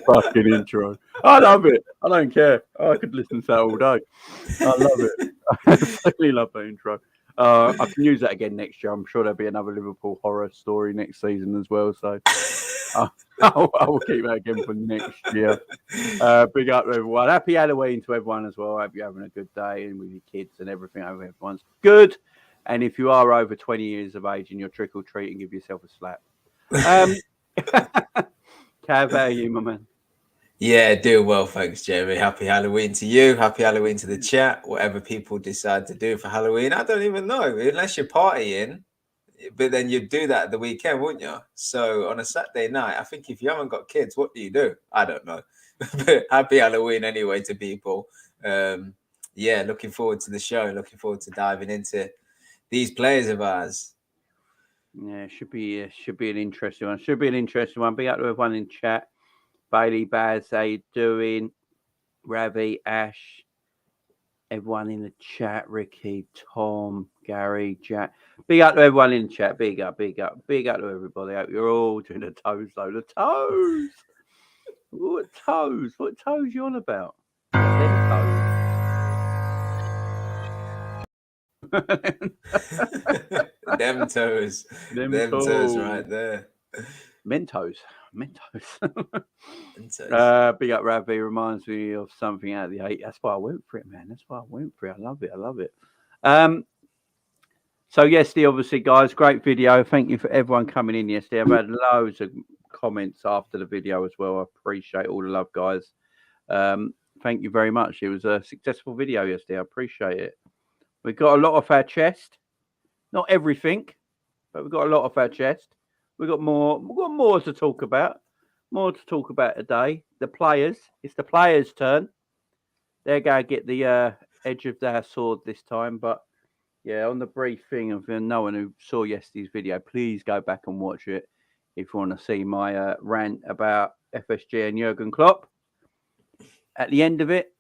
Fucking intro. I love it. I don't care. I could listen to that all day. I love it. I absolutely love that intro. I can use that again next year. I'm sure there'll be another Liverpool horror story next season as well. So I'll keep that again for next year. Big up to everyone. Happy Halloween to everyone as well. I hope you're having a good day and with your kids and everything. I hope everyone's good. And if you are over 20 years of age and you're trick-or-treating, give yourself a slap. Cav, how are you, my man? Yeah, doing well, thanks, Jeremy. Happy Halloween to you. Happy Halloween to the chat. Whatever people decide to do for Halloween, I don't even know. Unless you're partying, but then you'd do that at the weekend, wouldn't you? So on a Saturday night, I think if you haven't got kids, what do you do? I don't know. But happy Halloween anyway to people. Yeah, looking forward to the show. Looking forward to diving into these players of ours. Yeah, should be an interesting one. Should be an interesting one. Big up to everyone in chat. Bailey, Baz, how you doing? Ravi, Ash, everyone in the chat. Ricky, Tom, Gary, Jack. Big up to everyone in the chat. Big up, big up, big up to everybody. I hope you're all doing the toes, though. The toes. What toes? What toes you on about? Them toes. Them toes right there. Mentos. Big up Ravi. Reminds me of something out of the 80s. That's why I went for it, man. That's why I went for it. I love it. I love it. So yesterday, obviously, guys, great video. Thank you for everyone coming in yesterday. I've had loads of comments after the video as well. I appreciate all the love, guys. Thank you very much. It was a successful video yesterday. I appreciate it. We got a lot off our chest. Not everything, but we got a lot off our chest. We got more to talk about. More to talk about today. The players. It's the players' turn. They're going to get the edge of their sword this time. But yeah, on the brief thing of no one who saw yesterday's video, please go back and watch it if you want to see my rant about FSG and Jurgen Klopp. At the end of it,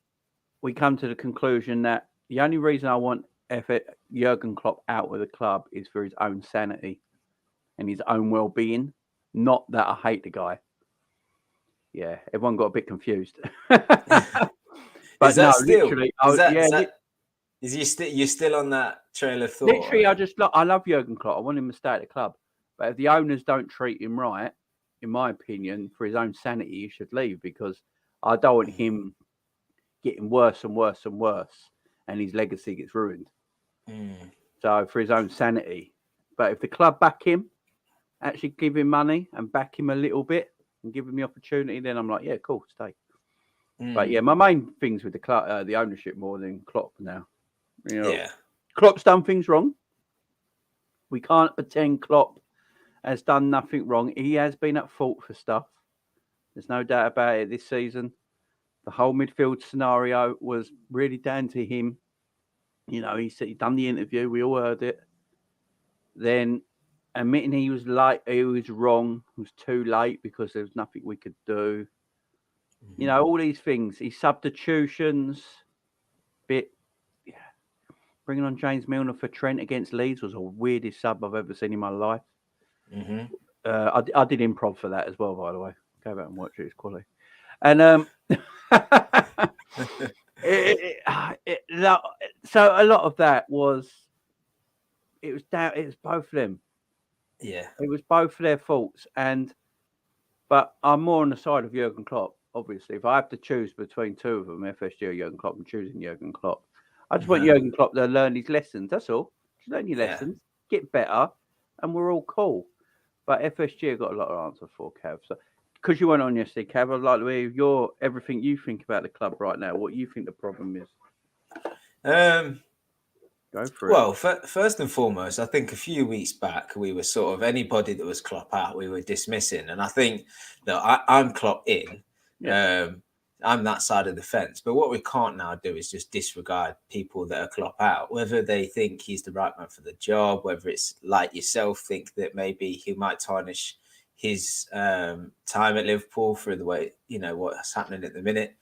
we come to the conclusion that the only reason I want Jurgen Klopp out of the club is for his own sanity and his own well-being, not that I hate the guy. Yeah, everyone got a bit confused. But no, literally, you're still on that trail of thought? Literally, right? I love Jurgen Klopp. I want him to stay at the club. But if the owners don't treat him right, in my opinion, for his own sanity, he should leave, because I don't want him getting worse and worse and worse, and his legacy gets ruined. So for his own sanity. But if the club back him, actually give him money and back him a little bit and give him the opportunity, then I'm like, yeah, cool, stay. But yeah, my main things with the club, the ownership more than Klopp now. You know, yeah. Klopp's done things wrong. We can't pretend Klopp has done nothing wrong. He has been at fault for stuff. There's no doubt about it this season. The whole midfield scenario was really down to him. You know, he said he'd done the interview. We all heard it. Then admitting he was late, he was wrong. It was too late because there was nothing we could do. You know, all these things. His substitutions, bringing on James Milner for Trent against Leeds was the weirdest sub I've ever seen in my life. I did improv for that as well, by the way. Go back and watch it; it's quality. And so a lot of that was it was both of them. Yeah, it was both of their faults. But I'm more on the side of Jurgen Klopp. Obviously, if I have to choose between two of them, FSG or Jurgen Klopp, I'm choosing Jurgen Klopp. I just want Jurgen Klopp to learn his lessons. That's all. Just learn your lessons, get better, and we're all cool. But FSG have got a lot of answers for, Cav. So, because you went on yesterday, Cav, I'd like to hear your everything you think about the club right now. What you think the problem is? Go for it. Well, first and foremost, I think a few weeks back we were sort of anybody that was Klopp out, we were dismissing, and I think that I'm Klopp in. Yeah. I'm that side of the fence. But what we can't now do is just disregard people that are Klopp out, whether they think he's the right man for the job, whether it's like yourself think that maybe he might tarnish his time at Liverpool through the way, you know, what's happening at the minute.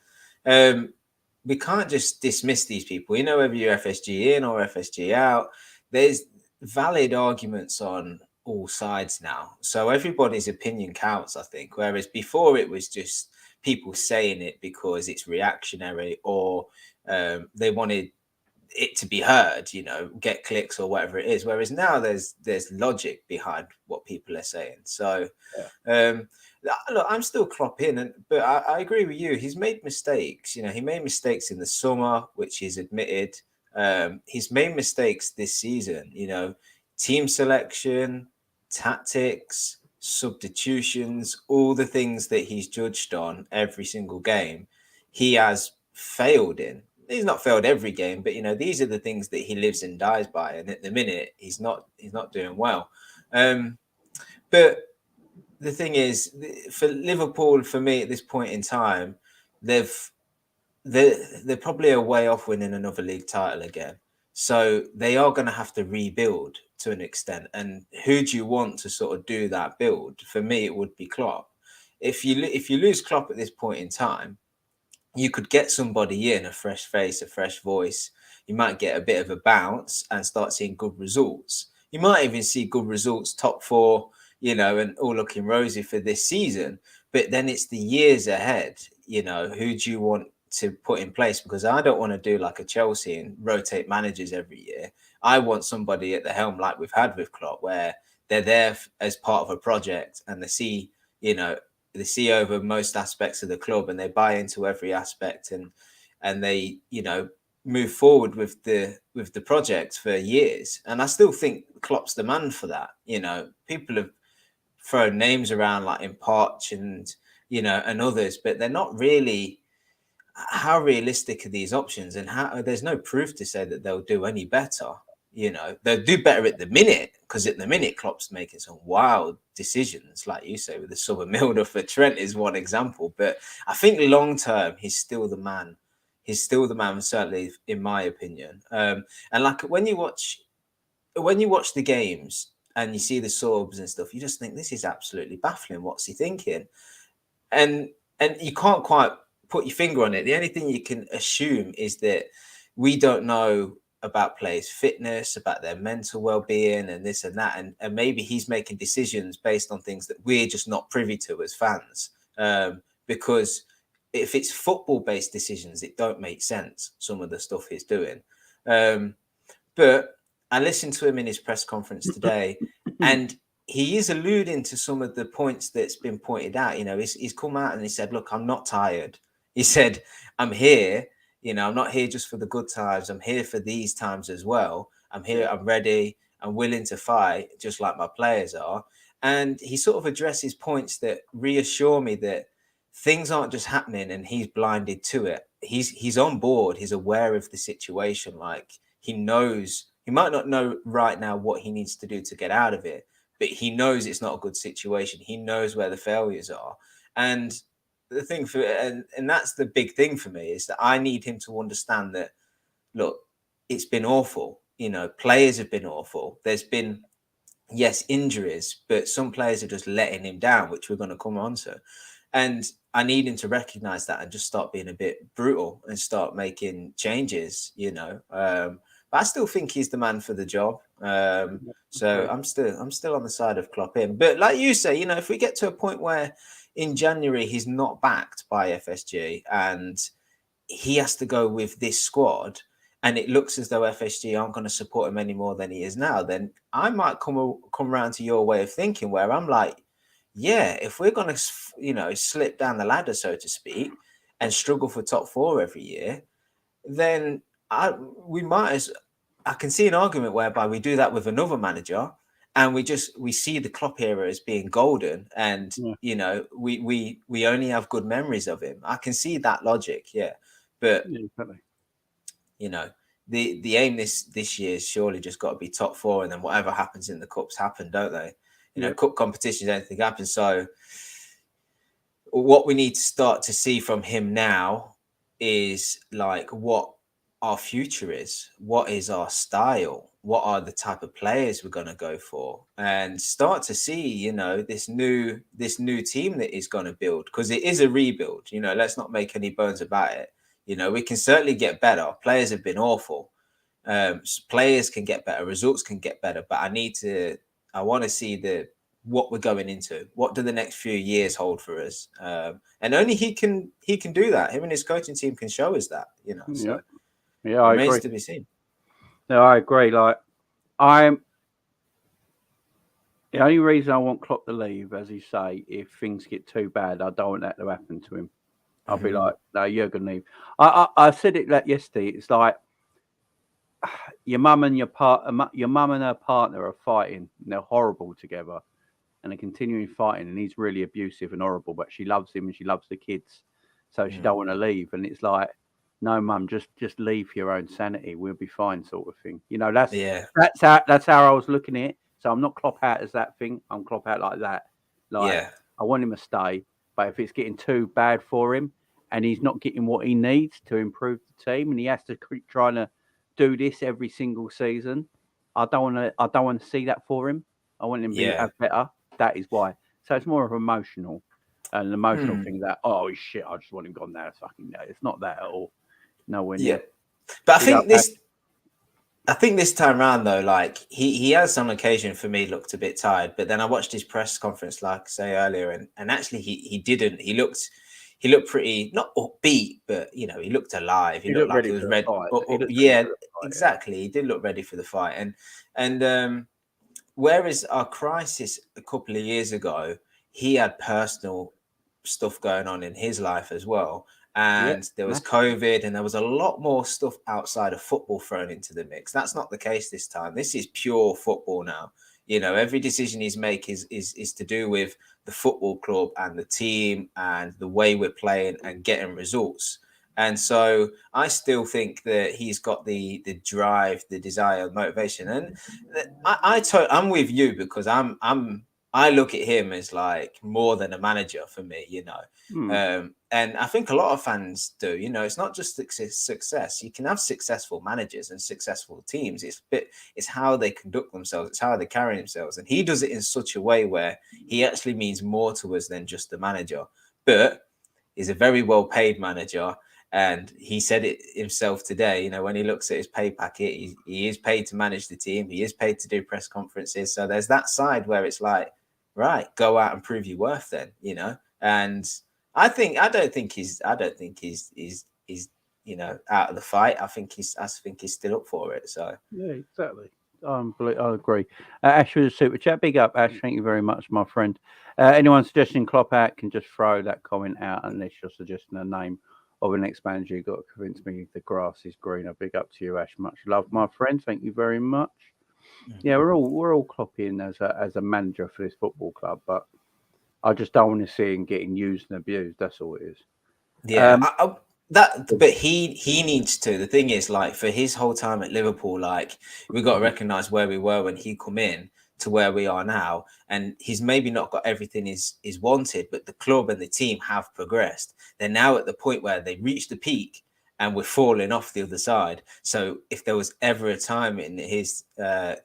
We can't just dismiss these people. You know, whether you're FSG in or FSG out, there's valid arguments on all sides now. So everybody's opinion counts, I think. Whereas before it was just people saying it because it's reactionary, or they wanted it to be heard, you know, get clicks or whatever it is. Whereas now there's logic behind what people are saying. So look, I'm still Klopp in, but I agree with you. He's made mistakes. You know, he made mistakes in the summer, which he's admitted. He's made mistakes this season. You know, team selection, tactics, substitutions, all the things that he's judged on every single game, he has failed in. He's not failed every game, but you know, these are the things that he lives and dies by. And at the minute, he's not doing well. But the thing is, for Liverpool, for me at this point in time, they're probably a way off winning another league title again. So they are going to have to rebuild to an extent. And who do you want to sort of do that build? For me, it would be Klopp. If you lose Klopp at this point in time, you could get somebody in, a fresh face, a fresh voice. You might get a bit of a bounce and start seeing good results. You might even see good results, top four, you know, and all looking rosy for this season. But then it's the years ahead, you know, who do you want to put in place? Because I don't want to do like a Chelsea and rotate managers every year. I want somebody at the helm like we've had with Klopp, where they're there as part of a project and they see, you know, they see over most aspects of the club and they buy into every aspect, and they, you know, move forward with the project for years. And I still think Klopp's the man for that. You know, people have thrown names around like Imparch and, you know, and others, but they're not really. How realistic are these options, and how there's no proof to say that they'll do any better. You know, they'll do better at the minute, because at the minute Klopp's making some wild decisions, like you say, with the sub of Milner for Trent is one example. But I think long term, he's still the man. He's still the man, certainly in my opinion. And like when you watch the games and you see the subs and stuff, you just think this is absolutely baffling. What's he thinking? And you can't quite put your finger on it. The only thing you can assume is that we don't know about players' fitness, about their mental well-being and this and that. And maybe he's making decisions based on things that we're just not privy to as fans. Because if it's football-based decisions, it don't make sense, some of the stuff he's doing. But I listened to him in his press conference today, and he is alluding to some of the points that's been pointed out. You know, he's come out and he said, look, I'm not tired. He said, I'm here. You know, I'm not here just for the good times. I'm here for these times as well. I'm here. I'm ready. I'm willing to fight, just like my players are. And he sort of addresses points that reassure me that things aren't just happening and he's blinded to it. He's on board. He's aware of the situation. Like, he knows, he might not know right now what he needs to do to get out of it, but he knows it's not a good situation. He knows where the failures are. And the thing and that's the big thing for me, is that I need him to understand that, look, it's been awful. You know, players have been awful. There's been, yes, injuries, but some players are just letting him down, which we're going to come on to. And I need him to recognize that and just start being a bit brutal and start making changes, you know. But I still think he's the man for the job. So I'm still on the side of Klopp in. But like you say, you know, if we get to a point where in January he's not backed by FSG and he has to go with this squad, and it looks as though FSG aren't going to support him any more than he is now, then I might come around to your way of thinking, where I'm like, yeah, if we're going to, you know, slip down the ladder, so to speak, and struggle for top four every year, then I can see an argument whereby we do that with another manager, and we see the Klopp era as being golden, and you know, we only have good memories of him. I can see that logic, yeah. But you know, the aim this year is surely just got to be top four, and then whatever happens in the cups happen, don't they? You know, cup competitions, anything happens. So what we need to start to see from him now is like what our future is, what is our style, what are the type of players we're going to go for, and start to see, you know, this new team that he's going to build, because it is a rebuild. You know, let's not make any bones about it. You know, we can certainly get better. Players have been awful. Players can get better, results can get better, but I need to I want to see what we're going into. What do the next few years hold for us? And only he can do that. Him and his coaching team can show us that. So yeah, I remains agree. to be seen. No, I agree. Like the only reason I want Klopp to leave, as you say, if things get too bad, I don't want that to happen to him. I'll be like, no, you're gonna leave. I said it like yesterday. It's like your mum and her partner are fighting, and they're horrible together, and they're continuing fighting, and he's really abusive and horrible, but she loves him and she loves the kids, so she don't want to leave. And it's like, no, mum, just leave for your own sanity. We'll be fine, sort of thing. That's how I was looking at it. So I'm not Klopp out as that thing. I'm Klopp out like that. Like I want him to stay, but if it's getting too bad for him and he's not getting what he needs to improve the team, and he has to keep trying to do this every single season, I don't want to see that for him. I want him to be better. That is why. So it's more of an emotional thing that, oh shit, I just want him gone now. It's fucking no. It's not that at all. Nowhere near. But I think this time around though, like he has on occasion for me looked a bit tired, but then I watched his press conference, like I say earlier, and actually he didn't. He looked pretty, not upbeat, but he looked alive. He looked like he was ready. Exactly. He did look ready for the fight. And whereas our crisis a couple of years ago, he had personal stuff going on in his life as well. And there was COVID, and there was a lot more stuff outside of football thrown into the mix. That's not the case this time. This is pure football now. Every decision he's making is to do with the football club and the team and the way we're playing and getting results. And so I still think that he's got the drive, the desire, motivation. And I'm with you, because I look at him as like more than a manager for me, and I think a lot of fans do. It's not just success. You can have successful managers and successful teams. It's how they conduct themselves. It's how they carry themselves. And he does it in such a way where he actually means more to us than just the manager. But he's a very well-paid manager. And he said it himself today, when he looks at his pay packet, he is paid to manage the team. He is paid to do press conferences. So there's that side where it's like, right, go out and prove your worth then, And I don't think he's out of the fight. I think he's still up for it. So yeah, exactly. I agree. Ash with a super chat. Big up, Ash. Thank you very much, my friend. Anyone suggesting Klopp out can just throw that comment out unless you're suggesting a name of an ex-manager. You've got to convince me the grass is greener. Big up to you, Ash. Much love, my friend. Thank you very much. Yeah, we're all Klopp in as a manager for this football club, but I just don't want to see him getting used and abused. That's all it is. Yeah, but he needs to. The thing is, like, for his whole time at Liverpool, like, we got to recognize where we were when he come in to where we are now, and he's maybe not got everything is wanted, but the club and the team have progressed. They're now at the point where they reached the peak, and we're falling off the other side. So if there was ever a time in his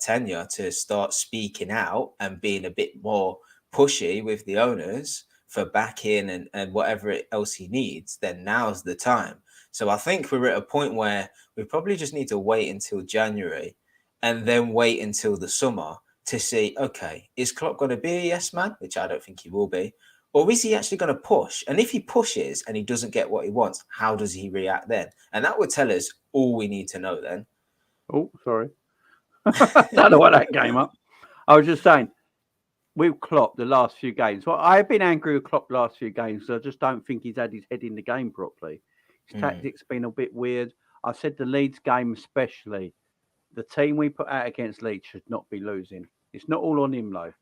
tenure to start speaking out and being a bit more pushy with the owners for backing and whatever else he needs, then now's the time. So I think we're at a point where we probably just need to wait until January and then wait until the summer to see, okay, is Klopp going to be a yes man, which I don't think he will be, or is he actually going to push? And if he pushes and he doesn't get what he wants, how does he react then? And that would tell us all we need to know then. Oh, sorry. Don't know what that came up. I was just saying, with Klopp the last few games, well, I've been angry with Klopp the last few games, so I just don't think he's had his head in the game properly. His tactics been a bit weird. I said the Leeds game especially, the team we put out against Leeds should not be losing. It's not all on him though.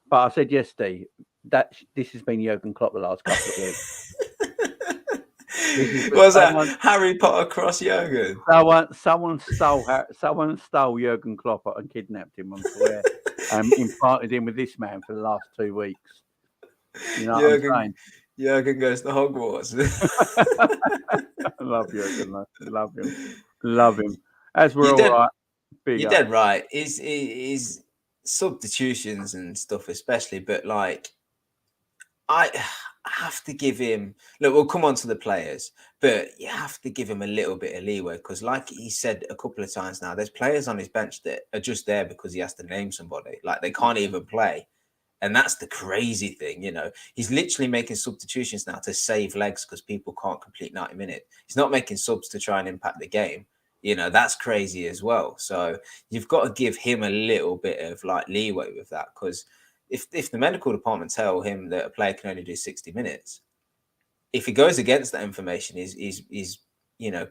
But I said yesterday that this has been Jurgen Klopp the last couple of weeks. Was that Harry Potter cross Jurgen? Someone stole Jurgen Klopp and kidnapped him on Twitter and implanted him with this man for the last 2 weeks. You know what I'm saying? Jurgen goes to Hogwarts. I love Jurgen. Love him. As we're right. You're dead right. Is substitutions and stuff especially, but like I have to give him. Look, we'll come on to the players, but you have to give him a little bit of leeway because, like he said a couple of times now, there's players on his bench that are just there because he has to name somebody. Like they can't even play. And that's the crazy thing, you know. He's literally making substitutions now to save legs because people can't complete 90 minutes. He's not making subs to try and impact the game. You know, that's crazy as well. So you've got to give him a little bit of like leeway with that because if the medical department tell him that a player can only do 60 minutes, if he goes against that information, he's you know,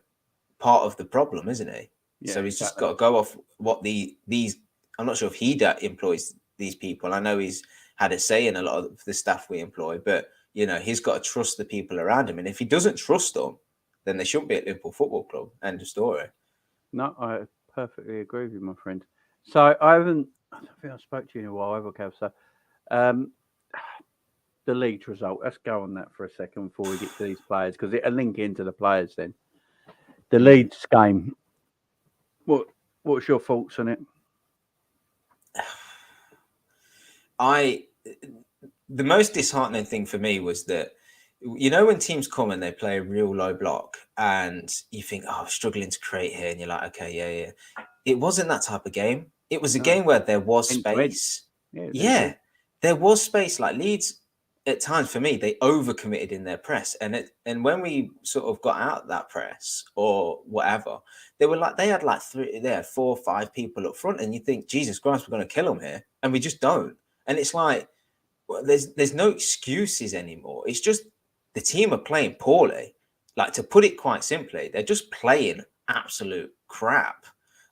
part of the problem, isn't he? Yeah, so he's just got to go off what these. I'm not sure if he employs these people. I know he's had a say in a lot of the staff we employ, but you know, he's got to trust the people around him. And if he doesn't trust them, then they shouldn't be at Liverpool Football Club. End of story. No, I perfectly agree with you, my friend. So I don't think I spoke to you in a while, ever, Kev. So the Leeds result. Let's go on that for a second before we get to these players because it'll link into the players then. The Leeds game. What's your thoughts on it? The most disheartening thing for me was that, you know, when teams come and they play a real low block and you think, oh, I'm struggling to create here. And you're like, okay, yeah. It wasn't that type of game. It was a game where there was space. Yeah, there was space. Like Leeds, at times for me, they overcommitted in their press. And when we sort of got out that press or whatever, they had 4 or 5 people up front. And you think, Jesus Christ, we're going to kill them here. And we just don't. And it's like, well, there's no excuses anymore. It's just the team are playing poorly. Like, to put it quite simply, they're just playing absolute crap.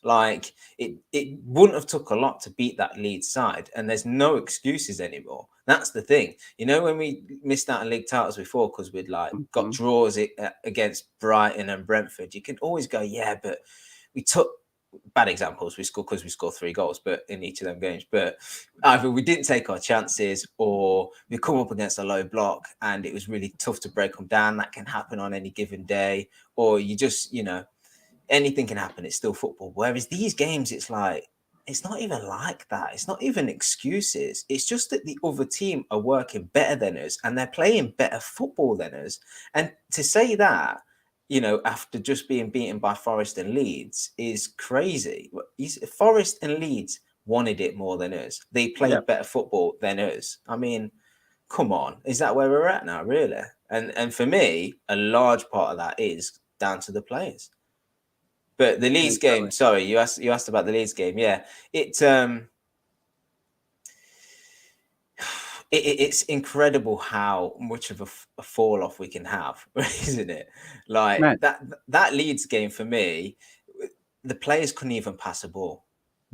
Like it wouldn't have took a lot to beat that Leeds side, and there's no excuses anymore. That's the thing. You know, when we missed out on league titles before because we'd got draws against Brighton and Brentford, you can always go, yeah, but we took bad examples. We scored 3 goals, but in each of them games. But either we didn't take our chances, or we come up against a low block and it was really tough to break them down. That can happen on any given day, or you just, you know, anything can happen. It's still football. Whereas these games, it's like, it's not even like that. It's not even excuses. It's just that the other team are working better than us and they're playing better football than us. And to say that, you know, after just being beaten by Forest and Leeds is crazy. Forest and Leeds wanted it more than us. They played better football than us. I mean, come on. Is that where we're at now, really? And for me, a large part of that is down to the players. But the Leeds game, sorry, you asked about the Leeds game. Yeah, it's incredible how much of a fall off we can have, isn't it? Like that Leeds game for me, the players couldn't even pass a ball.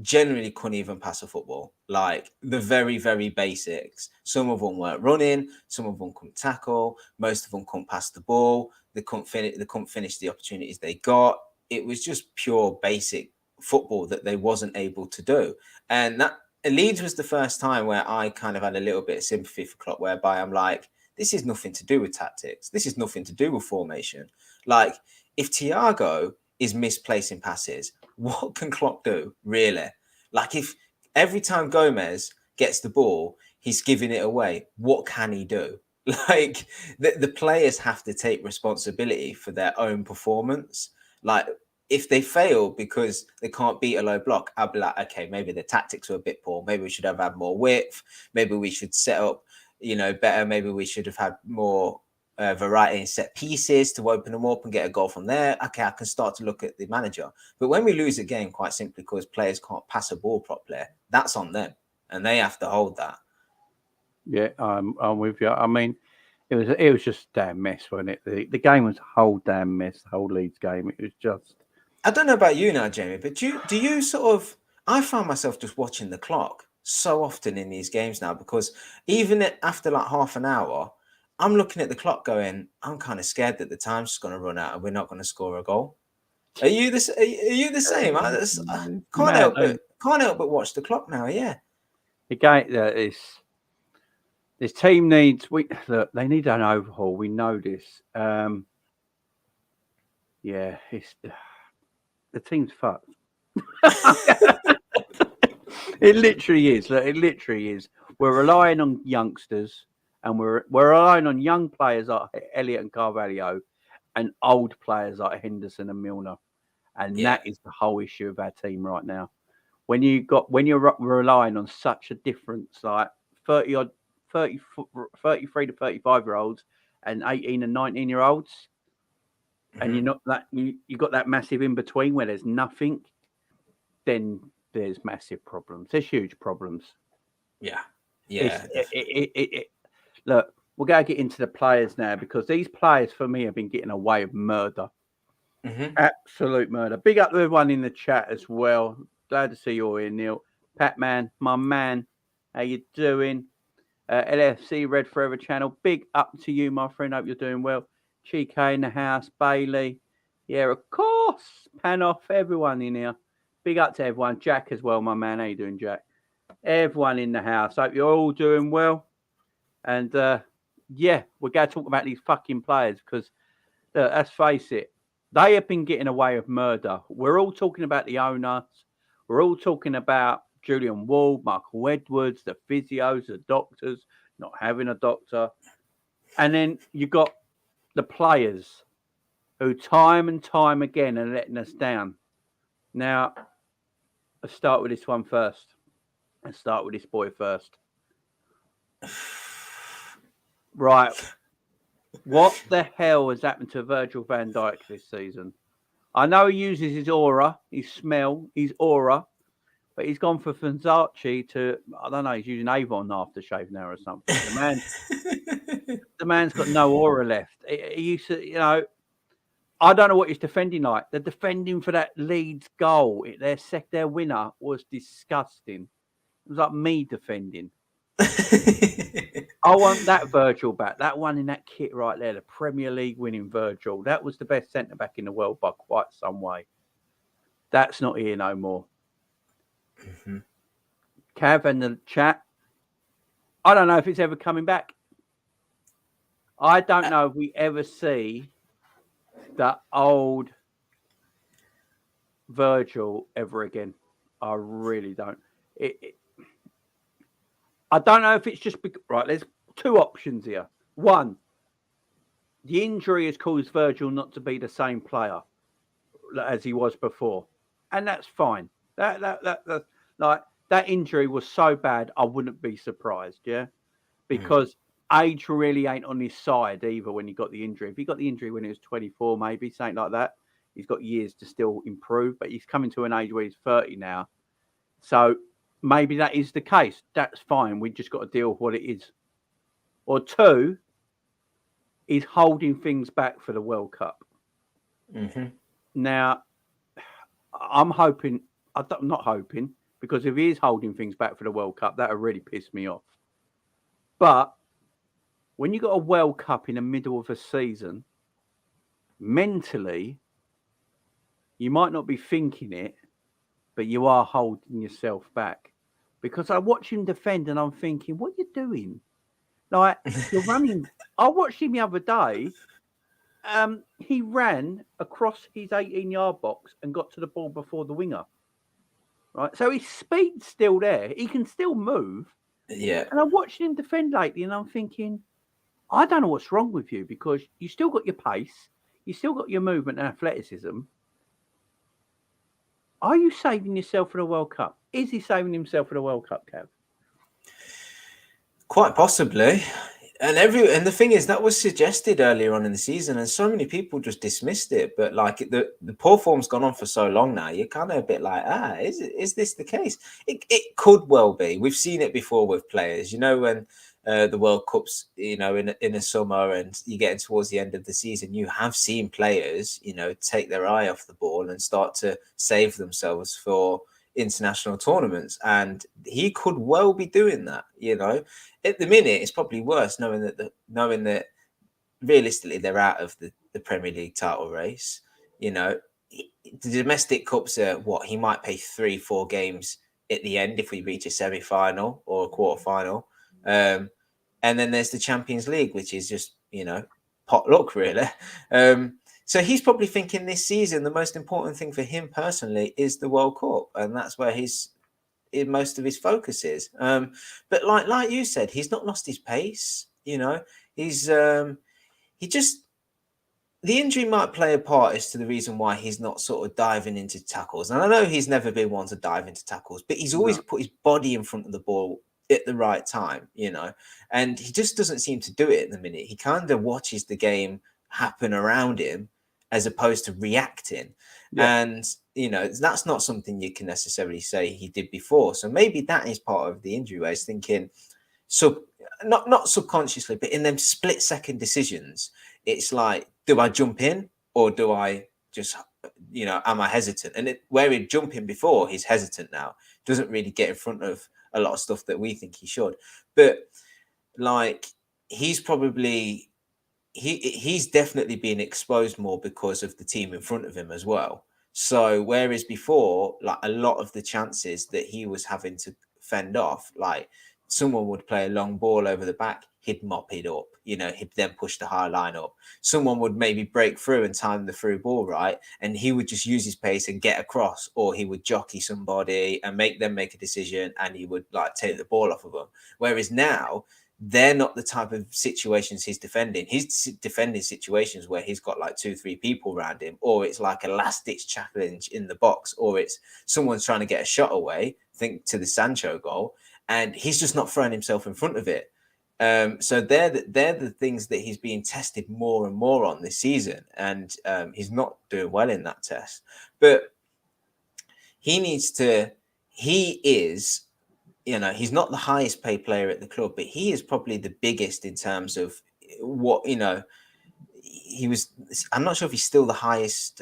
Generally couldn't even pass a football. Like the very, very basics. Some of them weren't running. Some of them couldn't tackle. Most of them couldn't pass the ball. They couldn't finish the opportunities they got. It was just pure basic football that they wasn't able to do. And that Leeds was the first time where I kind of had a little bit of sympathy for Klopp, whereby I'm like, this is nothing to do with tactics. This is nothing to do with formation. Like, if Thiago is misplacing passes, what can Klopp do, really? Like, if every time Gomez gets the ball, he's giving it away, what can he do? Like, the players have to take responsibility for their own performance. Like, if they fail because they can't beat a low block, I'll be like, okay, maybe the tactics were a bit poor. Maybe we should have had more width. Maybe we should set up, you know, better. Maybe we should have had more variety in set pieces to open them up and get a goal from there. Okay, I can start to look at the manager. But when we lose a game, quite simply because players can't pass a ball properly, that's on them, and they have to hold that. Yeah, I'm with you. I mean, it was just a damn mess, wasn't it? The game was a whole damn mess. The whole Leeds game. It was just. I don't know about you now, Jamie, but do you sort of? I find myself just watching the clock so often in these games now, because even after like half an hour, I'm looking at the clock going, I'm kind of scared that the time's just going to run out and we're not going to score a goal. Are you the same? I can't help but watch the clock now. Yeah, the game this team needs. They need an overhaul. We know this. Yeah, the team's fucked. It literally is. It literally is. We're relying on youngsters, and we're relying on young players like Elliott and Carvalho, and old players like Henderson and Milner, and that is the whole issue of our team right now. When you're relying on such a difference, like 33 to 35-year-olds and 18 and 19-year-olds, and you're not that you got that massive in between where there's nothing, then there's massive problems. There's huge problems. Yeah. Look, we're going to get into the players now, because these players for me have been getting away with murder. Absolute murder. Big up to everyone in the chat as well. Glad to see you all here, Neil. Patman, my man, how you doing? LFC Red Forever channel. Big up to you, my friend. Hope you're doing well. Chico in the house. Bailey. Yeah, of course. Pan off. Everyone in here. Big up to everyone. Jack as well, my man. How you doing, Jack? Everyone in the house. Hope you're all doing well. And yeah, we're going to talk about these fucking players, because let's face it, they have been getting away with murder. We're all talking about the owners. We're all talking about Julian Ward, Michael Edwards, the physios, the doctors, not having a doctor. And then you got the players who time and time again are letting us down. Now, let's start with this one first. Let's start with this boy first. Right. What the hell has happened to Virgil van Dijk this season? I know he uses his aura, his smell, his aura, but he's gone for Fanzacci to, I don't know, he's using Avon aftershave now or something. The man's got no aura left. He used to, I don't know what he's defending like. The defending for that Leeds goal, their winner, was disgusting. It was like me defending. I want that Virgil back. That one in that kit right there, the Premier League winning Virgil. That was the best centre-back in the world by quite some way. That's not here no more. Cav and the chat. I don't know if it's ever coming back. I don't know if we ever see that old Virgil ever again. I really don't. I don't know if it's just right. There's two options here. One, the injury has caused Virgil not to be the same player as he was before, and that's fine. That injury was so bad, I wouldn't be surprised. Yeah, because age really ain't on his side either when he got the injury. If he got the injury when he was 24, maybe something like that, he's got years to still improve. But he's coming to an age where he's 30 now, so maybe that is the case. That's fine. We just got to deal with what it is. Or two, he's holding things back for the World Cup. Now, I'm hoping, I'm not hoping, because if he is holding things back for the World Cup, that would really piss me off. But when you got a World Cup in the middle of a season, mentally, you might not be thinking it, but you are holding yourself back. Because I watch him defend and I'm thinking, what are you doing? Like, you're running. I watched him the other day. He ran across his 18-yard box and got to the ball before the winger. Right? So his speed's still there. He can still move. Yeah. And I watched him defend lately and I'm thinking, I don't know what's wrong with you, because you still got your pace. You still got your movement and athleticism. Are you saving yourself for the World Cup? Is he saving himself for the World Cup, Kev? Quite possibly. And the thing is, that was suggested earlier on in the season, and so many people just dismissed it. But like the poor form's gone on for so long now, you're kind of a bit like, is this the case? It could well be. We've seen it before with players. When the World Cups, in the summer, and you're getting towards the end of the season, you have seen players, take their eye off the ball and start to save themselves for international tournaments, and he could well be doing that. At the minute it's probably worse knowing that realistically they're out of the Premier League title race. The domestic cups are what he might play 3-4 games at the end if we reach a semi-final or a quarter-final, and then there's the Champions League, which is just pot luck really. So he's probably thinking this season the most important thing for him personally is the World Cup, and that's where most of his focus is. But like you said, he's not lost his pace. You know, he's he just the injury might play a part as to the reason why he's not sort of diving into tackles. And I know he's never been one to dive into tackles, but he's always put his body in front of the ball at the right time, you know, and he just doesn't seem to do it at the minute. He kind of watches the game happen around him as opposed to reacting. Yeah. And, you know, that's not something you can necessarily say he did before. So maybe that is part of the injury where he's thinking, so not subconsciously, but in them split second decisions, it's like, do I jump in or do I just, you know, am I hesitant? And where he'd jump in before, he's hesitant now. Doesn't really get in front of a lot of stuff that we think he should. But like, he's probably he's definitely being exposed more because of the team in front of him as well. So whereas before, like a lot of the chances that he was having to fend off, like someone would play a long ball over the back, he'd mop it up, you know, he'd then push the high line up. Someone would maybe break through and time the through ball right, and he would just use his pace and get across, or he would jockey somebody and make them make a decision, and he would like take the ball off of them. Whereas now, they're not the type of situations he's defending. He's defending situations where he's got like 2-3 people around him, or it's like a last ditch challenge in the box, or it's someone's trying to get a shot away, think to the Sancho goal, and he's just not throwing himself in front of it. So they're the things that he's being tested more and more on this season, and he's not doing well in that test. But he is, you know, he's not the highest paid player at the club, but he is probably the biggest in terms of what, you know, I'm not sure if he's still the highest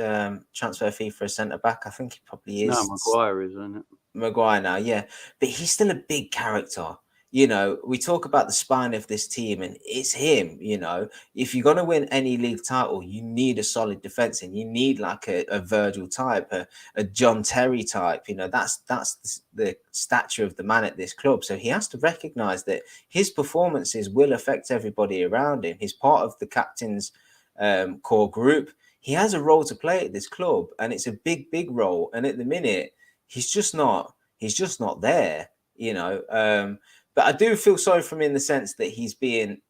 transfer fee for a centre back. I think he probably is. No, Maguire is, isn't it? Maguire now, yeah. But he's still a big character. You know, we talk about the spine of this team, and it's him. You know, if you're going to win any league title, you need a solid defense, and you need like a Virgil type, a John Terry type. You know, that's the stature of the man at this club. So he has to recognize that his performances will affect everybody around him. He's part of the captain's core group. He has a role to play at this club, and it's a big role. And at the minute, he's just not there. You know. But I do feel sorry for him in the sense that he's being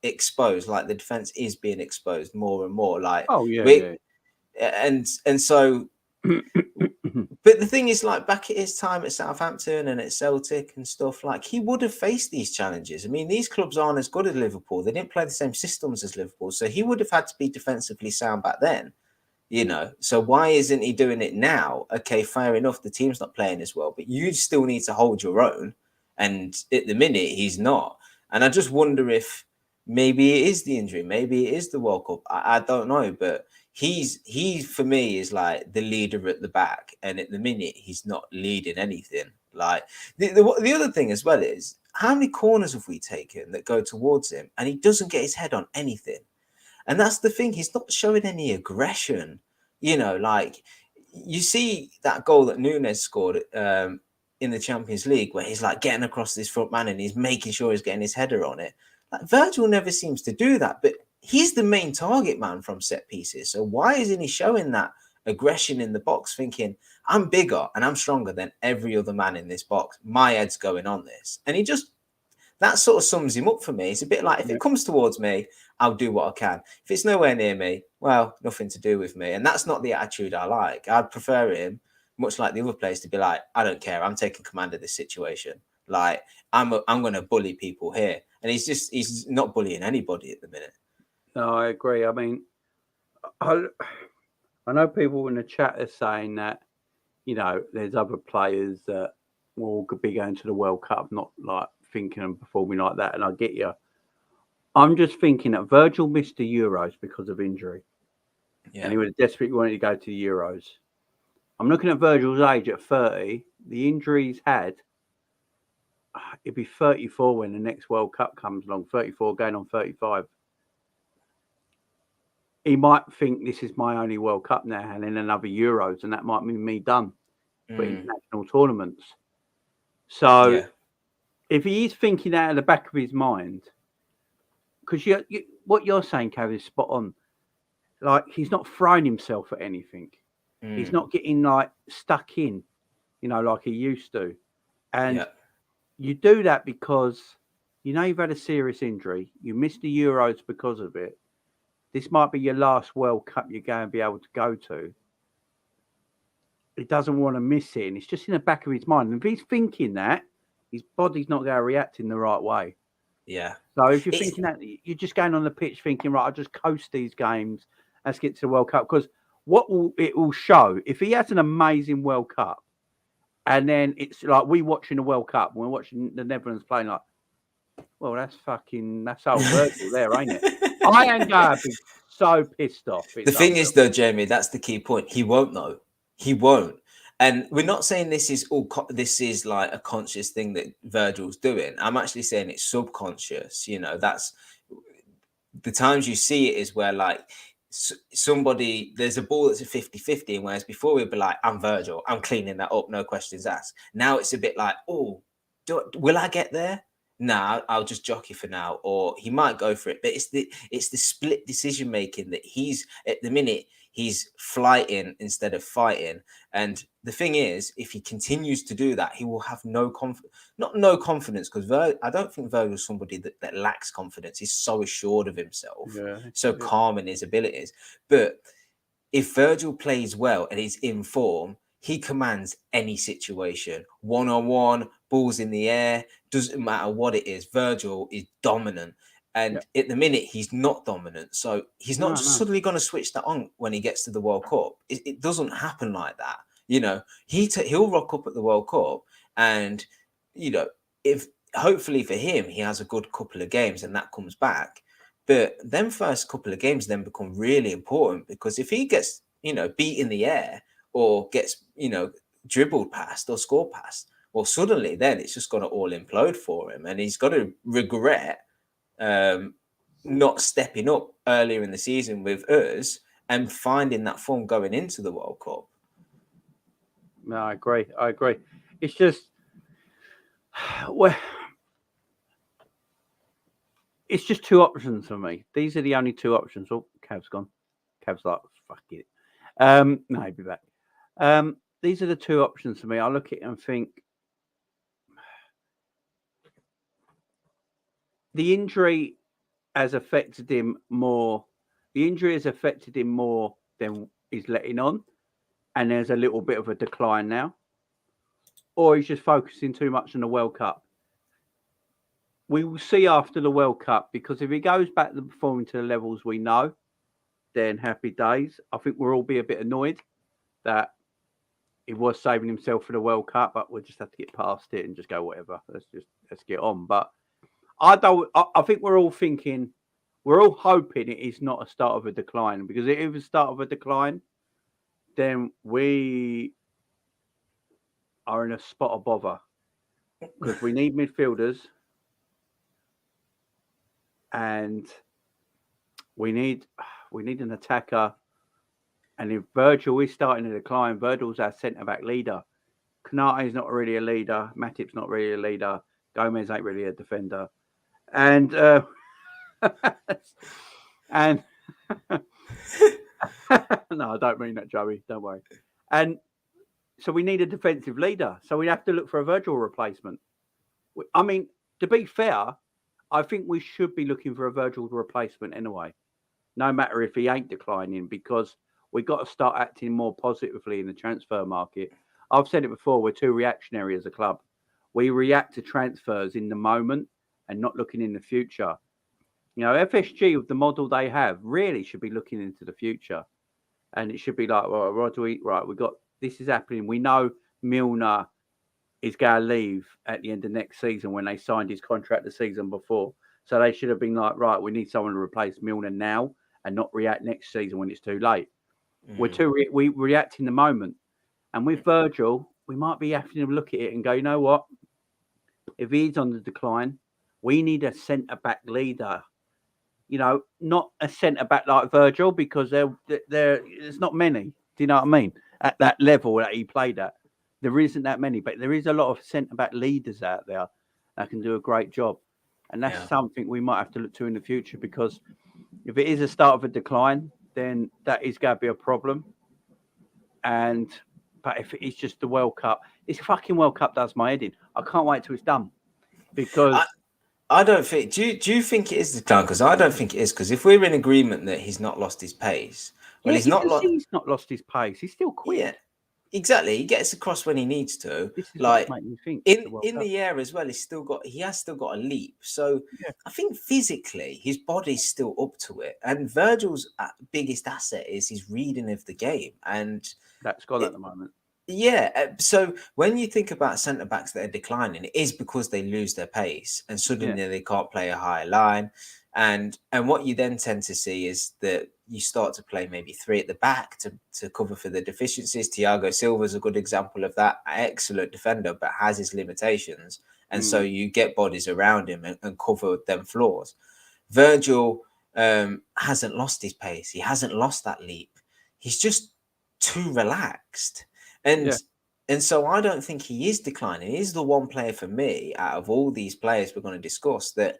exposed, like the defense is being exposed more and more. Like, and so, but the thing is, like back at his time at Southampton and at Celtic and stuff, like he would have faced these challenges. I mean, these clubs aren't as good as Liverpool. They didn't play the same systems as Liverpool, so he would have had to be defensively sound back then. You know, so why isn't he doing it now? Okay, fair enough. The team's not playing as well, but you still need to hold your own. And at the minute, he's not. And I just wonder if maybe it is the injury, maybe it is the World Cup. I don't know, but he for me is like the leader at the back, and at the minute he's not leading anything. Like the other thing as well is how many corners have we taken that go towards him, and he doesn't get his head on anything. And that's the thing, he's not showing any aggression. You know, like you see that goal that Nunez scored in the Champions League, where he's like getting across this front man and he's making sure he's getting his header on it. Like Virgil never seems to do that, but he's the main target man from set pieces. So why isn't he showing that aggression in the box, thinking I'm bigger and I'm stronger than every other man in this box? My head's going on this. And that sort of sums him up for me. It's a bit like, if it comes towards me, I'll do what I can. If it's nowhere near me, well, nothing to do with me. And that's not the attitude I like. I'd prefer him, much like the other players, to be like, I don't care. I'm taking command of this situation. Like, I'm going to bully people here. And he's not bullying anybody at the minute. No, I agree. I mean, I know people in the chat are saying that, you know, there's other players that will be going to the World Cup, not like thinking and performing like that. And I get you. I'm just thinking that Virgil missed the Euros because of injury. Yeah. And he was desperately wanting to go to the Euros. I'm looking at Virgil's age at 30. The injury he's had, he'd be 34 when the next World Cup comes along. 34 going on 35. He might think this is my only World Cup now, and then another Euros, and that might mean me done for international tournaments. So if he is thinking out of the back of his mind, because what you're saying, Kev, is spot on. Like, he's not throwing himself at anything. He's not getting like stuck in, you know, like he used to. And you do that because You know you've had a serious injury. You missed the Euros because of it. This might be your last World Cup you're going to be able to go to. He doesn't want to miss it. And it's just in the back of his mind. And if he's thinking that, his body's not going to react in the right way. Yeah. So if you're thinking that, you're just going on the pitch thinking, right, I'll just coast these games. Let's get to the World Cup. Because it will show, if he has an amazing World Cup, and then it's like we watching the World Cup, we're watching the Netherlands playing like, well, that's old Virgil there, ain't it? I ain't going to be so pissed off. The thing is, though, Jamie, that's the key point. He won't know. He won't. And we're not saying this is like a conscious thing that Virgil's doing. I'm actually saying it's subconscious. You know, that's the times you see it is where like somebody, there's a ball that's a 50-50, and whereas before we'd be like, I'm Virgil, I'm cleaning that up, no questions asked. Now it's a bit like, oh, will I get there? Nah, I'll just jockey for now, or he might go for it. But it's the split decision making that he's at the minute he's flighting instead of fighting. And the thing is, if he continues to do that, he will have no confidence, because I don't think Virgil's somebody that lacks confidence. He's so assured of himself, calm in his abilities. But if Virgil plays well and he's in form, he commands any situation. One-on-one, balls in the air, doesn't matter what it is. Virgil is dominant. And at the minute, he's not dominant. So he's not suddenly going to switch that on when he gets to the World Cup. It doesn't happen like that. You know, he'll rock up at the World Cup. And, you know, if hopefully for him, he has a good couple of games and that comes back. But them first couple of games then become really important, because if he gets, you know, beat in the air or gets, you know, dribbled past or scored past, well, suddenly then it's just going to all implode for him. And he's got to regret not stepping up earlier in the season with us and finding that form going into the World Cup. No, I agree. It's just, well, it's just two options for me. These are the only two options. Oh, Cav's gone. Cav's like, fuck it. No, he'll be back. These are the two options for me. I look at it and think, the injury has affected him more. The injury has affected him more than he's letting on. And there's a little bit of a decline now. Or he's just focusing too much on the World Cup. We will see after the World Cup, because if he goes back to performing to the levels we know, then happy days. I think we'll all be a bit annoyed that he was saving himself for the World Cup, but we'll just have to get past it and just go, whatever. Let's get on. But I think we're all thinking, we're all hoping it is not a start of a decline, because if it's a start of a decline, then we are in a spot of bother, because we need midfielders and we need an attacker. And if Virgil is starting to decline, Virgil's our centre-back leader. Konate's not really a leader. Matip's not really a leader. Gomez ain't really a defender. And and no, I don't mean that, Joey. Don't worry. And so we need a defensive leader. So we have to look for a Virgil replacement. I mean, to be fair, I think we should be looking for a Virgil replacement anyway, no matter if he ain't declining, because we got to start acting more positively in the transfer market. I've said it before, we're too reactionary as a club. We react to transfers in the moment and not looking in the future. You know, FSG, with the model they have, really should be looking into the future. And it should be like, well, we got, this is happening. We know Milner is going to leave at the end of next season when they signed his contract the season before. So they should have been like, right, we need someone to replace Milner now and not react next season when it's too late. We react in the moment. And with Virgil, we might be having to look at it and go, you know what? If he's on the decline, we need a centre-back leader. You know, not a centre-back like Virgil, because there's not many. Do you know what I mean? At that level that he played at. There isn't that many, but there is a lot of centre-back leaders out there that can do a great job. And that's something we might have to look to in the future, because if it is a start of a decline, then that is going to be a problem. But if it's just the World Cup, this fucking World Cup does my head in. I can't wait till it's done, because I don't think. Do you think it is decline? Because I don't think it is. Because if we're in agreement that he's not lost his pace, well, Yeah, he's you not can lost. see he's not lost his pace. He's still quick. Yeah, exactly. He gets across when he needs to. This is what's Like making me think in the air as well. He has still got a leap. So Yeah. I think physically his body's still up to it. And Virgil's biggest asset is his reading of the game. And That's gone at the moment. yeah. So when you think about centre backs that are declining, it is because they lose their pace and suddenly they can't play a higher line. And what you then tend to see is that you start to play maybe three at the back to cover for the deficiencies. Thiago Silva is a good example of that. Excellent defender, but has his limitations. And so you get bodies around him and cover them flaws. Virgil hasn't lost his pace. He hasn't lost that leap. He's just too relaxed. And so I don't think he is declining. He's the one player for me out of all these players we're going to discuss that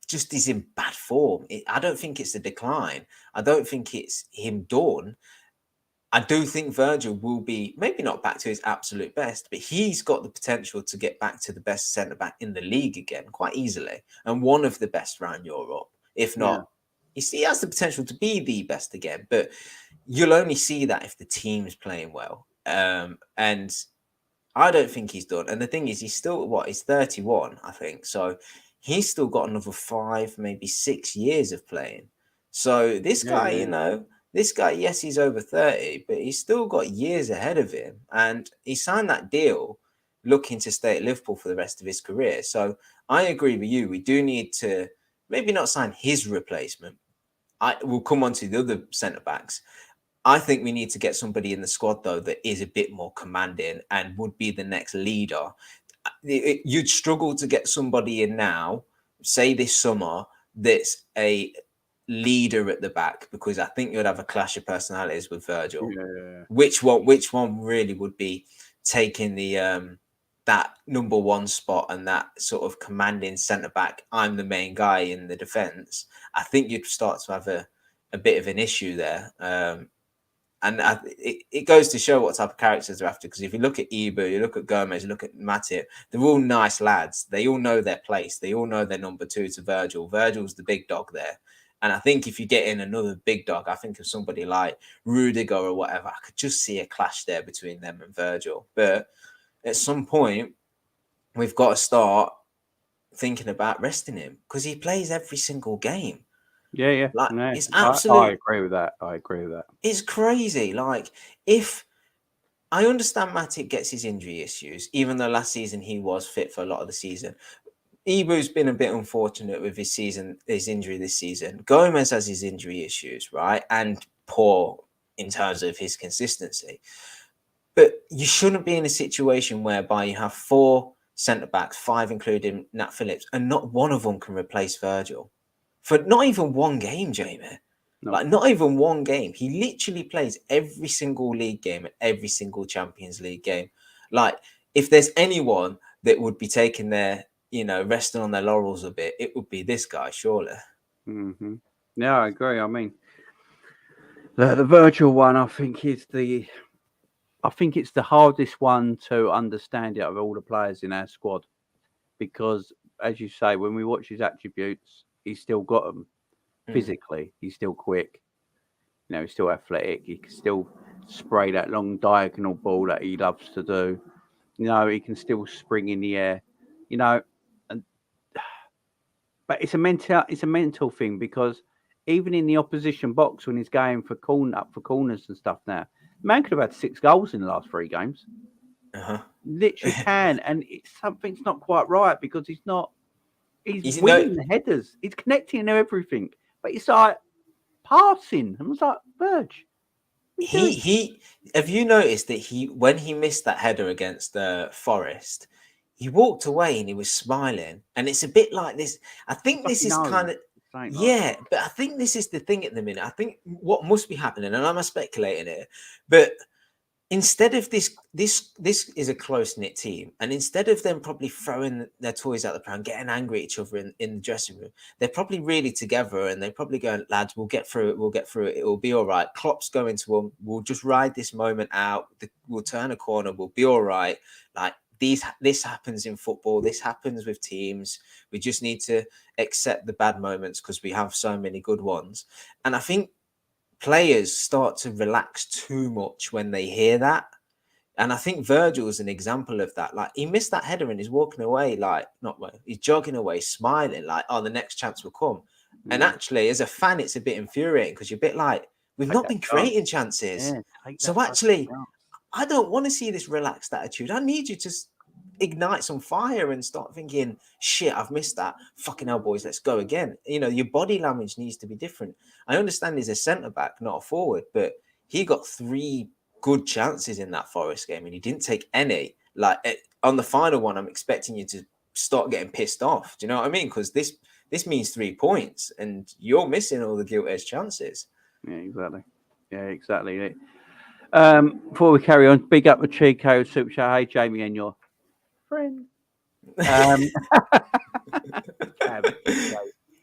just is in bad form. I don't think it's a decline. I don't think it's him done. I do think Virgil will be maybe not back to his absolute best, but he's got the potential to get back to the best centre back in the league again quite easily, and one of the best around Europe, if not. He has the potential to be the best again, but you'll only see that if the team's playing well. And I don't think he's done. And the thing is, he's still he's 31, I think. So he's still got another 5, maybe 6 years of playing. So this guy, this guy, yes, he's over 30, but he's still got years ahead of him. And he signed that deal looking to stay at Liverpool for the rest of his career. So I agree with you. We do need to maybe not sign his replacement. We'll come on to the other centre-backs. I think we need to get somebody in the squad, though, that is a bit more commanding and would be the next leader. You'd struggle to get somebody in now, say this summer, that's a leader at the back, because I think you'd have a clash of personalities with Virgil. Which one really would be taking the that number one spot and that sort of commanding centre back? I'm the main guy in the defence. I think you'd start to have a bit of an issue there. And it goes to show what type of characters they're after. Because if you look at Ibu, you look at Gomez, you look at Matip, they're all nice lads. They all know their place. They all know their number two to Virgil. Virgil's the big dog there. And I think if you get in another big dog, I think of somebody like Rudiger or whatever, I could just see a clash there between them and Virgil. But at some point, we've got to start thinking about resting him, because he plays every single game. It's absolutely. I agree with that. It's crazy. Like, if I understand Matip gets his injury issues, even though last season he was fit for a lot of the season. Ibu's been a bit unfortunate with his injury this season. Gomez has his injury issues, right? And poor in terms of his consistency. But you shouldn't be in a situation whereby you have 4 centre-backs, 5 including Nat Phillips, and not one of them can replace Virgil. For not even one game, Jamie. No. Like, not even one game. He literally plays every single league game and every single Champions League game. Like, if there's anyone that would be taking their, resting on their laurels a bit, it would be this guy, surely. Mm-hmm. Yeah, I agree. I mean, the Virgil one, I think it's the hardest one to understand out of all the players in our squad, because, as you say, when we watch his attributes, he's still got them. Physically, he's still quick. He's still athletic. He can still spray that long diagonal ball that he loves to do. He can still spring in the air. But it's a mental thing, because even in the opposition box, when he's going for corners and stuff, now, man could have had 6 goals in the last 3 games. Literally can, and something's not quite right, because he's not. He's winning the headers. He's connecting and everything, but it's like passing. I was like, Verge. He. Have you noticed that when he missed that header against Forest, he walked away and he was smiling, and it's a bit like this. I think this is kind of but I think this is the thing at the minute. I think what must be happening, and I'm speculating here, but instead of this is a close-knit team, and instead of them probably throwing their toys out the pram, getting angry at each other in the dressing room, they're probably really together, and they're probably going, lads, we'll get through it, it will be all right. Klopp's going to them, we'll just ride this moment out, we'll turn a corner, we'll be all right. Like, this happens in football. This happens with teams. We just need to accept the bad moments because we have so many good ones. And I think players start to relax too much when they hear that. And I think Virgil is an example of that. Like, he missed that header and he's walking away, like, not well, he's jogging away, smiling, like, oh, the next chance will come. And actually, as a fan, it's a bit infuriating because you're a bit like, we've not been creating chances. So actually, I don't want to see this relaxed attitude. I need you to ignite some fire and start thinking, shit, I've missed that. Fucking hell, boys, let's go again. You know, your body language needs to be different. I understand he's a centre-back, not a forward, but he got 3 good chances in that Forest game and he didn't take any. Like, on the final one, I'm expecting you to start getting pissed off. Do you know what I mean? Because this means 3 points and you're missing all the gilt-edged chances. Yeah, exactly. Yeah, exactly. Before we carry on, big up to Chico Super Chat. Hey, Jamie, and your friend. Cav.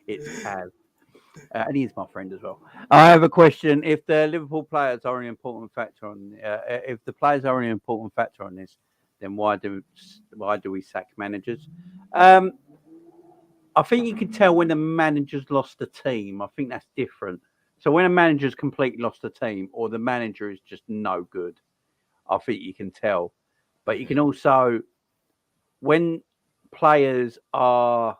It's Cav. And he's my friend as well. I have a question. If the Liverpool players are an important factor on, if the players are an important factor on this, then why do we sack managers? I think you can tell when the manager's lost the team. I think that's different. So when a manager's completely lost the team, or the manager is just no good, I think you can tell. But you can also, when players are.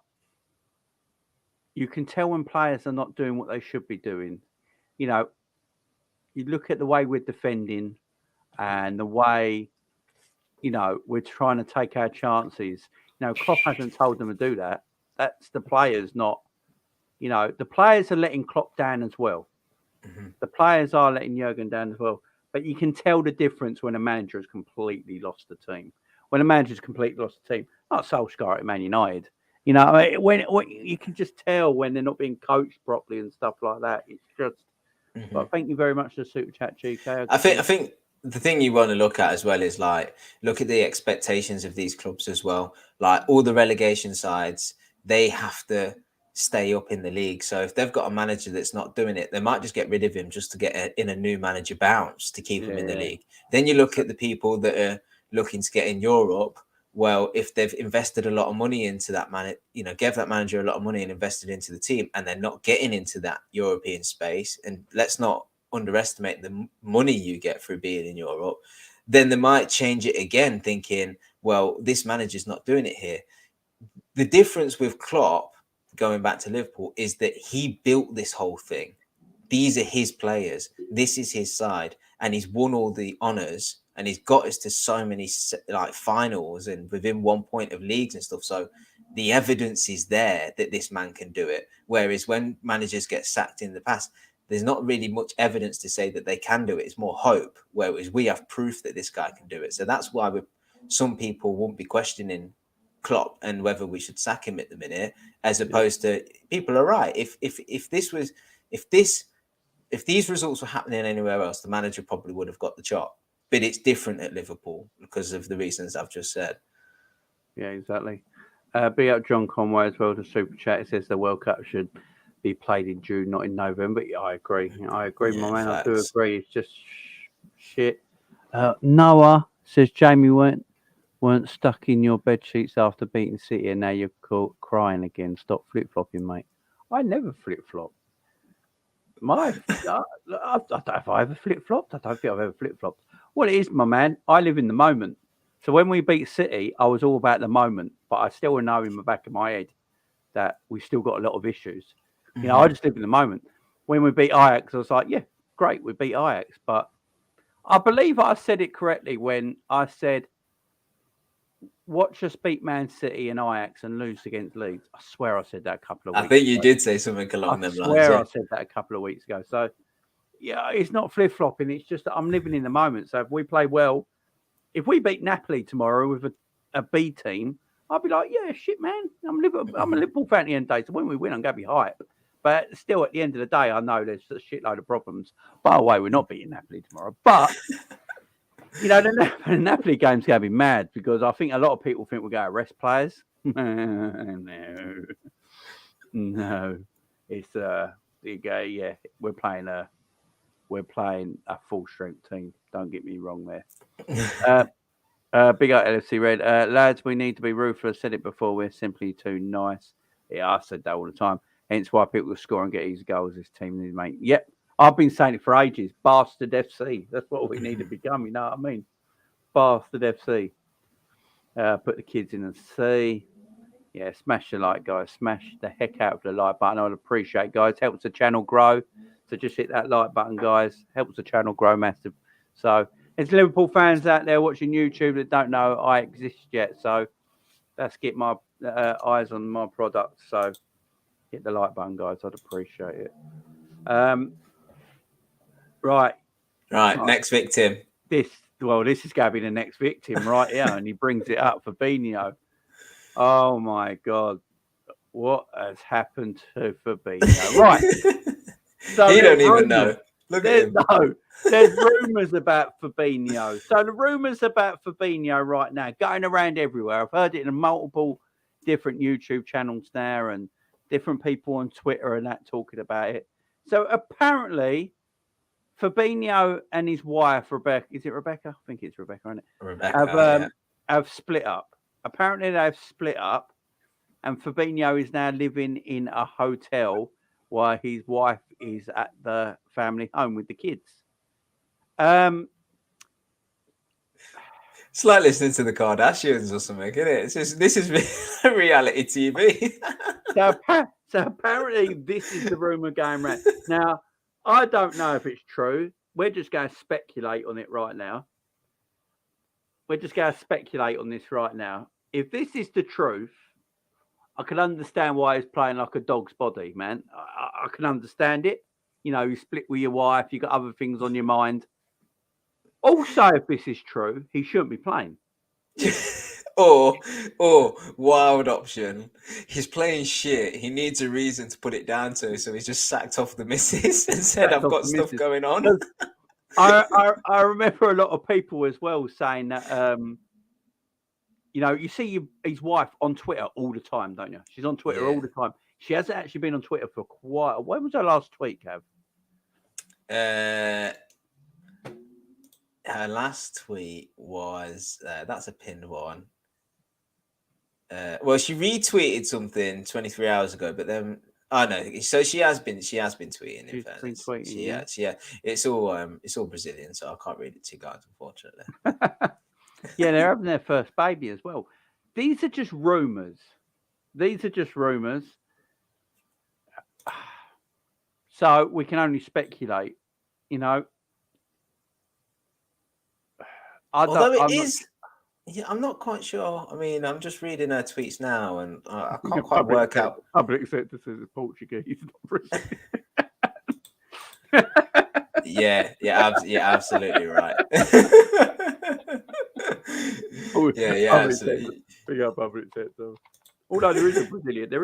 You can tell when players are not doing what they should be doing. You know, you look at the way we're defending and the way, you know, we're trying to take our chances. You know, Klopp hasn't told them to do that. That's the players, not, you know, the players are letting Klopp down as well. The players are letting Jurgen down as well. But you can tell the difference when a manager has completely lost the team. When a manager's completely lost the team, not Solskjaer at Man United. You know, when you can just tell when they're not being coached properly and stuff like that. It's just. But thank you very much for the super chat, GK. I think the thing you want to look at as well is, like, look at the expectations of these clubs as well. Like, all the relegation sides, they have to stay up in the league. So if they've got a manager that's not doing it, they might just get rid of him just to get in a new manager bounce to keep him in the league. Then you look at the people that are looking to get in Europe. Well, if they've invested a lot of money into that man, you know, gave that manager a lot of money and invested into the team, and they're not getting into that European space, and let's not underestimate the money you get through being in Europe, then they might change it again, thinking, well, this manager's not doing it here. The difference with Klopp, going back to Liverpool, is that he built this whole thing. These are his players. This is his side, and he's won all the honours. And he's got us to so many like finals and within 1 point of leagues and stuff. So the evidence is there that this man can do it. Whereas when managers get sacked in the past, there's not really much evidence to say that they can do it. It's more hope. Whereas we have proof that this guy can do it. So that's why some people won't be questioning Klopp and whether we should sack him at the minute, as opposed to people are right. If these results were happening anywhere else, the manager probably would have got the job. But it's different at Liverpool because of the reasons I've just said. Yeah, exactly. Big up John Conway as well to super chat. It says the World Cup should be played in June, not in November. Yeah, I agree. My man. Facts. I do agree. It's just shit. Noah says Jamie weren't stuck in your bed sheets after beating City, and now you're crying again. Stop flip flopping, mate. I never flip flop. I don't know if I ever flip flopped. I don't think I've ever flip flopped. Well, it is, my man. I live in the moment. So when we beat City, I was all about the moment, but I still know in the back of my head that we still got a lot of issues. You know, I just live in the moment. When we beat Ajax, I was like, yeah, great, we beat Ajax. But I believe I said it correctly when I said, watch us beat Man City and Ajax and lose against Leeds. I swear I said that a couple of weeks ago. I think you did say something along them lines. I swear I said that a couple of weeks ago. So, yeah, it's not flip-flopping. It's just that I'm living in the moment. So if we play well, if we beat Napoli tomorrow with a B team, I'll be like, yeah, shit, man. I'm a Liverpool fan at the end of the day. So when we win, I'm going to be hyped. But still, at the end of the day, I know there's a shitload of problems. By the way, we're not beating Napoli tomorrow. But, you know, the Napoli game's going to be mad because I think a lot of people think we're going to rest players. No. It's, yeah, we're playing a full strength team. Don't get me wrong there. Big up LFC Red. Lads, we need to be ruthless. Said it before. We're simply too nice. Yeah, I said that all the time. Hence why people score and get easy goals. This team needs, mate. Yep. I've been saying it for ages. Bastard FC. That's what we need to become. You know what I mean? Bastard FC. Put the kids in and see. Yeah, smash the like, guys. Smash the heck out of the like button. I'd appreciate, guys. Helps the channel grow. So just hit that like button, guys. Helps the channel grow massive. So there's Liverpool fans out there watching YouTube that don't know I exist yet. So let's get my eyes on my product. So hit the like button, guys. I'd appreciate it. Right. Next victim. This is going to be the next victim right here. And he brings it up, Fabinho. Oh, my God. What has happened to Fabinho? Right. So he don't even know. Look at him. No, there's rumours about Fabinho. So the rumours about Fabinho right now going around everywhere. I've heard it in multiple different YouTube channels now and different people on Twitter and that talking about it. So apparently Fabinho and his wife, Rebecca, is it Rebecca? I think it's Rebecca, isn't it? Rebecca, have split up. Apparently they've split up and Fabinho is now living in a hotel while his wife is at the family home with the kids. It's like listening to the Kardashians or something, isn't it? It's just, this is reality TV. So apparently this is the rumour going around. Now, I don't know if it's true. We're just going to speculate on it right now. If this is the truth, I can understand why he's playing like a dog's body, man. I can understand it. You know, you split with your wife, you got other things on your mind. Also, if this is true, he shouldn't be playing. or wild option, he's playing shit. He needs a reason to put it down to, so he's just sacked off the missus and said, "I've got stuff going on." I remember a lot of people as well saying that. You know, you see his wife on Twitter all the time, don't you? She's on Twitter all the time. She hasn't actually been on Twitter for quite a while. When was her last tweet, Cav? Her last tweet was, that's a pinned one. Well, she retweeted something 23 hours ago, but then, no. So she has been tweeting. In fairness, yeah. It's all Brazilian, so I can't read it to you guys, unfortunately. Yeah, they're having their first baby as well. These are just rumours. So we can only speculate, you know. I'm not quite sure. I mean, I'm just reading her tweets now, and I can't quite work out. Public sector says it's Portuguese, not Brazilian. Yeah, absolutely right. Absolutely. Big up public sector. Although there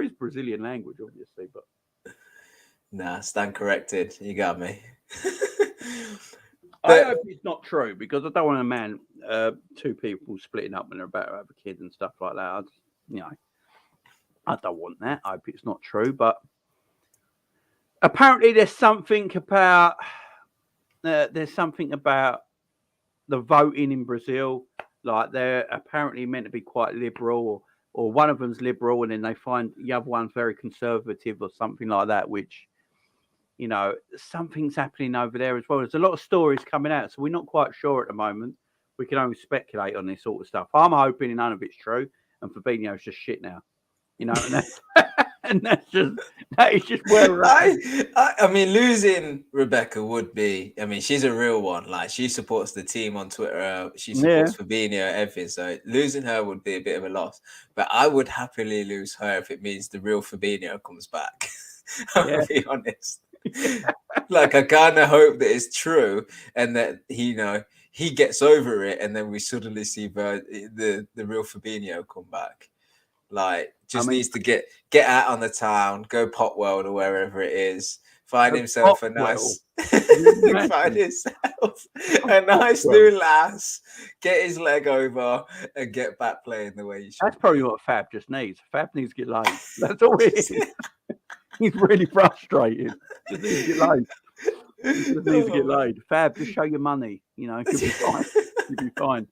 is Brazilian language, obviously, but nah, stand corrected. You got me. I hope it's not true because I don't want two people splitting up when they're about to have a kid and stuff like that. I don't want that. I hope it's not true, but apparently there's something about the voting in Brazil. Like they're apparently meant to be quite liberal, or one of them's liberal, and then they find the other one's very conservative or something like that, which, you know, something's happening over there as well. There's a lot of stories coming out, so we're not quite sure at the moment. We can only speculate on this sort of stuff. I'm hoping none of it's true, and Fabinho's just shit now. You know, and that is just where we're at. I mean, losing Rebecca would be. I mean, she's a real one. Like, she supports the team on Twitter. She supports Fabinho, everything. So losing her would be a bit of a loss. But I would happily lose her if it means the real Fabinho comes back. I'll be honest. Like, I kind of hope that it's true and that he gets over it, and then we suddenly see the real Fabinho come back. Like, needs to get out on the town, go Pop World or wherever it is, find himself a nice new lass, get his leg over, and get back playing the way he should. That's probably what Fab just needs. Fab needs to get laid. That's all it is. He's really frustrated. Just needs to get laid. Fab, just show your money. You know, you'll be fine. You'll be fine.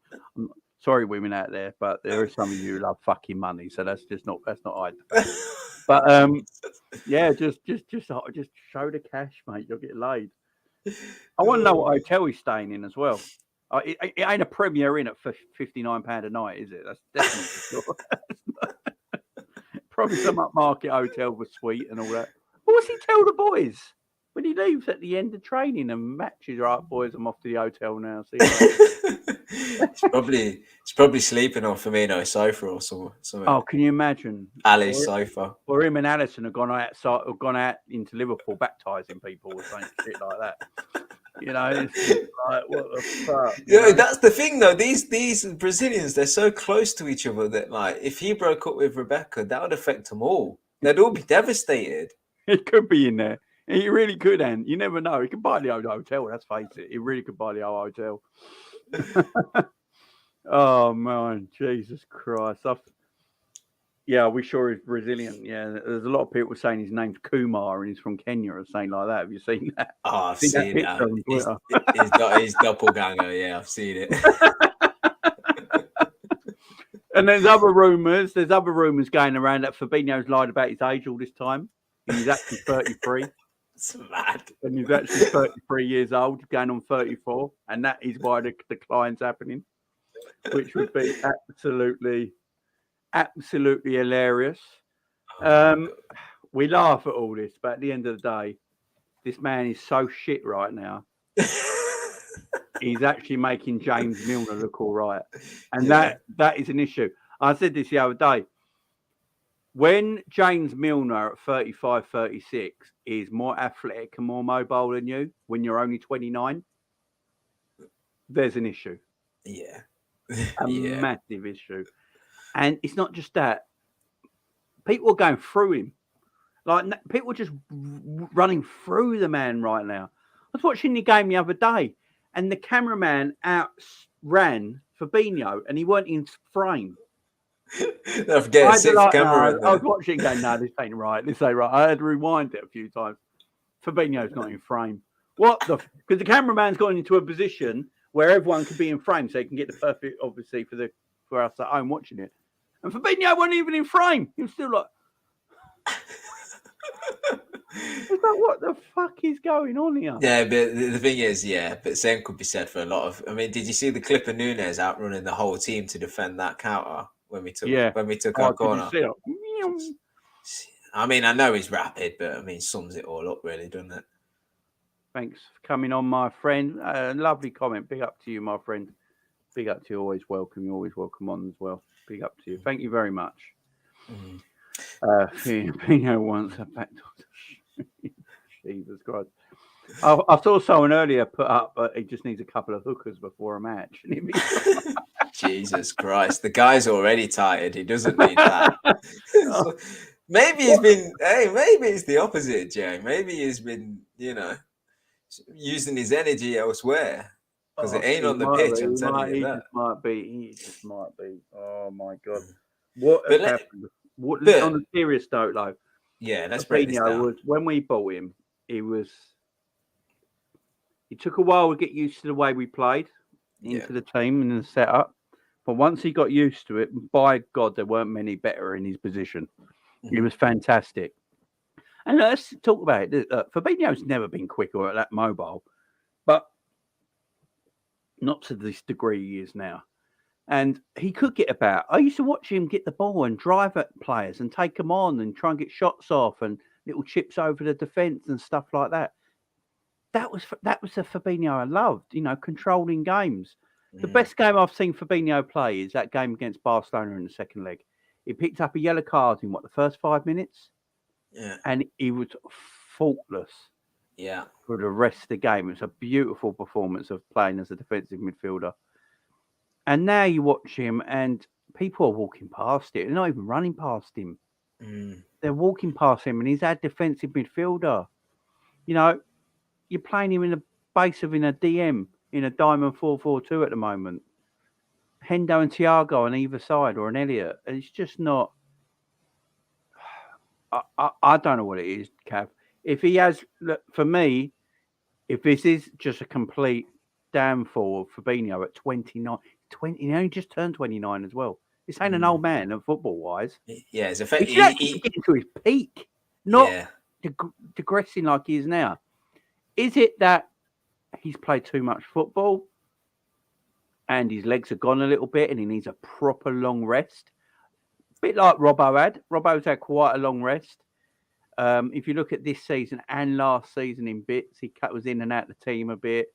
Sorry, women out there, but there are some of you who love fucking money, so that's not I. But yeah, just show the cash, mate. You'll get laid. I want to know what hotel he's staying in as well. It ain't a Premier Inn at £59 a night, is it? That's definitely sure. Probably some upmarket hotel with suite and all that. What does he tell the boys when he leaves at the end of training and matches? Right, boys, I'm off to the hotel now. See you later. It's probably sleeping on Firmino's sofa or something. Oh, can you imagine? Ali's sofa. Or him and Allison have gone out into Liverpool baptising people or something shit like that. You know, it's like, what the fuck? Yeah, that's the thing though. These Brazilians, they're so close to each other that, like, if he broke up with Rebecca, that would affect them all. They'd all be devastated. He could be in there. He really could, and you never know. He could buy the old hotel. Let's face it. He really could buy the old hotel. Oh man, Jesus Christ! Yeah, we sure he's Brazilian. Yeah, there's a lot of people saying his name's Kumar and he's from Kenya or something like that. Have you seen that? Oh, I've seen that. His doppelganger. Yeah, I've seen it. And there's other rumours. There's other rumours going around that Fabinho's lied about his age all this time. He's actually 33. It's mad. And he's actually 33 years old, going on 34, and that is why the decline's happening, which would be absolutely hilarious. We laugh at all this, but at the end of the day, this man is so shit right now. He's actually making James Milner look all right, and that is an issue. I said this the other day. When James Milner at 35, 36 is more athletic and more mobile than you when you're only 29, there's an issue. Yeah. A massive issue. And it's not just that. People are going through him. Like, people are just running through the man right now. I was watching the game the other day, and the cameraman outran Fabinho, and he weren't in frame. I forget camera. I was watching going, no, this ain't right. This ain't right. I had to rewind it a few times. Fabinho's not in frame. Because the cameraman's gone into a position where everyone can be in frame, so he can get the perfect, obviously, for us at home watching it. And Fabinho wasn't even in frame. He was still like, it's like, what the fuck is going on here? Yeah, but the thing is, but same could be said for a lot of. I mean, did you see the clip of Nunez outrunning the whole team to defend that counter when we took our corner? I mean, I know he's rapid, but I mean, sums it all up, really, doesn't it? Thanks for coming on, my friend. Lovely comment. Big up to you, my friend. Big up to you. Always welcome. You're always welcome on as well. Big up to you. Thank you very much. Fabinho wants a backdoor. Jesus Christ. I saw someone earlier put up, he just needs a couple of hookers before a match. Jesus Christ. The guy's already tired. He doesn't need that. Maybe he's been, maybe it's the opposite, Jay. Maybe he's been, using his energy elsewhere. Because it ain't on the pitch, I'm telling you that. He just might be. Oh, my God. What happened? On a serious note, though. Yeah, let's break this down. When we bought him, it took a while to get used to the way we played into the team and the setup. But once he got used to it, by God, there weren't many better in his position. He was fantastic. And let's talk about it. Fabinho's never been quick or that mobile, but not to this degree he is now. And he could get about. I used to watch him get the ball and drive at players and take them on and try and get shots off and little chips over the defence and stuff like that. That was the Fabinho I loved, controlling games. The best game I've seen Fabinho play is that game against Barcelona in the second leg. He picked up a yellow card in the first 5 minutes? Yeah. And he was faultless. Yeah. For the rest of the game. It was a beautiful performance of playing as a defensive midfielder. And now you watch him and people are walking past it. They're not even running past him. They're walking past him and he's our defensive midfielder. You're playing him in the base of in a DM, in a diamond 4-4-2 at the moment. Hendo and Thiago on either side or an Elliott. It's just not... I don't know what it is, Cav. If he has... Look, for me, if this is just a complete downfall of Fabinho at 29... 20. He only just turned 29 as well. This ain't an old man, and football-wise. Yeah, it's He effective. should actually be getting to his peak, not Yeah. digressing like he is now. Is it that he's played too much football and his legs are gone a little bit and he needs a proper long rest? A bit like Robbo had. Robbo's had quite a long rest. If you look at this season and last season in bits, he was in and out of the team a bit.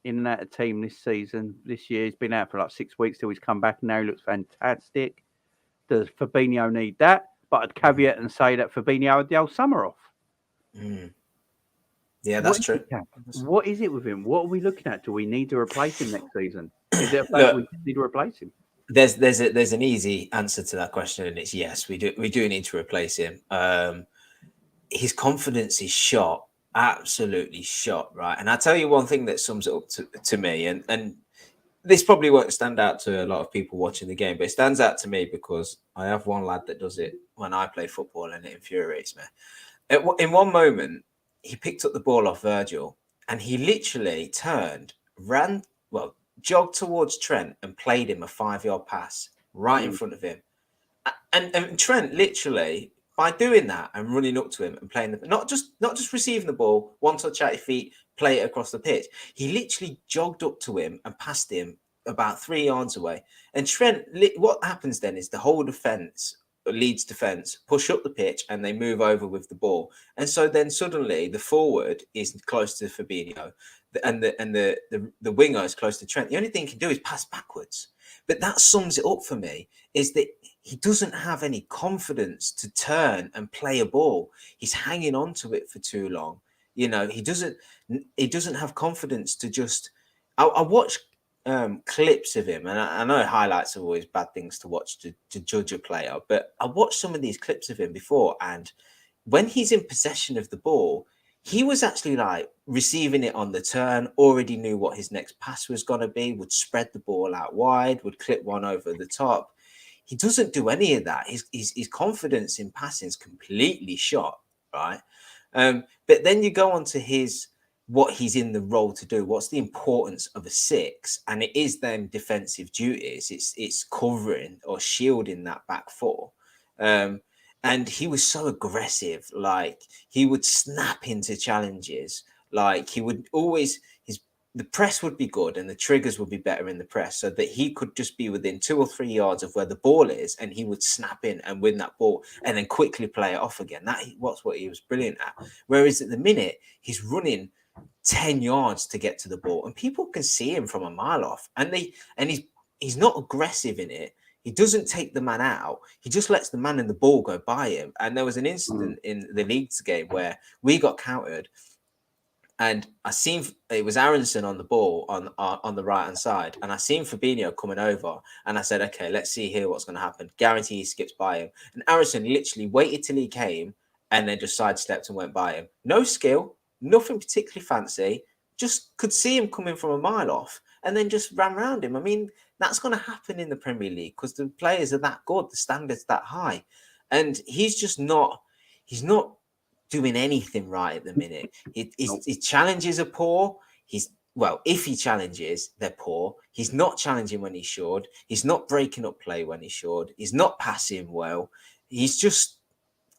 In and out of the team this season. This year, he's been out for like 6 weeks till he's come back, and now he looks fantastic. Does Fabinho need that? But I'd caveat and say that Fabinho had the whole summer off. Yeah, that's true. What is it with him? What are we looking at? Do we need to replace him next season? Is it a fact we need to replace him? There's an easy answer to that question, and it's yes, we do need to replace him. His confidence is shot, absolutely shot, right? And I'll tell you one thing that sums it up to me, and this probably won't stand out to a lot of people watching the game, but it stands out to me because I have one lad that does it when I play football, and it infuriates me. In one moment, he picked up the ball off Virgil, and he literally jogged towards Trent and played him a 5-yard pass right in front of him. And Trent literally, by doing that and running up to him and playing not just receiving the ball, one touch at his feet, play it across the pitch. He literally jogged up to him and passed him about 3 yards away. And Trent, what happens then is the whole defense, Leeds defense, push up the pitch and they move over with the ball. And so then suddenly the forward is close to Fabinho and the winger is close to Trent. The only thing he can do is pass backwards. But that sums it up for me, is that he doesn't have any confidence to turn and play a ball. He's hanging on to it for too long. You know, he doesn't have confidence to just. I watch clips of him, and I know highlights are always bad things to watch to judge a player, but I watched some of these clips of him before, and when he's in possession of the ball, he was actually like receiving it on the turn, already knew what his next pass was going to be, would spread the ball out wide, would clip one over the top. He doesn't do any of that. His confidence in passing is completely shot, right? But then you go on to what he's in the role to do. What's the importance of a 6? And it is then defensive duties. It's covering or shielding that back four. And he was so aggressive. Like, he would snap into challenges. Like, he would always, the press would be good and the triggers would be better in the press, so that he could just be within 2 or 3 yards of where the ball is, and he would snap in and win that ball and then quickly play it off again. That's what he was brilliant at. Whereas at the minute, he's running 10 yards to get to the ball, and people can see him from a mile off, and he's not aggressive in it. He doesn't take the man out. He just lets the man and the ball go by him. And there was an incident in the Leeds game where we got countered, and I seen it was Aronson on the ball on the right hand side, and I seen Fabinho coming over, and I said, okay, let's see here what's going to happen. Guarantee he skips by him. And Aronson literally waited till he came and then just sidestepped and went by him. No skill, nothing particularly fancy. Just could see him coming from a mile off, and then just ran around him. I mean, that's going to happen in the Premier League because the players are that good, the standards that high, and he's just not. He's not doing anything right at the minute. His challenges are poor. If he challenges, they're poor. He's not challenging when he should. He's not breaking up play when he should. He's not passing well. He's just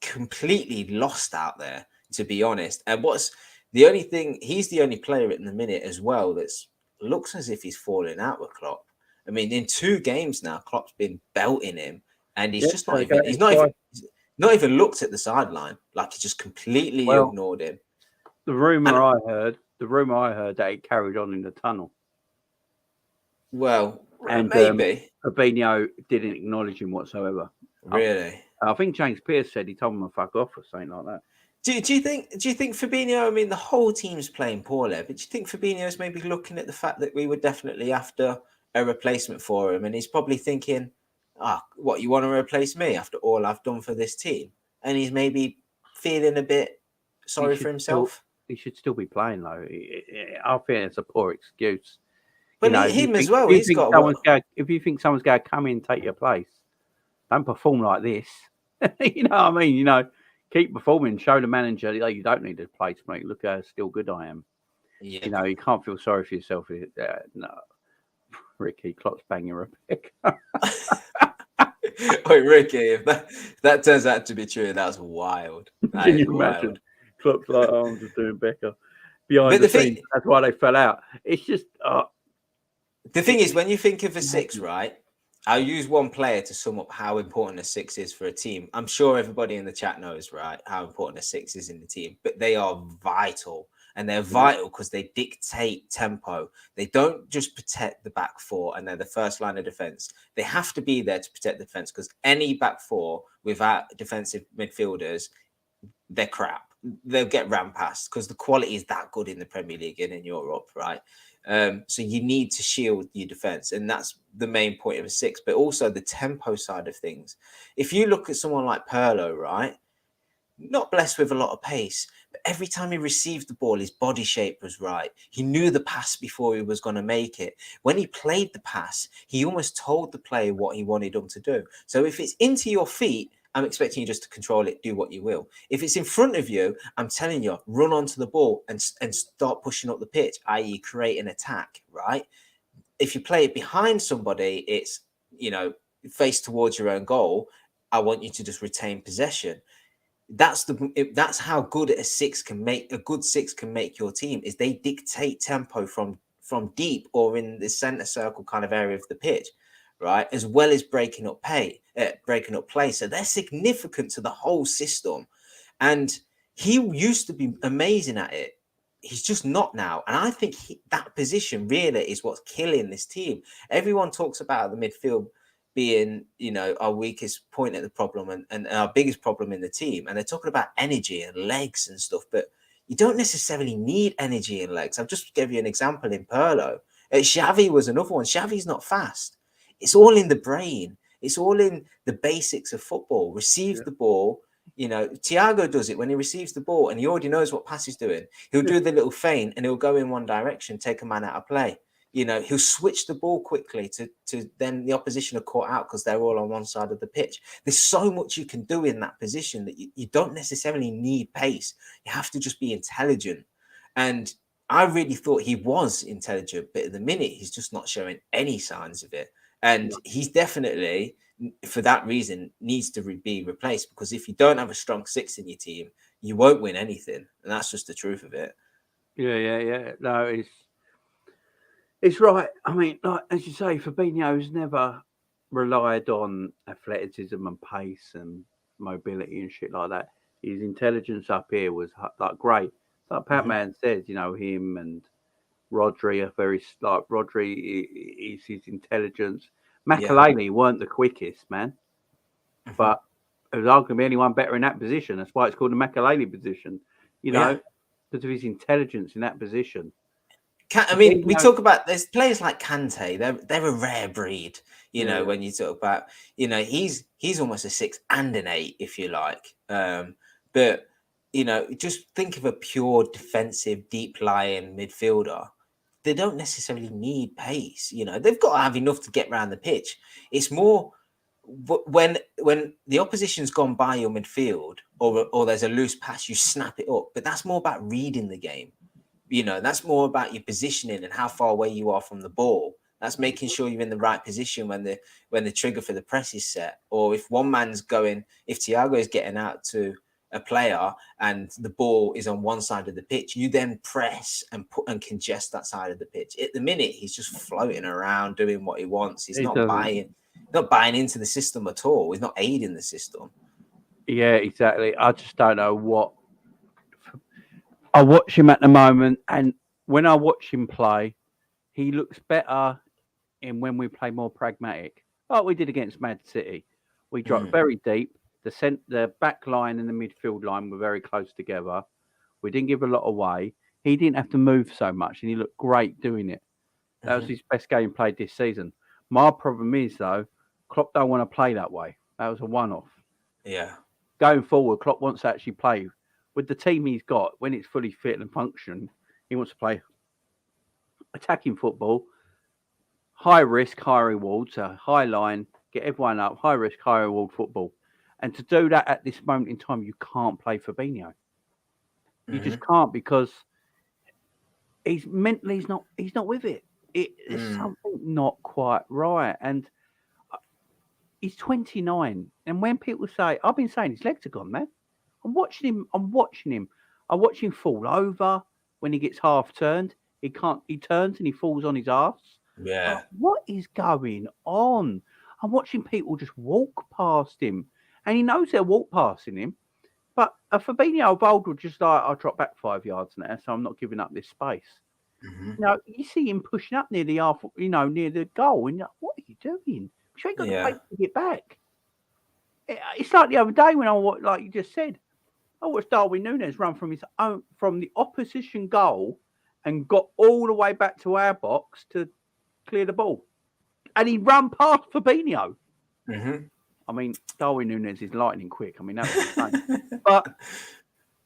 completely lost out there, to be honest. And what's the only thing? He's the only player in the minute as well that's looks as if he's falling out with Klopp. I mean, in 2 games now, Klopp's been belting him, and he's just not even. He's not even looked at the sideline. Like, he just completely ignored him. The rumor I heard that he carried on in the tunnel. Well, and maybe Fabinho didn't acknowledge him whatsoever. Really? I think James Pearce said he told him to fuck off or something like that. Do you think Fabinho? I mean, the whole team's playing poorly, but do you think Fabinho's maybe looking at the fact that we were definitely after a replacement for him, and he's probably thinking, what, you want to replace me after all I've done for this team? And he's maybe feeling a bit sorry for himself. He should still be playing, though. I think it's a poor excuse. But him as well. If you think someone's going to come in and take your place, don't perform like this. You know what I mean? You know, keep performing. Show the manager that you don't need a place, mate. Look how still good I am. Yeah. You know, you can't feel sorry for yourself. No. Ricky, Klopp's banging Rebecca. Wait, Ricky, if that turns out to be true, that's wild. That Can is you imagine? wild. Klopp's like, oh, I'm just doing Becca. Behind But the scenes, that's why they fell out. It's just... the thing is, when you think of a six, right? I'll use one player to sum up how important a six is for a team. I'm sure everybody in the chat knows, right, how important a six is in the team, but they are vital. And they're vital because they dictate tempo. They don't just protect the back four and they're the first line of defense. They have to be there to protect the defense because any back four without defensive midfielders, they're crap. They'll get ran past because the quality is that good in the Premier League and in Europe, right? So you need to shield your defense, and that's the main point of a six, but also the tempo side of things. If you look at someone like Pirlo, right, not blessed with a lot of pace, but every time he received the ball, his body shape was right. He knew the pass before he was going to make it. When he played the pass, he almost told the player what he wanted them to do. So if it's into your feet, I'm expecting you just to control it, do what you will. If it's in front of you, I'm telling you, run onto the ball and start pushing up the pitch, i.e. create an attack, right? If you play it behind somebody, it's, face towards your own goal. I want you to just retain possession. That's how good a good six can make your team, is they dictate tempo from deep or in the center circle kind of area of the pitch, right, as well as breaking up play. So they're significant to the whole system, and he used to be amazing at it. He's just not now, and I think that position really is what's killing this team. Everyone talks about the midfield being, our weakest point at the problem and our biggest problem in the team. And they're talking about energy and legs and stuff, but you don't necessarily need energy and legs. I've just gave you an example in Pirlo. Xavi was another one. Xavi's not fast. It's all in the brain. It's all in the basics of football. Receive the ball. Thiago does it when he receives the ball and he already knows what pass he's doing. He'll do the little feint and he'll go in one direction, take a man out of play. He'll switch the ball quickly to then the opposition are caught out because they're all on one side of the pitch. There's so much you can do in that position that you don't necessarily need pace. You have to just be intelligent. And I really thought he was intelligent, but at the minute, he's just not showing any signs of it. And he's definitely, for that reason, needs to be replaced, because if you don't have a strong six in your team, you won't win anything. And that's just the truth of it. Yeah. No, it's right. I mean, like as you say, Fabinho's never relied on athleticism and pace and mobility and shit like that. His intelligence up here was like great. Like Pat Man says, him and Rodri are very like Rodri is his intelligence. Makelele weren't the quickest, man, but there was arguably anyone better in that position. That's why it's called the Makelele position, because of his intelligence in that position. We talk about, there's players like Kante. They're a rare breed. When you talk about, he's almost a 6 and an 8, if you like. But just think of a pure defensive, deep lying midfielder. They don't necessarily need pace. They've got to have enough to get around the pitch. It's more when the opposition's gone by your midfield or there's a loose pass, you snap it up. But that's more about reading the game. That's more about your positioning and how far away you are from the ball. That's making sure you're in the right position when the trigger for the press is set. Or if one man's going, if Thiago is getting out to a player and the ball is on one side of the pitch, you then press and congest that side of the pitch. At the minute, he's just floating around doing what he wants. He's not buying into the system at all. He's not aiding the system. Yeah, exactly. I just don't know what. I watch him at the moment, and when I watch him play, he looks better in when we play more pragmatic, like we did against Man City. We dropped very deep. The back line and the midfield line were very close together. We didn't give a lot away. He didn't have to move so much, and he looked great doing it. That was his best game played this season. My problem is, though, Klopp don't want to play that way. That was a one-off. Yeah. Going forward, Klopp wants to actually play with the team he's got. When it's fully fit and function, he wants to play attacking football, high risk, high reward, so high line, get everyone up, high risk, high reward football. And to do that at this moment in time, you can't play Fabinho. You just can't, because he's mentally he's not with it. It's something not quite right. And he's 29. And when people say, I've been saying his legs are gone, man. I'm watching him. I watch him fall over when he gets half turned. He turns and he falls on his ass. Yeah. What is going on? I'm watching people just walk past him. And he knows they're walk passing him. But a Fabinho of old would just like, I'll drop back 5 yards now, so I'm not giving up this space. You see him pushing up near the near the goal, and you're like, what are you doing? You ain't got the pace to get back. It's like the other day when like you just said, I watched Darwin Nunez run from the opposition goal and got all the way back to our box to clear the ball, and he ran past Fabinho. I mean, Darwin Nunez is lightning quick. I mean, that was insane. But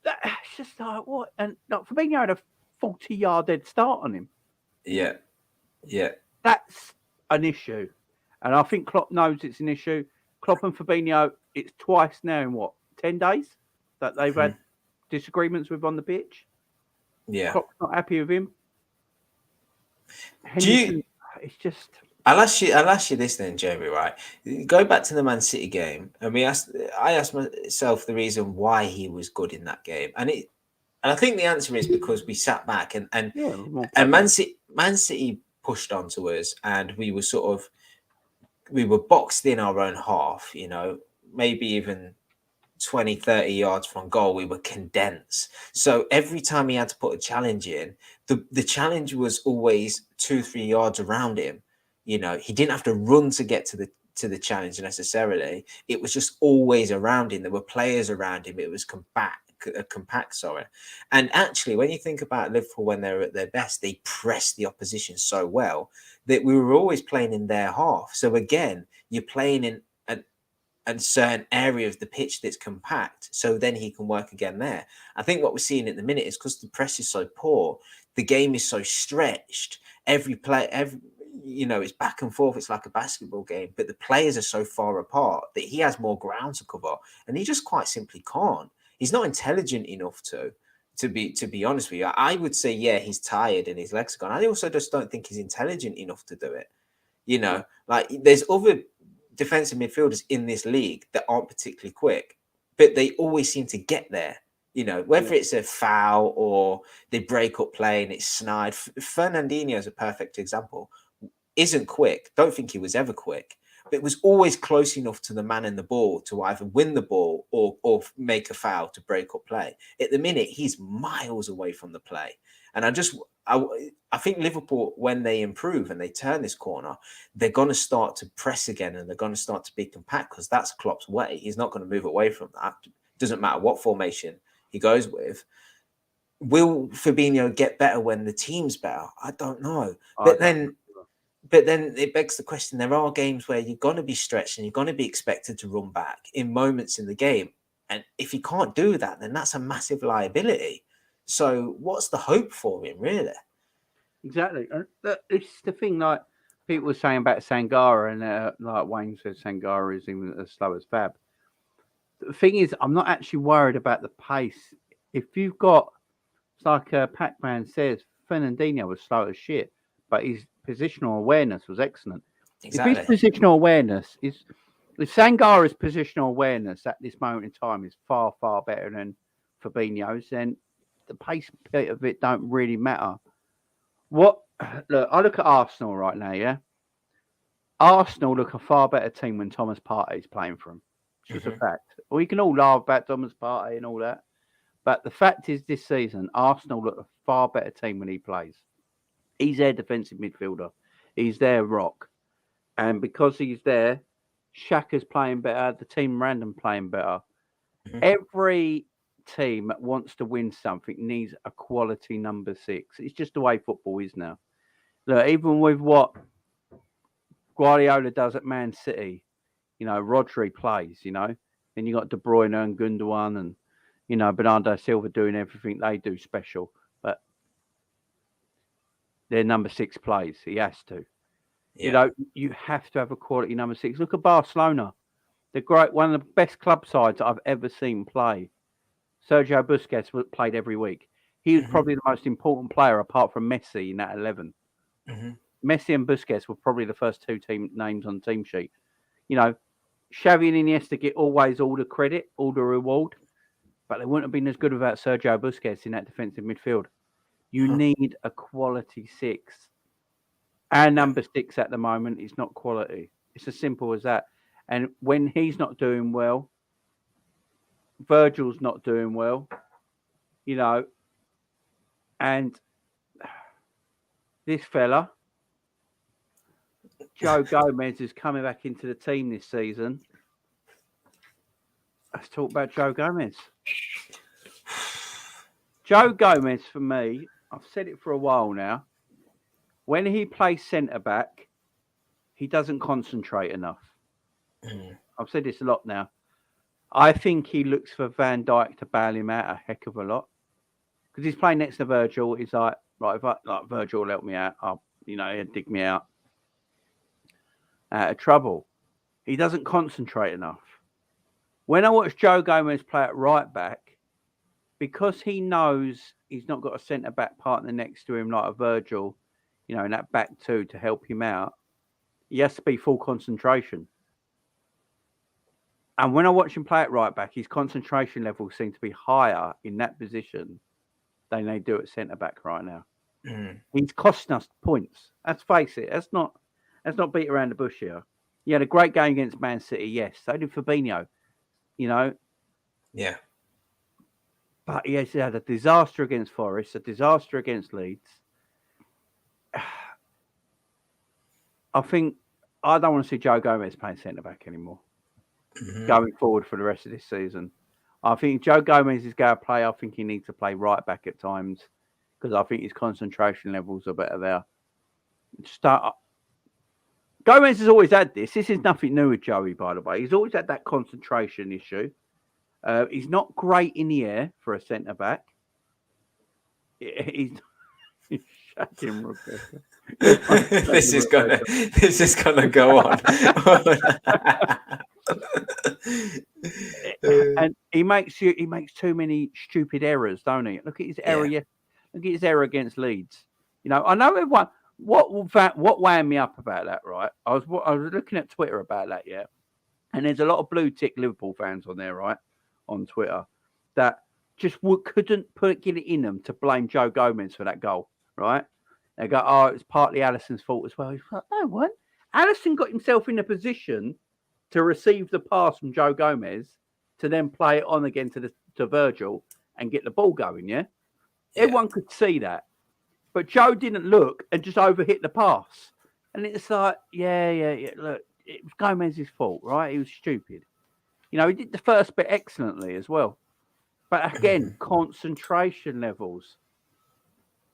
it's just like, what? And Fabinho had a 40-yard head start on him. Yeah. That's an issue. And I think Klopp knows it's an issue. Klopp and Fabinho, it's twice now in 10 days that they've had disagreements with on the pitch. Yeah. Klopp's not happy with him. Henderson, it's just... I'll ask you this then, Jamie, right? Go back to the Man City game, and I asked myself the reason why he was good in that game. And I think the answer is because we sat back and Man City pushed onto us, and we were boxed in our own half, maybe even 20, 30 yards from goal. We were condensed. So every time he had to put a challenge in, the challenge was always 2-3 yards around him. He didn't have to run to get to the challenge necessarily. It was just always around him. There were players around him. It was compact. And actually, when you think about Liverpool when they're at their best, they press the opposition so well that we were always playing in their half. So again, you're playing in a certain area of the pitch that's compact, so then he can work again there. I think what we're seeing at the minute is because the press is so poor, the game is so stretched. Every it's back and forth. It's like a basketball game, but the players are so far apart that he has more ground to cover, and he just quite simply can't. He's not intelligent enough to be honest with you. I would say, he's tired and his legs are gone. I also just don't think he's intelligent enough to do it. Like there's other defensive midfielders in this league that aren't particularly quick, but they always seem to get there. Whether it's a foul or they break up play and it's snide. Fernandinho is a perfect example. Isn't quick. Don't think he was ever quick, but was always close enough to the man in the ball to either win the ball or make a foul to break up play. At the minute, he's miles away from the play. And I think Liverpool, when they improve and they turn this corner, they're going to start to press again and they're going to start to be compact because that's Klopp's way. He's not going to move away from that. Doesn't matter what formation he goes with. Will Fabinho get better when the team's better? I don't know. But then it begs the question, there are games where you're going to be stretched and you're going to be expected to run back in moments in the game. And if you can't do that, then that's a massive liability. So what's the hope for him, really? Exactly. It's the thing, like people were saying about Sangara, and like Wayne said, Sangara is even as slow as Fab. The thing is, I'm not actually worried about the pace. If you've got, it's like Pac-Man says, Fernandinho was slow as shit, but his positional awareness was excellent. Exactly. If his positional awareness is, if Sangara's positional awareness at this moment in time is far, far better than Fabinho's, then the pace bit of it don't really matter. Look, I look at Arsenal right now, yeah? Arsenal look a far better team when Thomas Partey's playing for them. It's just a fact. We can all laugh about Thomas Partey and all that, but the fact is this season, Arsenal look a far better team when he plays. He's their defensive midfielder. He's their rock. And because he's there, Xhaka's playing better, the team random playing better. Every team that wants to win something needs a quality number 6. It's just the way football is now. Look, even with what Guardiola does at Man City, Rodri plays, then you got De Bruyne and Gundogan and, Bernardo Silva doing everything they do special. But their number 6 plays. He has to. Yeah. You have to have a quality number 6. Look at Barcelona. They're great. One of the best club sides I've ever seen play. Sergio Busquets played every week. He was probably the most important player apart from Messi in that 11. Messi and Busquets were probably the first two team names on the team sheet. You know, Xavi and Iniesta get always all the credit, all the reward, but they wouldn't have been as good without Sergio Busquets in that defensive midfield. You need a quality six. Our number 6 at the moment is not quality. It's as simple as that. And when he's not doing well, Virgil's not doing well, you know, and this fella, Joe Gomez, is coming back into the team this season. Let's talk about Joe Gomez. Joe Gomez, for me, I've said it for a while now, when he plays centre-back, he doesn't concentrate enough. I've said this a lot now. I think he looks for Van Dijk to bail him out a heck of a lot. Because he's playing next to Virgil. He's like, right, if Virgil will help me out, he'll dig me out of trouble. He doesn't concentrate enough. When I watch Joe Gomez play at right back, because he knows he's not got a centre-back partner next to him like a Virgil, in that back two to help him out, he has to be full concentration. And when I watch him play at right back, his concentration levels seem to be higher in that position than they do at centre-back right now. He's costing us points. Let's face it. Let's not beat around the bush here. He had a great game against Man City, yes. So did Fabinho, Yeah. But he has had a disaster against Forest, a disaster against Leeds. I don't want to see Joe Gomez playing centre-back anymore going forward for the rest of this season. I think Joe Gomez is going to play. I think he needs to play right back at times because I think his concentration levels are better there. Gomez has always had this. This is nothing new with Joey, by the way. He's always had that concentration issue. He's not great in the air for a centre-back. He's shaking, Rebecca. This is gonna go on. And he makes too many stupid errors, don't he? Look at his error. Look at his error against Leeds. I know everyone. What wound me up about that, right? I was looking at Twitter about that, and there's a lot of blue tick Liverpool fans on there, right, on Twitter, that just couldn't get it in them to blame Joe Gomez for that goal, right? They go, oh, it's partly Alisson's fault as well. He's like, no, what? Alisson got himself in a position to receive the pass from Joe Gomez to then play it on again to Virgil and get the ball going, yeah? Everyone could see that. But Joe didn't look and just overhit the pass. And it's like, yeah. Look, it was Gomez's fault, right? He was stupid. He did the first bit excellently as well. But again, concentration levels.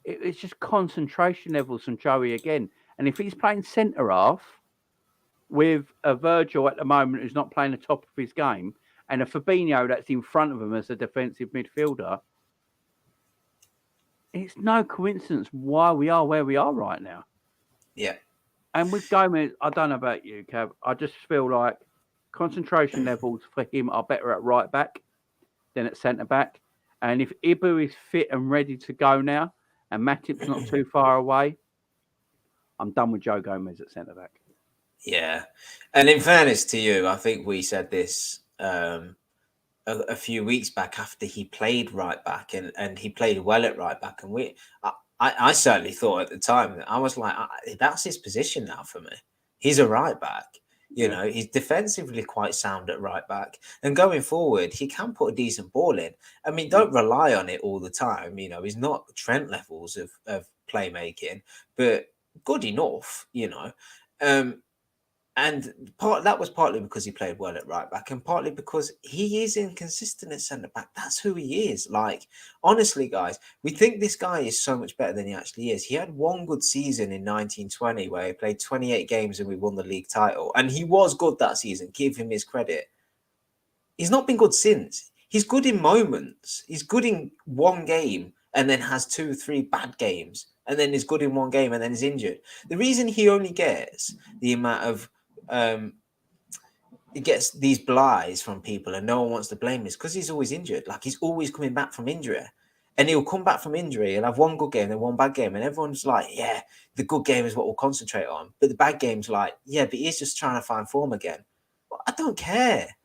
It's just concentration levels from Joey again. And if he's playing centre-half with a Virgil at the moment who's not playing the top of his game and a Fabinho that's in front of him as a defensive midfielder, it's no coincidence why we are where we are right now. Yeah. And with Gomez, I don't know about you, Kev. I just feel like concentration levels for him are better at right back than at centre back. And if Ibu is fit and ready to go now, and Matip's not too far away, I'm done with Joe Gomez at centre back. Yeah, and in fairness to you, I think we said this a few weeks back after he played right back, and he played well at right back, and I certainly thought at the time that I was like, that's his position now for me. He's a right back. He's defensively quite sound at right back. And going forward, he can put a decent ball in. I mean, don't rely on it all the time. He's not Trent levels of playmaking, but good enough, And that was partly because he played well at right back and partly because he is inconsistent at centre back. That's who he is. Like, honestly, guys, we think this guy is so much better than he actually is. He had one good season in 1920 where he played 28 games and we won the league title. And he was good that season. Give him his credit. He's not been good since. He's good in moments. He's good in one game and then has 2-3 bad games. And then is good in one game and then is injured. The reason he only gets the amount of he gets these blighs from people and no one wants to blame him because he's always injured. Like, he's always coming back from injury. and he'll come back from injury and have one good game and one bad game, and everyone's like, yeah, the good game is what we'll concentrate on, but the bad game's like, yeah, but he's just trying to find form again. Well, I don't care.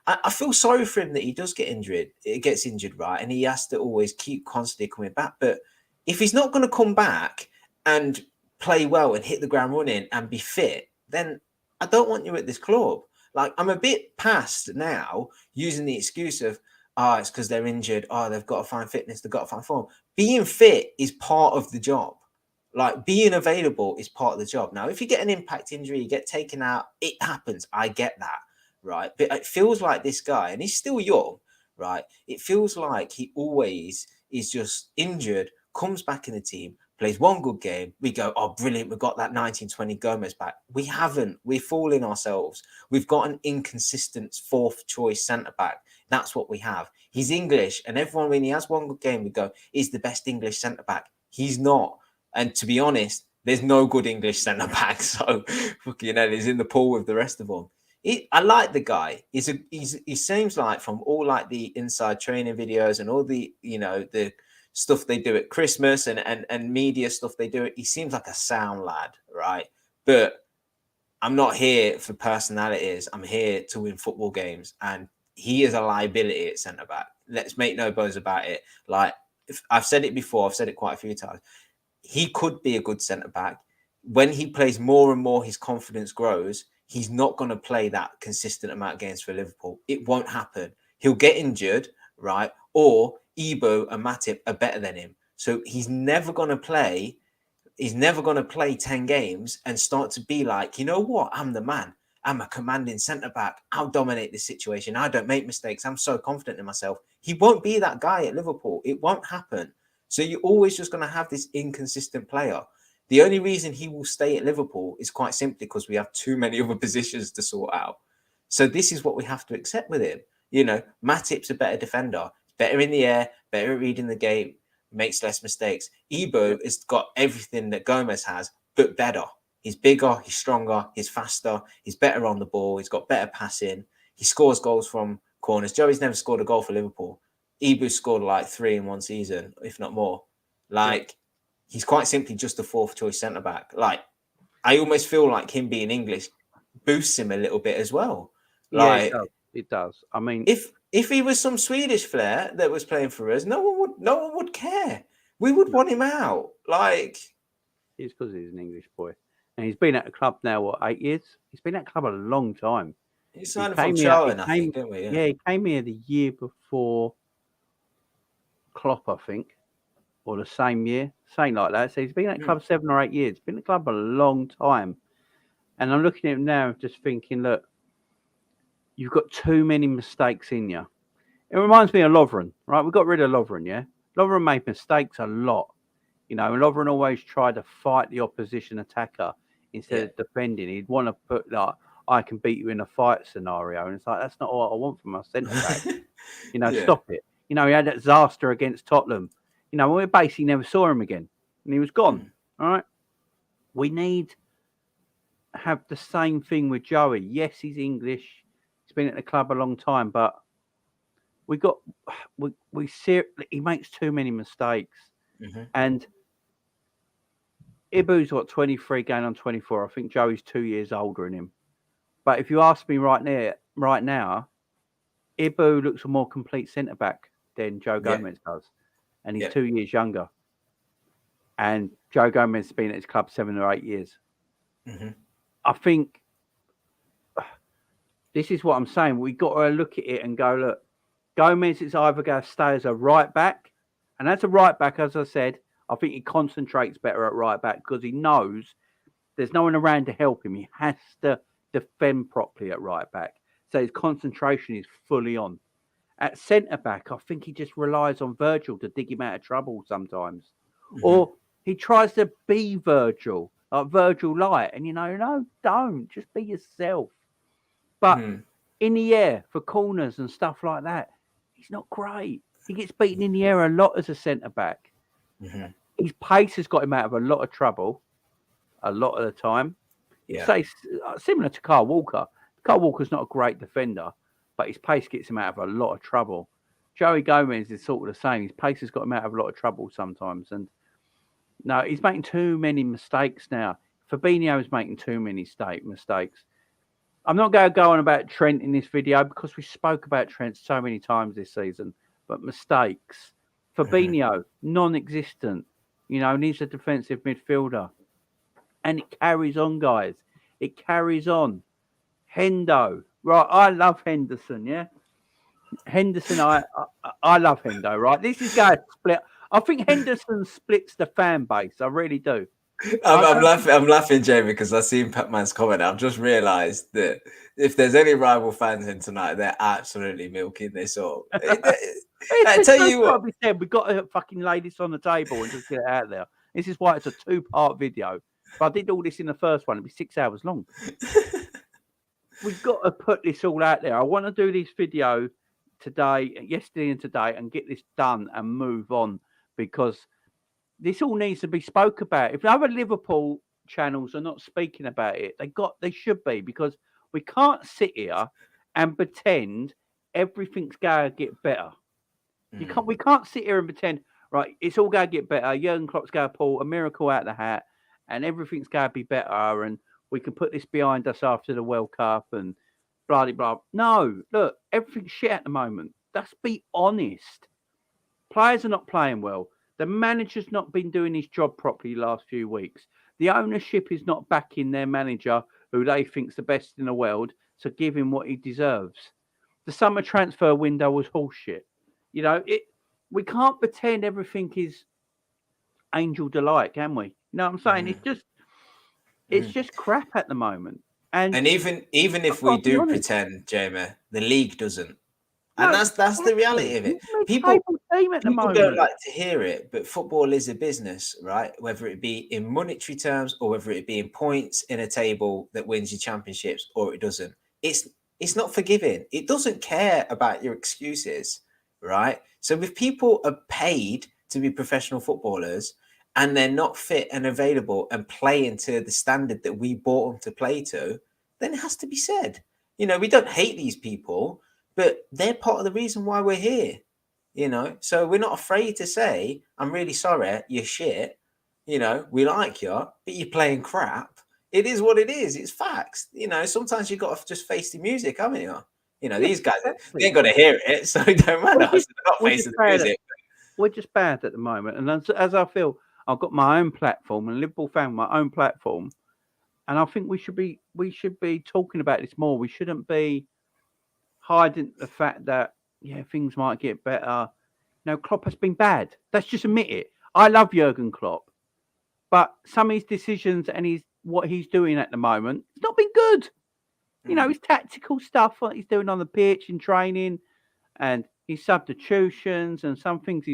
I feel sorry for him that he does get injured. It gets injured, right, and he has to always keep constantly coming back. But if he's not going to come back and play well and hit the ground running and be fit, then I don't want you at this club. Like, I'm a bit past now using the excuse of, it's because they're injured. They've got to find fitness. They've got to find form. Being fit is part of the job. Like, being available is part of the job. Now, if you get an impact injury, you get taken out, it happens. I get that, right? But it feels like this guy, and he's still young, right? It feels like he always is just injured, comes back in the team, plays one good game. We go, oh, brilliant. We've got that 1920 Gomez back. We haven't. We're fooling ourselves. We've got an inconsistent fourth choice centre-back. That's what we have. He's English, and everyone, when he has one good game, we go, he's the best English centre-back. He's not. And to be honest, there's no good English centre-back. So, he's in the pool with the rest of them. I like the guy. He seems like, from all like the inside training videos and all the, the stuff they do at Christmas and media stuff they do, he seems like a sound lad, right? But I'm not here for personalities. I'm here to win football games, and he is a liability at centre back. Let's make no bones about it. Like, I've said it before, I've said it quite a few times. He could be a good centre back. When he plays more and more, his confidence grows. He's not going to play that consistent amount of games for Liverpool. It won't happen. He'll get injured, right? Or Ebo and Matip are better than him. So he's never going to play 10 games and start to be like, you know what? I'm the man. I'm a commanding centre-back. I'll dominate this situation. I don't make mistakes. I'm so confident in myself. He won't be that guy at Liverpool. It won't happen. So you're always just going to have this inconsistent player. The only reason he will stay at Liverpool is quite simply because we have too many other positions to sort out. So this is what we have to accept with him. Matip's a better defender, better in the air, better at reading the game, makes less mistakes. Ebo has got everything that Gomez has, but better. He's bigger, he's stronger, he's faster, he's better on the ball, he's got better passing, he scores goals from corners. Joey's never scored a goal for Liverpool. Ebo scored like 3 in one season, if not more. He's quite simply just a fourth choice centre-back. Like, I almost feel like him being English boosts him a little bit as well. Like, yeah, it does. I mean, if he was some Swedish flair that was playing for us, no one would care. We would want him out. Like, it's because he's an English boy, and he's been at the club now 8 years. He's been at the club a long time. He signed from Charlton, I think, didn't we? Yeah, he came here the year before Klopp, I think, or the same year, something like that. So he's been at the club 7 or 8 years. Been at the club a long time, and I'm looking at him now, just thinking, look, you've got too many mistakes in you. It reminds me of Lovren, right? We got rid of Lovren, yeah? Lovren made mistakes a lot. And Lovren always tried to fight the opposition attacker instead of defending. He'd want to put, like, I can beat you in a fight scenario. And it's like, that's not what I want from my centre-back. Stop it. He had that disaster against Tottenham. We basically never saw him again. And he was gone, all right? We need to have the same thing with Joey. Yes, he's English. He's been at the club a long time, but he makes too many mistakes. And Ibu's 23 going on 24. I think Joey's 2 years older than him. But if you ask me right now, Ibu looks a more complete centre back than Joe Gomez does, and he's 2 years younger. And Joe Gomez has been at his club 7 or 8 years. I think this is what I'm saying. We got to look at it and go, look, Gomez is either going to stay as a right back. And as a right back, as I said, I think he concentrates better at right back because he knows there's no one around to help him. He has to defend properly at right back. So his concentration is fully on. At centre back, I think he just relies on Virgil to dig him out of trouble sometimes. Or he tries to be Virgil, like Virgil Light. And no, don't. Just be yourself. But in the air for corners and stuff like that, he's not great. He gets beaten in the air a lot as a centre-back. His pace has got him out of a lot of trouble a lot of the time. Say similar to Kyle Walker. Kyle Walker's not a great defender, but his pace gets him out of a lot of trouble. Joey Gomez is sort of the same. His pace has got him out of a lot of trouble sometimes. And no, he's making too many mistakes now. Fabinho is making too many mistakes. I'm not going to go on about Trent in this video because we spoke about Trent so many times this season. But mistakes. Fabinho, non-existent. Needs a defensive midfielder. And it carries on, guys. It carries on. Hendo. Right, I love Henderson, yeah? Henderson, I love Hendo, right? This is going to split. I think Henderson splits the fan base. I really do. I'm laughing, Jamie, because I've seen Pep Man's comment. I've just realised that if there's any rival fans in tonight, they're absolutely milking this up. I tell you what, we said, we've got to fucking lay this on the table and just get it out there. This is why it's a 2-part video. If I did all this in the first one, it'd be 6 hours long. We've got to put this all out there. I want to do this video yesterday and today, and get this done and move on, because this all needs to be spoke about. If other Liverpool channels are not speaking about it, they should be, because we can't sit here and pretend everything's going to get better. We can't sit here and pretend, right, it's all going to get better. Jurgen Klopp's going to pull a miracle out of the hat and everything's going to be better, and we can put this behind us after the World Cup and blah, blah, blah. No, look, everything's shit at the moment. Let's be honest. Players are not playing well. The manager's not been doing his job properly the last few weeks. The ownership is not backing their manager, who they think's the best in the world, to give him what he deserves. The summer transfer window was horseshit. We can't pretend everything is angel delight, can we? You know what I'm saying? It's just crap at the moment. And even if we do pretend, Jamie, the league doesn't. And that's the reality of it. People don't like to hear it, but football is a business, right? Whether it be in monetary terms or whether it be in points in a table that wins you championships or it doesn't. It's not forgiving. It doesn't care about your excuses, right? So if people are paid to be professional footballers and they're not fit and available and playing to the standard that we bought them to play to, then it has to be said. We don't hate these people, but they're part of the reason why we're here, So we're not afraid to say, I'm really sorry, you're shit. We like you, but you're playing crap. It is what it is. It's facts. Sometimes you've got to just face the music, haven't you? These guys, they ain't got to hear it, so it don't matter. They're not facing the music. We're just bad at the moment. And as I feel, I've got my own platform, and Liverpool fan, my own platform. And I think we should be talking about this more. We shouldn't be hiding the fact that, things might get better. Klopp has been bad. Let's just admit it. I love Jurgen Klopp, but some of his decisions and what he's doing at the moment, it's not been good. His tactical stuff, what he's doing on the pitch in training, and his substitutions, and some things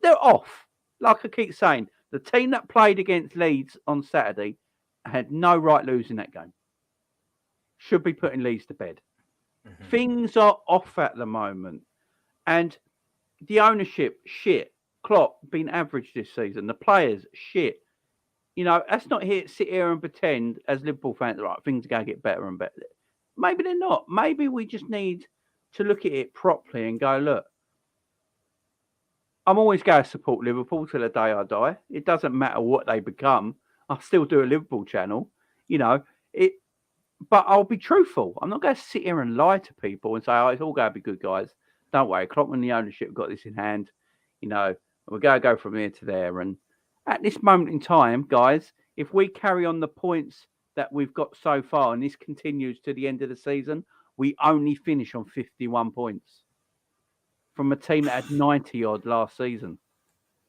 they're off. Like I keep saying, the team that played against Leeds on Saturday had no right losing that game. Should be putting Leeds to bed. Things are off at the moment. And the ownership, shit. Klopp been average this season. The players, shit. Let's not sit here and pretend as Liverpool fans, right, things are going to get better and better. Maybe they're not. Maybe we just need to look at it properly and go, look, I'm always going to support Liverpool till the day I die. It doesn't matter what they become. I'll still do a Liverpool channel, but I'll be truthful. I'm not going to sit here and lie to people and say, it's all going to be good, guys. Don't worry. Klopp and the ownership have got this in hand. We're going to go from here to there. And at this moment in time, guys, if we carry on the points that we've got so far, and this continues to the end of the season, we only finish on 51 points from a team that had 90 odd last season.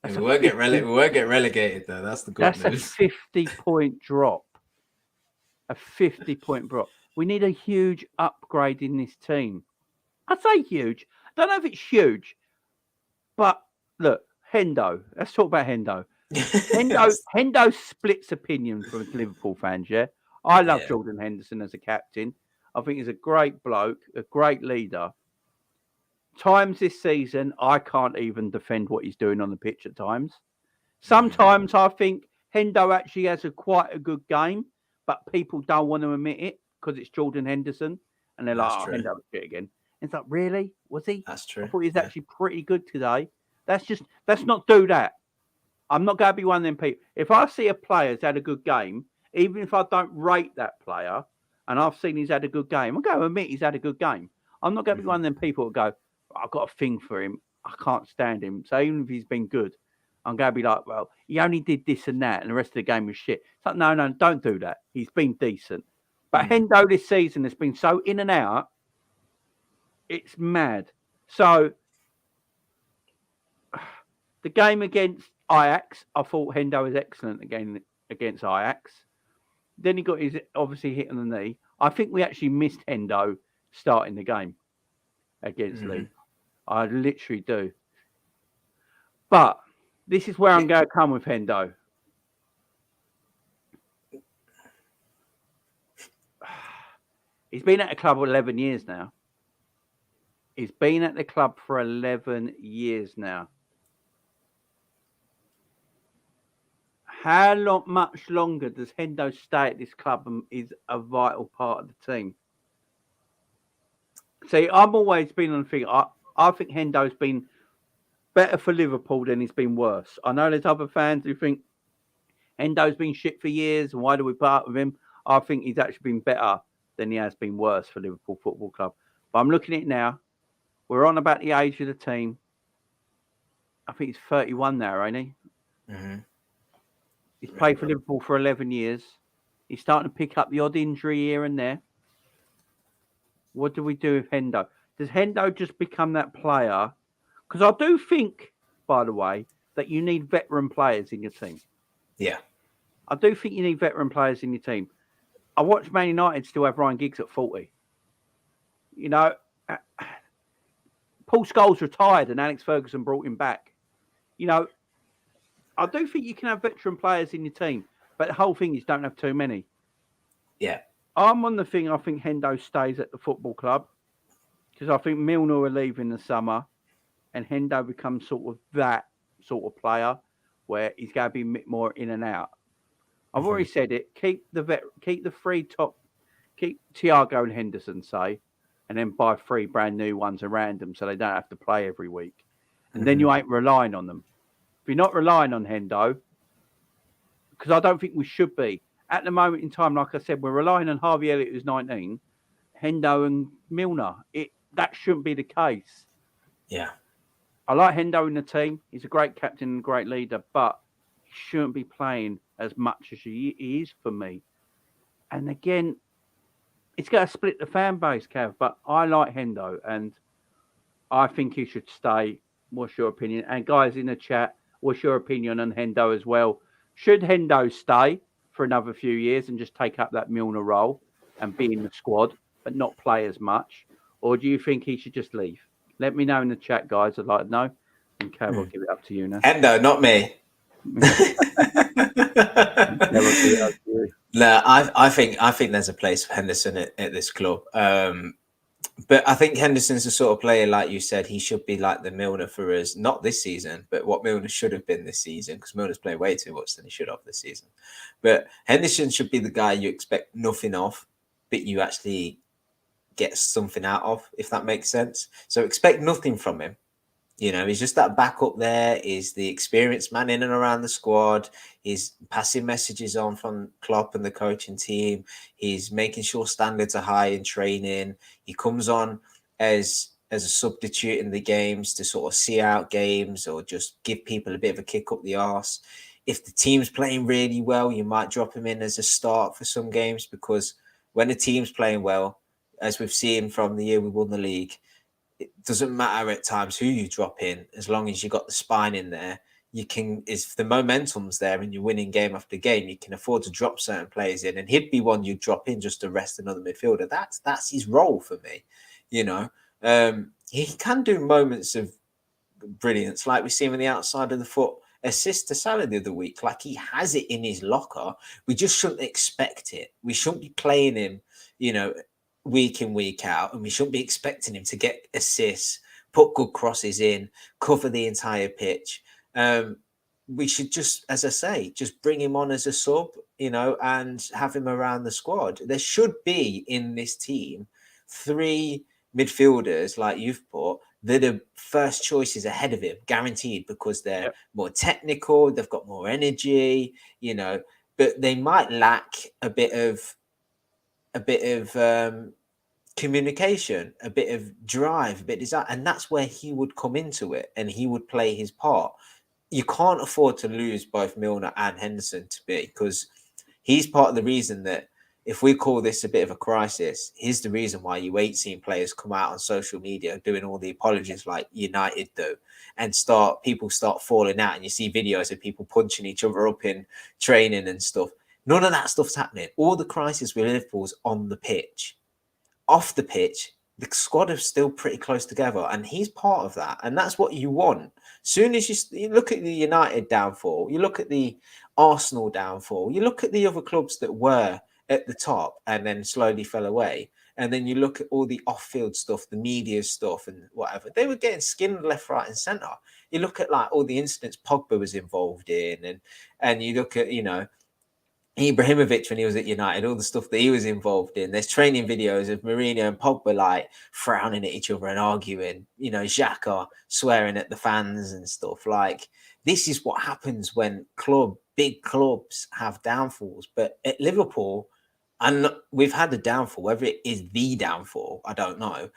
We won't get relegated though. That's the good news. That's a 50-point drop. A 50-point drop. We need a huge upgrade in this team. I'd say huge. I don't know if it's huge, but look, Hendo. Let's talk about Hendo. Hendo splits opinion from Liverpool fans. Yeah, I love Jordan Henderson as a captain. I think he's a great bloke, a great leader. Times this season, I can't even defend what he's doing on the pitch at times. Sometimes I think Hendo actually has quite a good game, but people don't want to admit it because it's Jordan Henderson. And they're like, Hendo's shit again. It's like, really? Was he? That's true. I thought he was actually pretty good today. Let's not do that. I'm not going to be one of them people. If I see a player's had a good game, even if I don't rate that player, and I've seen he's had a good game, I'm going to admit he's had a good game. I'm not going to be one of them people who go, I've got a thing for him. I can't stand him. So even if he's been good, I'm going to be like, well, he only did this and that, and the rest of the game was shit. It's like, no, don't do that. He's been decent. But Hendo this season has been so in and out, it's mad. So the game against Ajax, I thought Hendo was excellent again against Ajax. Then he got his obviously hit on the knee. I think we actually missed Hendo starting the game against Leeds. I literally do. But this is where I'm going to come with Hendo. He's been at the club 11 years now. He's been at the club for 11 years now. How much longer does Hendo stay at this club and is a vital part of the team? See, I've always been on the thing. I think Hendo's been better for Liverpool than he's been worse. I know there's other fans who think Hendo's been shit for years and why do we part with him? I think he's actually been better than he has been worse for Liverpool Football Club. But I'm looking at it now. We're on about the age of the team. I think he's 31 now, ain't he? He's played for Liverpool for 11 years. He's starting to pick up the odd injury here and there. What do we do with Hendo? Does Hendo just become that player? Because I do think, by the way, that you need veteran players in your team. Yeah. I do think you need veteran players in your team. I watched Man United still have Ryan Giggs at 40. You know, Paul Scholes retired and Alex Ferguson brought him back. You know, I do think you can have veteran players in your team, but the whole thing is don't have too many. Yeah. I'm on the thing, I think Hendo stays at the football club because I think Milner will leave in the summer and Hendo becomes sort of that sort of player where he's going to be a bit more in and out. I've already said it. Keep the three top, keep Thiago and Henderson, say, and then buy 3 brand new ones around them so they don't have to play every week. And then you ain't relying on them. If you're not relying on Hendo, because I don't think we should be. At the moment in time, like I said, we're relying on Harvey Elliott, who's 19, Hendo and Milner. That shouldn't be the case. Yeah. I like Hendo in the team. He's a great captain and a great leader, but he shouldn't be playing as much as he is for me. And again, it's going to split the fan base, Cav, but I like Hendo and I think he should stay. What's your opinion? And guys in the chat, what's your opinion on Hendo as well? Should Hendo stay for another few years and just take up that Milner role and be in the squad, but not play as much? Or do you think he should just leave? Let me know in the chat, guys. I'd like to know. And Cav, I'll give it up to you now. Hendo, not me. No, I think there's a place for Henderson at this club. But I think Henderson's the sort of player, like you said, he should be like the Milner for us, not this season, but what Milner should have been this season, because Milner's played way too much than he should have this season. But Henderson should be the guy you expect nothing of, but you actually get something out of, if that makes sense. So expect nothing from him. You know, he's just that backup there. He's the experienced man in and around the squad. He's passing messages on from Klopp and the coaching team. He's making sure standards are high in training. He comes on as a substitute in the games to sort of see out games or just give people a bit of a kick up the arse. If the team's playing really well, you might drop him in as a start for some games, because when the team's playing well, as we've seen from the year we won the league, it doesn't matter at times who you drop in, as long as you got the spine in there. You can, if the momentum's there and you're winning game after game, you can afford to drop certain players in, and he'd be one you drop in just to rest another midfielder. That's his role for me. You know, he can do moments of brilliance, like we see him on the outside of the foot assist to Salah the other week. Like, he has it in his locker. We just shouldn't expect it. We shouldn't be playing him, you know, week in, week out, and we shouldn't be expecting him to get assists, put good crosses in, cover the entire pitch. We should just, as I say, just bring him on as a sub, you know, and have him around the squad. There should be in this team 3 midfielders like you've put, they're the first choices ahead of him, guaranteed, because they're more technical, they've got more energy, you know, but they might lack a bit of communication, a bit of drive, a bit of desire, and that's where he would come into it, and he would play his part. You can't afford to lose both Milner and Henderson to be, because he's part of the reason that, if we call this a bit of a crisis, here's the reason why you ain't seen players come out on social media doing all the apologies like United do, and people start falling out, and you see videos of people punching each other up in training and stuff. None of that stuff's happening. All the crisis with Liverpool's on the pitch. Off the pitch, the squad is still pretty close together, and he's part of that, and that's what you want. Soon as you look at the United downfall, you look at the Arsenal downfall, you look at the other clubs that were at the top and then slowly fell away, and then you look at all the off-field stuff, the media stuff and whatever, they were getting skinned left, right and centre. You look at like all the incidents Pogba was involved in, and you look at, you know, Ibrahimovic when he was at United, all the stuff that he was involved in. There's training videos of Mourinho and Pogba like frowning at each other and arguing. You know, Xhaka swearing at the fans and stuff. Like, this is what happens when big clubs have downfalls. But at Liverpool, and we've had a downfall, whether it is the downfall, I don't know,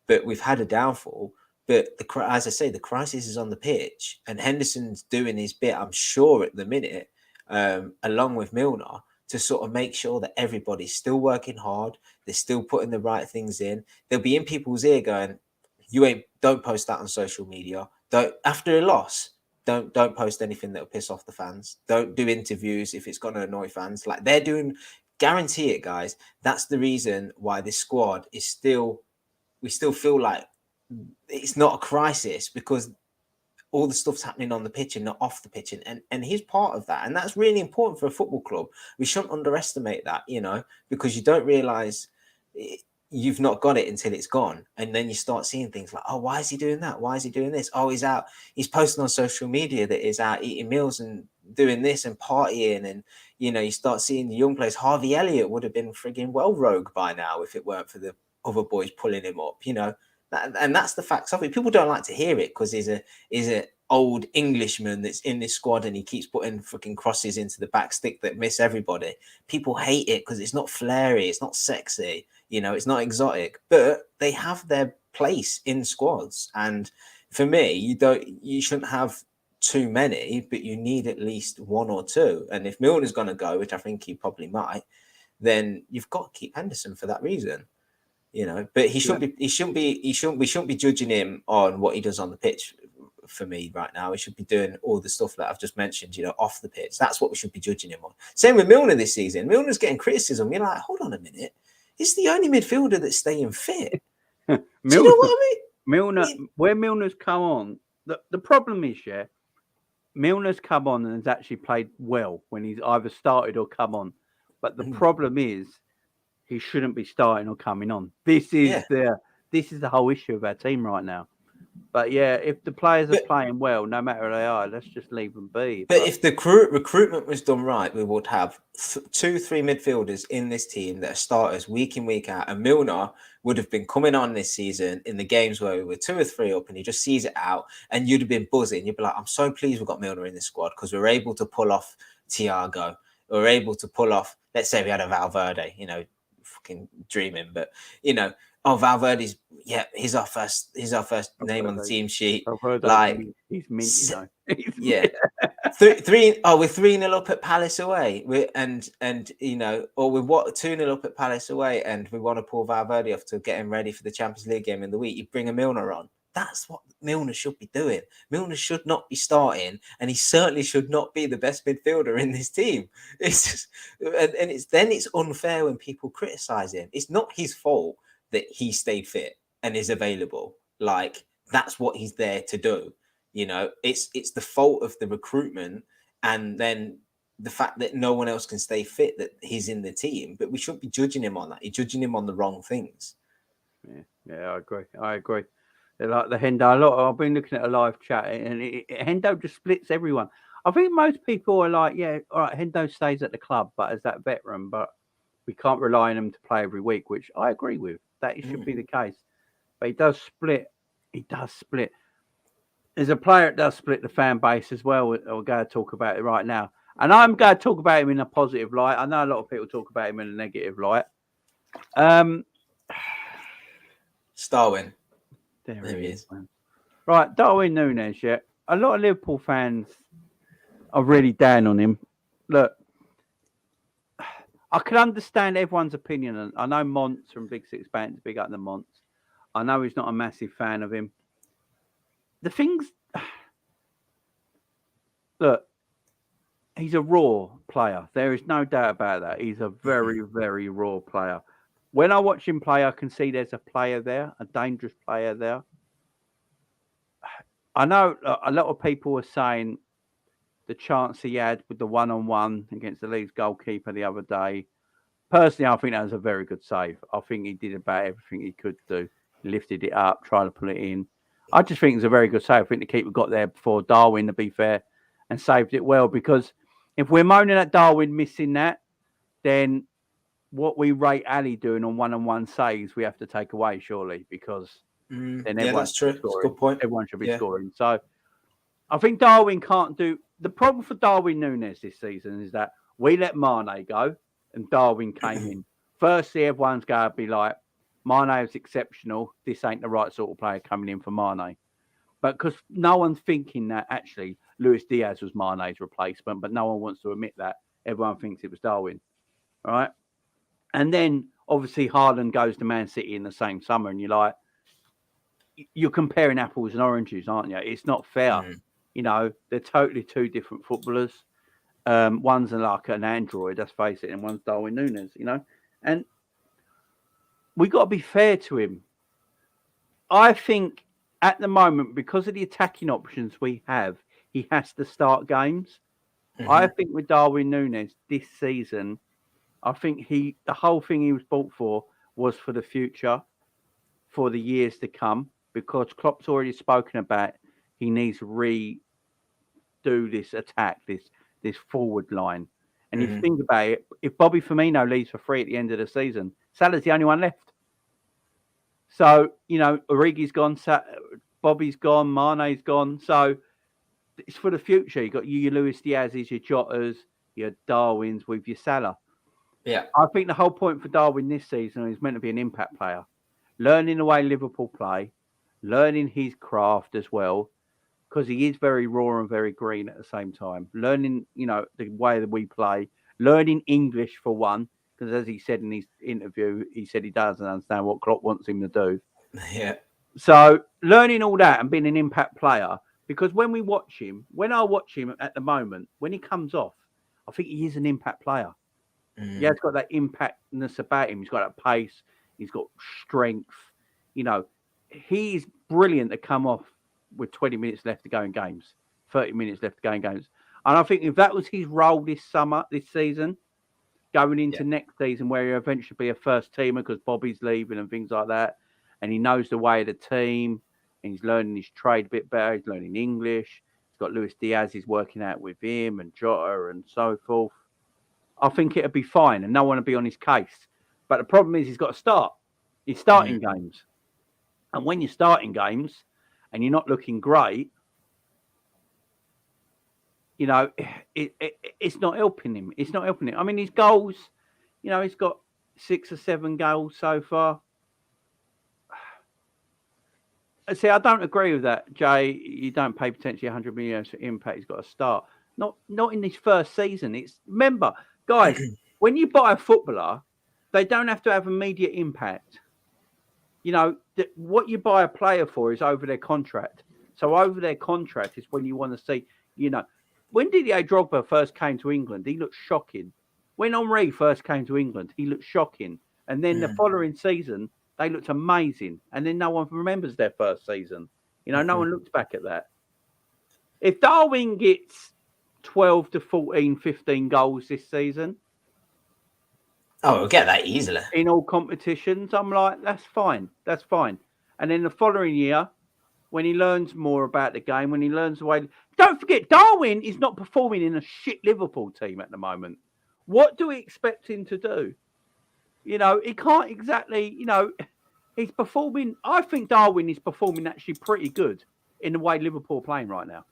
but we've had a downfall. But as I say, the crisis is on the pitch, and Henderson's doing his bit, I'm sure, at the minute, along with Milner, to sort of make sure that everybody's still working hard, they're still putting the right things in. They'll be in people's ear going, don't post that on social media. After a loss, don't post anything that'll piss off the fans. Don't do interviews if it's going to annoy fans. Like they're doing, guarantee it, guys. That's the reason why this squad is we still feel like it's not a crisis, because all the stuff's happening on the pitch and not off the pitch, and he's part of that, and that's really important for a football club. We shouldn't underestimate that, you know, because you don't realize you've not got it until it's gone, and then you start seeing things like, oh, why is he doing that? Why is he doing this? Oh, he's posting on social media that he's out eating meals and doing this and partying, and you know, you start seeing the young players. Harvey Elliott would have been frigging well rogue by now if it weren't for the other boys pulling him up, you know. And that's the facts of it. People don't like to hear it because he's a old Englishman that's in this squad and he keeps putting fucking crosses into the back stick that miss everybody. People hate it because it's not flary, it's not sexy, you know, it's not exotic. But they have their place in squads. And for me, you shouldn't have too many, but you need at least one or two. And if Milner's going to go, which I think he probably might, then you've got to keep Henderson for that reason. You know, but we shouldn't be judging him on what he does on the pitch. For me right now, he should be doing all the stuff that I've just mentioned, you know, off the pitch. That's what we should be judging him on. Same with Milner this season. Milner's getting criticism. You're like, hold on a minute, he's the only midfielder that's staying fit. Do you know what I mean? Where Milner's come on, the problem is, Milner's come on and has actually played well when he's either started or come on. But the problem is, he shouldn't be starting or coming on. This is the whole issue of our team right now. But if the players are playing well, no matter who they are, let's just leave them be. But if the recruitment was done right, we would have 2-3 midfielders in this team that are starters week in, week out. And Milner would have been coming on this season in the games where we were 2 or 3 up and he just sees it out, and you'd have been buzzing. You'd be like, I'm so pleased we've got Milner in this squad because we're able to pull off Thiago. We're able to pull off, let's say we had a Valverde, you know, fucking dreaming, but you know, Valverde's he's our first name on the team sheet. Like he's mint, you know. Yeah. We're 3-0 up at Palace away. And you know, or we're 2-0 up at Palace away, and we want to pull Valverde off to get him ready for the Champions League game in the week. You bring a Milner on. That's what Milner should be doing. Milner should not be starting, and he certainly should not be the best midfielder in this team. It's just, and it's unfair when people criticize him. It's not his fault that he stayed fit and is available. Like, that's what he's there to do. You know, it's the fault of the recruitment, and then the fact that no one else can stay fit, that he's in the team. But we shouldn't be judging him on that. You're judging him on the wrong things. Yeah, I agree. Like the Hendo, I've been looking at a live chat, and Hendo just splits everyone. I think most people are like, all right, Hendo stays at the club, but as that veteran, but we can't rely on him to play every week, which I agree with. That should be the case. but he does split. There's a player that does split the fan base as well. We're going to talk about it right now. And I'm going to talk about him in a positive light. I know a lot of people talk about him in a negative light. Darwin. There he is. Man. Right, Darwin Nunez, yeah. A lot of Liverpool fans are really down on him. Look, I can understand everyone's opinion. I know Monts from Big Six Bands, big up the Monts. I know he's not a massive fan of him. The things... Look, he's a raw player. There is no doubt about that. He's a very, very raw player. When I watch him play, I can see there's a player there, a dangerous player there. I know a lot of people are saying the chance he had with the one-on-one against the Leeds goalkeeper the other day. Personally, I think that was a very good save. I think he did about everything he could do. He lifted it up, tried to pull it in. I just think it was a very good save. I think the keeper got there before Darwin, to be fair, and saved it well. Because if we're moaning at Darwin missing that, then what we rate Ali doing on one-on-one saves, we have to take away, surely, because then that's true. That's a good point. Everyone should be scoring. So I think Darwin can't do... The problem for Darwin Nunez this season is that we let Mane go and Darwin came in. Firstly, everyone's going to be like, Mane is exceptional. This ain't the right sort of player coming in for Mane. But because no one's thinking that actually Luis Diaz was Mane's replacement, but no one wants to admit that. Everyone thinks it was Darwin. All right? And then, obviously, Haaland goes to Man City in the same summer, and you're comparing apples and oranges, aren't you? It's not fair. You know, they're totally two different footballers. One's like an android, let's face it, and one's Darwin Nunez, you know? And we got to be fair to him. I think at the moment, because of the attacking options we have, he has to start games. I think with Darwin Nunez this season, I think the whole thing he was bought for was for the future, for the years to come, because Klopp's already spoken about he needs to redo this attack, this forward line. And if you think about it, if Bobby Firmino leaves for free at the end of the season, Salah's the only one left. So, you know, Origi's gone, Bobby's gone, Mane's gone. So it's for the future. You got your Luis Diaz's, your Jotas, your Darwins with your Salah. Yeah. I think the whole point for Darwin this season is meant to be an impact player. Learning the way Liverpool play, learning his craft as well, because he is very raw and very green at the same time. Learning, you know, the way that we play, learning English for one, because as he said in his interview, he said he doesn't understand what Klopp wants him to do. Yeah. So learning all that and being an impact player, because when I watch him at the moment, when he comes off, I think he is an impact player. He has got that impactness about him. He's got that pace. He's got strength. You know, he's brilliant to come off with 20 minutes left to go in games, 30 minutes left to go in games. And I think if that was his role this season, going into next season where he'll eventually be a first teamer because Bobby's leaving and things like that, and he knows the way of the team, and he's learning his trade a bit better. He's learning English. He's got Luis Diaz. He's working out with him and Jota and so forth. I think it'll be fine and no one will be on his case. But the problem is he's got to start. He's starting games. And when you're starting games and you're not looking great, you know, it's not helping him. It's not helping him. I mean, his goals, you know, he's got 6 or 7 goals so far. See, I don't agree with that, Jay. You don't pay potentially 100 million for impact. He's got to start. Not in his first season. Remember, guys, when you buy a footballer, they don't have to have immediate impact. You know, what you buy a player for is over their contract. So over their contract is when you want to see, you know, when Didier Drogba first came to England, he looked shocking. When Henry first came to England, he looked shocking. And then the following season, they looked amazing. And then no one remembers their first season. You know, no one looks back at that. If Darwin gets 12 to 14, 15 goals this season. Oh, we'll get that easily. In all competitions, I'm like, that's fine. That's fine. And then the following year, when he learns more about the game, when he learns the way... Don't forget, Darwin is not performing in a shit Liverpool team at the moment. What do we expect him to do? You know, he can't exactly, you know... He's performing. I think Darwin is performing actually pretty good in the way Liverpool are playing right now.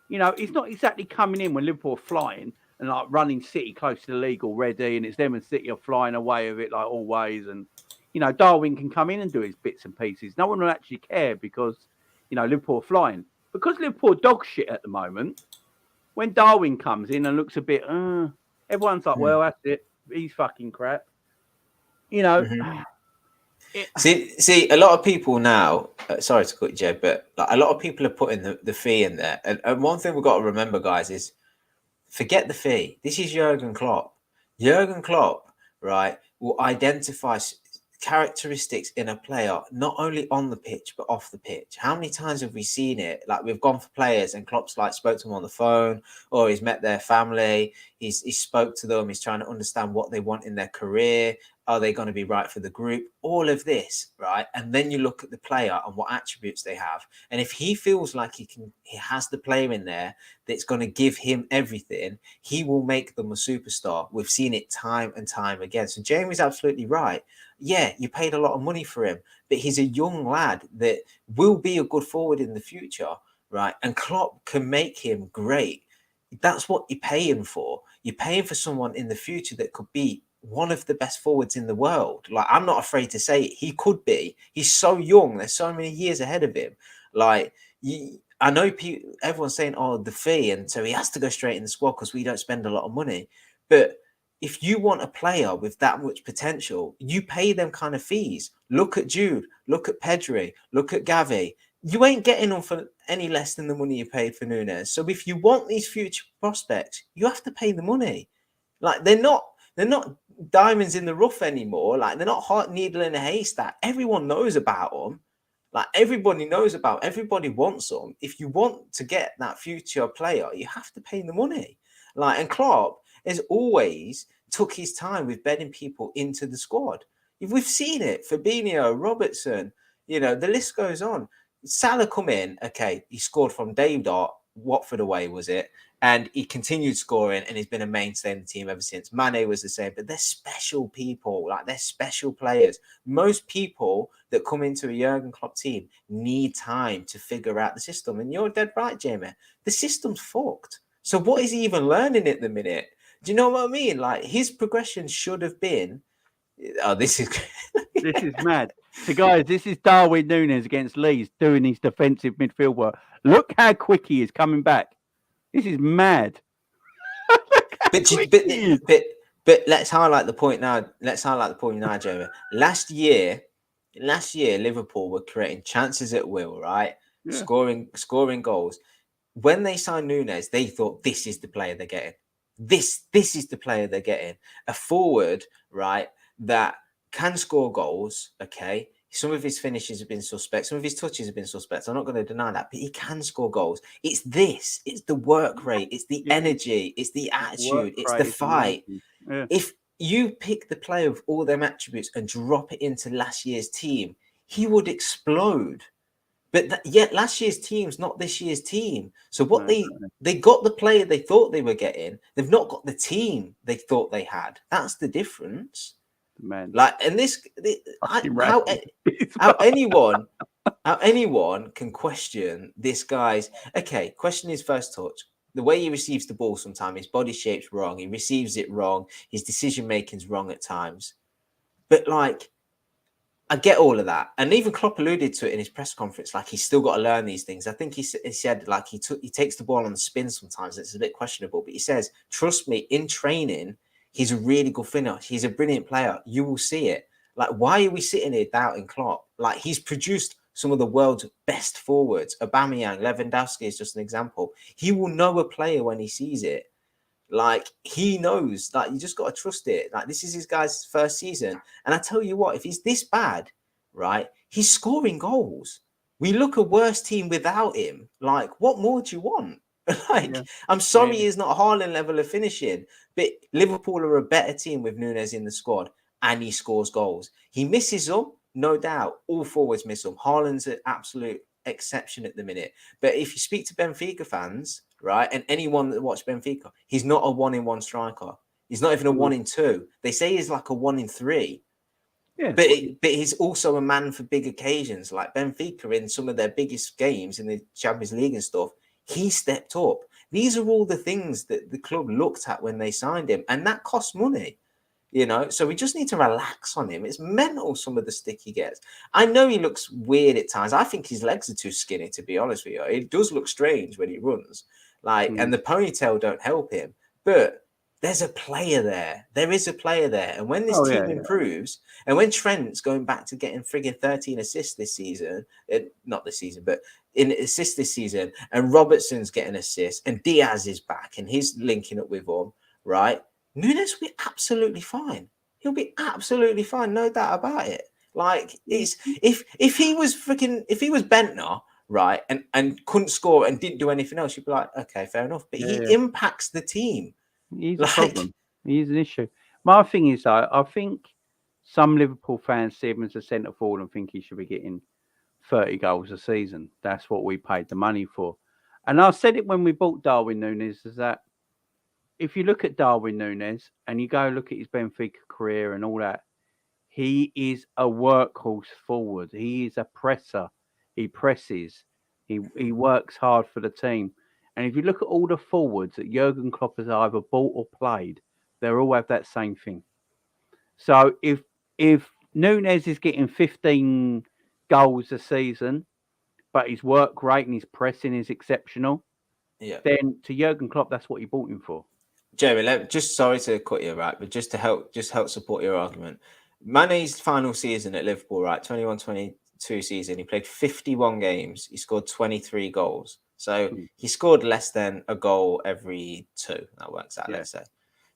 You know, he's not exactly coming in when Liverpool are flying and like running City close to the league already, and it's them and City are flying away with it like always. And you know, Darwin can come in and do his bits and pieces. No one will actually care because you know Liverpool are flying. Because Liverpool are dog shit at the moment. When Darwin comes in and looks a bit, everyone's like, well, that's it. He's fucking crap. You know. See, a lot of people now. Sorry to cut you, Jed, but like, a lot of people are putting the fee in there. And one thing we've got to remember, guys, is forget the fee. This is Jurgen Klopp. Jurgen Klopp, right, will identify characteristics in a player not only on the pitch but off the pitch. How many times have we seen it? Like we've gone for players and Klopp's like spoke to them on the phone, or he's met their family, he spoke to them, he's trying to understand what they want in their career. Are they going to be right for the group? All of this, right? And then you look at the player and what attributes they have. And if he feels like he has the player in there that's going to give him everything, he will make them a superstar. We've seen it time and time again. So Jamie's absolutely right. Yeah, you paid a lot of money for him, but he's a young lad that will be a good forward in the future, right? And Klopp can make him great. That's what you pay him for. You're paying for someone in the future that could be one of the best forwards in the world. Like, I'm not afraid to say it. He could be. He's so young. There's so many years ahead of him. Like, I know everyone's saying, oh, the fee, and so he has to go straight in the squad because we don't spend a lot of money. But if you want a player with that much potential, you pay them kind of fees. Look at Jude. Look at Pedri. Look at Gavi. You ain't getting them for any less than the money you paid for Nunez. So if you want these future prospects, you have to pay the money. Like, they're not diamonds in the rough anymore. Like, they're not hot needle in a haystack. Everyone knows about them. Like, everybody knows about, everybody wants them. If you want to get that future player, you have to pay the money. Like, and Klopp has always took his time with bedding people into the squad. We've seen it. Fabinho, Robertson, you know, the list goes on. Salah come in, okay, he scored from day dot, Watford away, was it? And he continued scoring and he's been a mainstay in the team ever since. Mane was the same, but they're special people. Like, they're special players. Most people that come into a Jurgen Klopp team need time to figure out the system. And you're dead right, Jamie. The system's fucked. So what is he even learning at the minute? Do you know what I mean? Like, his progression should have been, oh, this is this is mad. So, guys, this is Darwin Nunez against Leeds doing his defensive midfield work. Look how quick he is coming back. This is mad. but let's highlight the point now. Jeremy. Last year, Liverpool were creating chances at will, right? Yeah. Scoring goals. When they signed Nunez, they thought this is the player they're getting. This is the player they're getting. A forward, right, that can score goals, okay? Some of his finishes have been suspect. Some of his touches have been suspect. I'm not going to deny that, but he can score goals. It's the work rate. It's the energy. It's the attitude. It's the fight. Yeah. If you pick the player with all them attributes and drop it into last year's team, he would explode. But yet last year's team's not this year's team. So what they got the player they thought they were getting. They've not got the team they thought they had. That's the difference. Man, like, and how anyone can question this guy's question his first touch, the way he receives the ball. Sometimes his body shape's wrong, he receives it wrong, his decision making's wrong at times. But like, I get all of that, and even Klopp alluded to it in his press conference. Like, he's still got to learn these things. I think he said like he takes the ball on the spin sometimes. It's a bit questionable, but he says, "Trust me, in training, he's a really good finisher. He's a brilliant player. You will see it." Like, why are we sitting here doubting Klopp? Like, he's produced some of the world's best forwards. Aubameyang, Lewandowski is just an example. He will know a player when he sees it. Like, he knows. Like, you just got to trust it. Like, this is his guy's first season. And I tell you what, if he's this bad, right, he's scoring goals. We look a worse team without him. Like, what more do you want? I'm sorry he's not Haaland level of finishing, but Liverpool are a better team with Nunez in the squad, and he scores goals. He misses them, no doubt. All forwards miss them. Haaland's an absolute exception at the minute. But if you speak to Benfica fans, right, and anyone that watched Benfica, he's not a 1-in-1 striker. He's not even a 1-in-2. They say he's like a 1-in-3. Yeah, But he's also a man for big occasions, like Benfica in some of their biggest games in the Champions League and stuff. He stepped up. These are all the things that the club looked at when they signed him, and that costs money. So we just need to relax on him. It's mental, some of the stick he gets. I know he looks weird at times. I think his legs are too skinny, to be honest with you. It does look strange when he runs, and the ponytail don't help him. But there's a player there. There is a player there. And when this team improves, and when Trent's going back to getting frigging 13 assists this season, not this season, but in assists this season, and Robertson's getting assists, and Diaz is back, and he's linking up with them, right? Nunez will be absolutely fine. He'll be absolutely fine, no doubt about it. It's if he was Bentner, right, and couldn't score and didn't do anything else, you'd be like, okay, fair enough. But he impacts the team. He's a problem. He's an issue. My thing is, though, I think some Liverpool fans see him as a centre forward and think he should be getting 30 goals a season. That's what we paid the money for. And I said it when we bought Darwin Nunez, is that if you look at Darwin Nunez and you go look at his Benfica career and all that, he is a workhorse forward. He is a presser. He presses. He works hard for the team. And if you look at all the forwards that Jurgen Klopp has either bought or played, they all have that same thing. So if Nunez is getting 15 goals a season, but his work rate and his pressing is exceptional, then to Jurgen Klopp, that's what he bought him for. Jeremy, just sorry to cut you, right, but just to help support your argument. Mane's final season at Liverpool, right, 21-22 season, he played 51 games. He scored 23 goals. So he scored less than a goal every 2. That works out, let's say.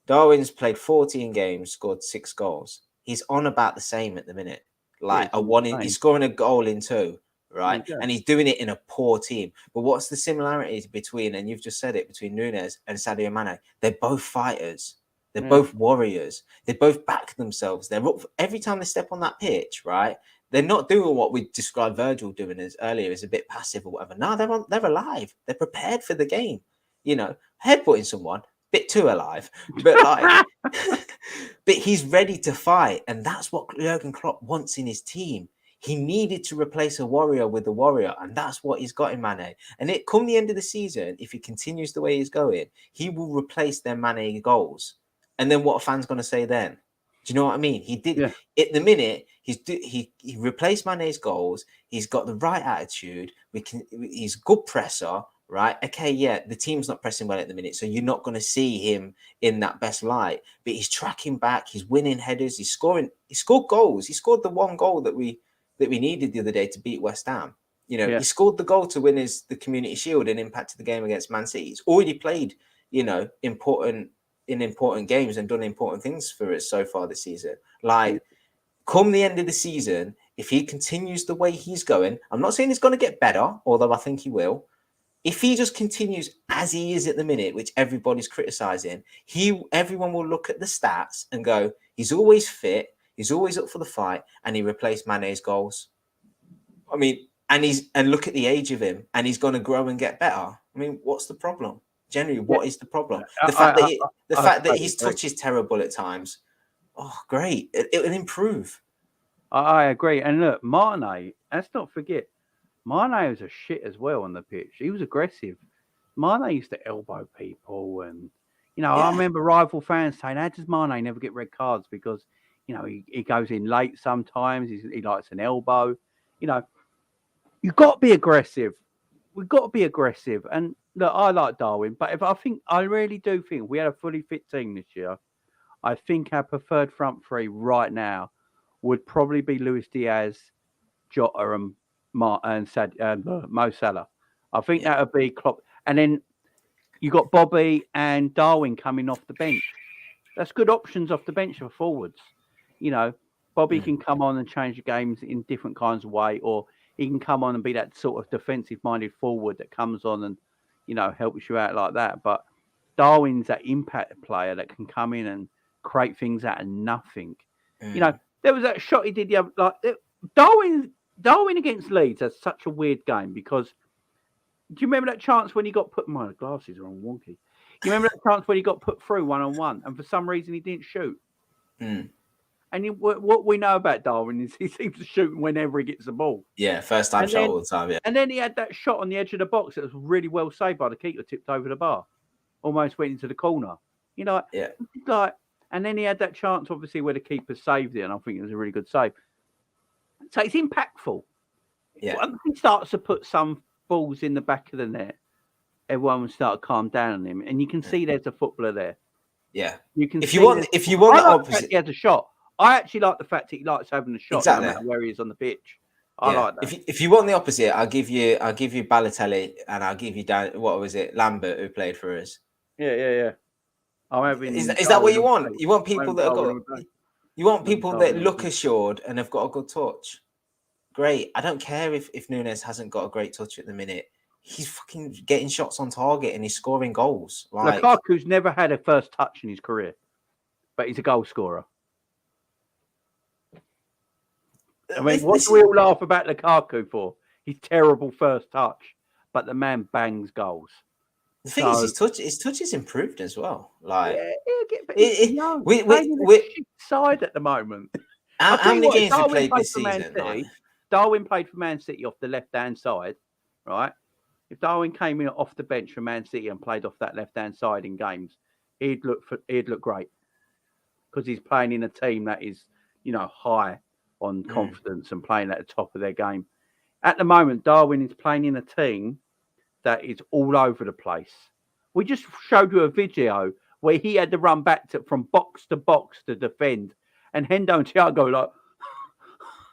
Darwin's played 14 games, scored 6 goals. He's on about the same at the minute. He's scoring a goal in 2. Right, and he's doing it in a poor team. But what's the similarities between, and you've just said it, between Nunez and Sadio Mane? They're both fighters. They're both warriors. They both back themselves. They're up every time they step on that pitch. Right, they're not doing what we described Virgil doing as earlier, as a bit passive or whatever. No, they're alive. They're prepared for the game. Headbutting someone, bit too alive, but but he's ready to fight, and that's what Jurgen Klopp wants in his team. He needed to replace a warrior with a warrior, and that's what he's got in Mane. And come the end of the season, if he continues the way he's going, he will replace their Mane goals. And then what are fans going to say then? Do you know what I mean? He did at the minute. He replaced Mane's goals. He's got the right attitude. He's a good presser, right? Okay, the team's not pressing well at the minute, so you're not going to see him in that best light. But he's tracking back. He's winning headers. He's scoring. He scored goals. He scored the one goal that we needed the other day to beat West Ham. He scored the goal to win the Community Shield and impacted the game against Man City. He's already played, important games and done important things for us so far this season. Come the end of the season, if he continues the way he's going, I'm not saying he's going to get better, although I think he will. If he just continues as he is at the minute, which everybody's criticizing, everyone will look at the stats and go, he's always fit. He's always up for the fight, and he replaced Mane's goals. I mean, and look at the age of him, and he's going to grow and get better. I mean, what's the problem? Generally, what is the problem? The fact that his touch is terrible at times. Oh, great! It will improve. I agree. And look, Mane. Let's not forget, Mane was a shit as well on the pitch. He was aggressive. Mane used to elbow people, and I remember rival fans saying, "How does Mane never get red cards?" Because he goes in late sometimes. He likes an elbow. You've got to be aggressive. We've got to be aggressive. And look, I like Darwin, but I really do think we had a fully fit team this year. I think our preferred front three right now would probably be Luis Diaz, Jota, and Mo Salah. I think that would be Klopp. And then you got Bobby and Darwin coming off the bench. That's good options off the bench for forwards. Bobby can come on and change the games in different kinds of way, or he can come on and be that sort of defensive-minded forward that comes on and, helps you out like that. But Darwin's that impact player that can come in and create things out of nothing. There was that shot he did the other, Darwin against Leeds has such a weird game because do you remember that chance when he got put? My glasses are on wonky. You remember that chance when he got put through 1-on-1 and for some reason he didn't shoot? And what we know about Darwin is he seems to shoot whenever he gets the ball. Yeah, first time shot all the time. Yeah, and then he had that shot on the edge of the box that was really well saved by the keeper, tipped over the bar, almost went into the corner. You know, yeah. Like, and then he had that chance, obviously, where the keeper saved it, and I think it was a really good save. So it's impactful. Yeah. Once he starts to put some balls in the back of the net, everyone will start to calm down on him, and you can see there's a footballer there. Yeah, you can. If you want the opposite, he has a shot. I actually like the fact that he likes having a shot, exactly, no matter where he is on the pitch. I like that. If you want the opposite, I'll give you Balotelli, and I'll give you what was it, Lambert, who played for us. Yeah. I'm having. Is that what you want? You want people that have got. You want people that look assured and have got a good touch. Great. I don't care if Nunez hasn't got a great touch at the minute. He's fucking getting shots on target and he's scoring goals. Like, Lukaku's never had a first touch in his career, but he's a goal scorer. I mean, what do we all laugh about Lukaku for? He's terrible first touch, but the man bangs goals. The thing is, his touch is improved as well. Like, we're side at the moment. How many games we played this season? Darwin played for Man City off the left-hand side, right? If Darwin came in off the bench for Man City and played off that left-hand side in games, he'd look great because he's playing in a team that is, high on confidence and playing at the top of their game. At the moment, Darwin is playing in a team that is all over the place. We just showed you a video where he had to run back from box to box to defend, and Hendo and Thiago like,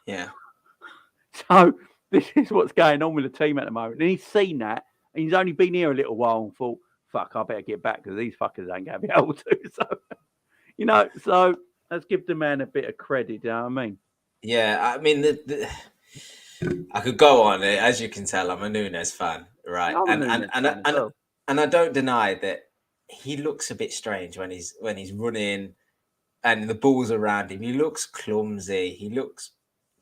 yeah. So this is what's going on with the team at the moment. And he's seen that, and he's only been here a little while and thought, fuck, I better get back because these fuckers ain't going to be able to. So let's give the man a bit of credit, you know what I mean? Yeah, I mean, I could go on. As you can tell, I'm a Nunez fan, right? And I don't deny that he looks a bit strange when he's running and the ball's around him. He looks clumsy. He looks...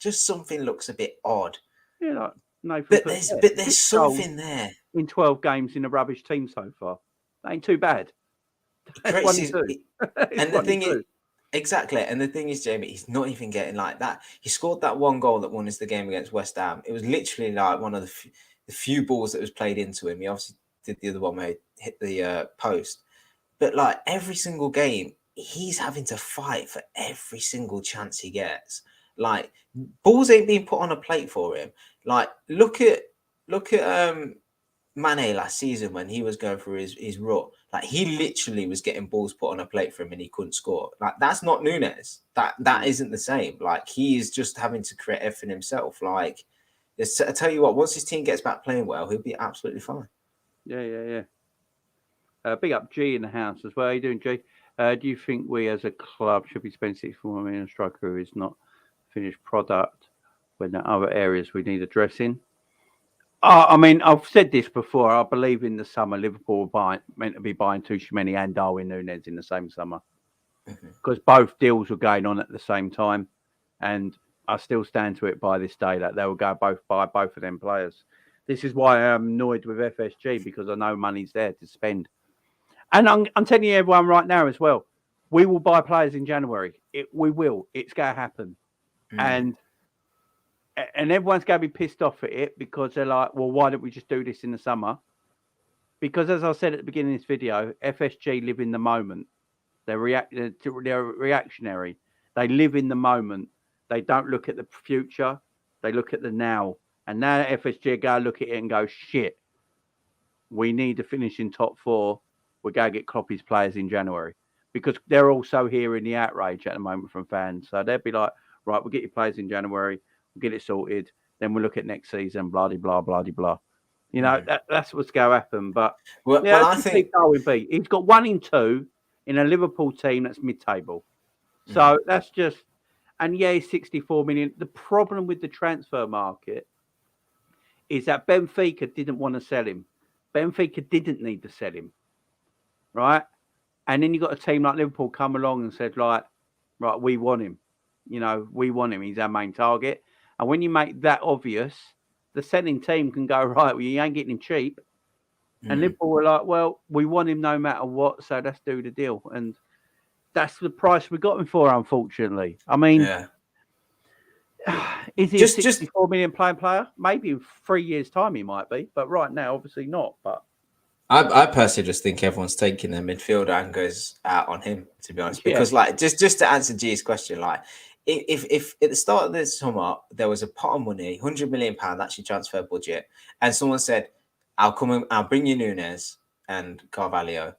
Just something looks a bit odd. Yeah, but there's something there. In 12 games in a rubbish team so far. That ain't too bad. And the thing is, exactly. And the thing is, Jamie, he's not even getting like that. He scored that one goal that won us the game against West Ham. It was literally like one of the few balls that was played into him. He obviously did the other one where he hit the post. But like every single game, he's having to fight for every single chance he gets. Like, balls ain't being put on a plate for him. Like, look at Mane last season when he was going through his rut. Like, he literally was getting balls put on a plate for him and he couldn't score. Like, that's not Nunez. That isn't the same. Like, he is just having to create everything himself. Like, I tell you what, once his team gets back playing well, he'll be absolutely fine. Yeah. Big up G in the house as well. How you doing, G? Do you think we as a club should be spending 64 million on a striker who is not finished product when there are other areas we need addressing? I mean, I've said this before. I believe in the summer Liverpool were meant to be buying Tchouaméni and Darwin Nunez in the same summer because both deals were going on at the same time, and I still stand to it by this day that they will go buy both of them players. This is why I'm annoyed with FSG because I know money's there to spend, and I'm telling you everyone right now as well. We will buy players in January. We will. It's going to happen. And everyone's going to be pissed off at it because they're like, well, why don't we just do this in the summer? Because as I said at the beginning of this video, FSG live in the moment. They're reactionary. They live in the moment. They don't look at the future. They look at the now. And now FSG go look at it and go, shit, we need to finish in top 4. We're going to get Klopp's players in January. Because they're also hearing the outrage at the moment from fans. So they'll be like, right, we'll get your players in January. We'll get it sorted. Then we'll look at next season, blah, blah, blah, blah. You know, that's what's going to happen. But I think Darwin B. He's got 1 in 2 in a Liverpool team that's mid-table. So that's just... And he's 64 million. The problem with the transfer market is that Benfica didn't want to sell him. Benfica didn't need to sell him. Right? And then you got a team like Liverpool come along and said, like, right, we want him. We want him. He's our main target. And when you make that obvious, the selling team can go, right, well, you ain't getting him cheap. And Liverpool were like, well, we want him no matter what, so let's do the deal. And that's the price we got him for, unfortunately. I mean, Yeah. is he a 64 million player? Maybe in 3 years' time he might be, but right now, obviously not. But I personally just think everyone's taking their midfielder and goes out on him, to be honest. Because like just to answer G's question, like if at the start of this summer there was a pot of money, £100 million actually transfer budget, and someone said, I'll bring you Nunez and Carvalho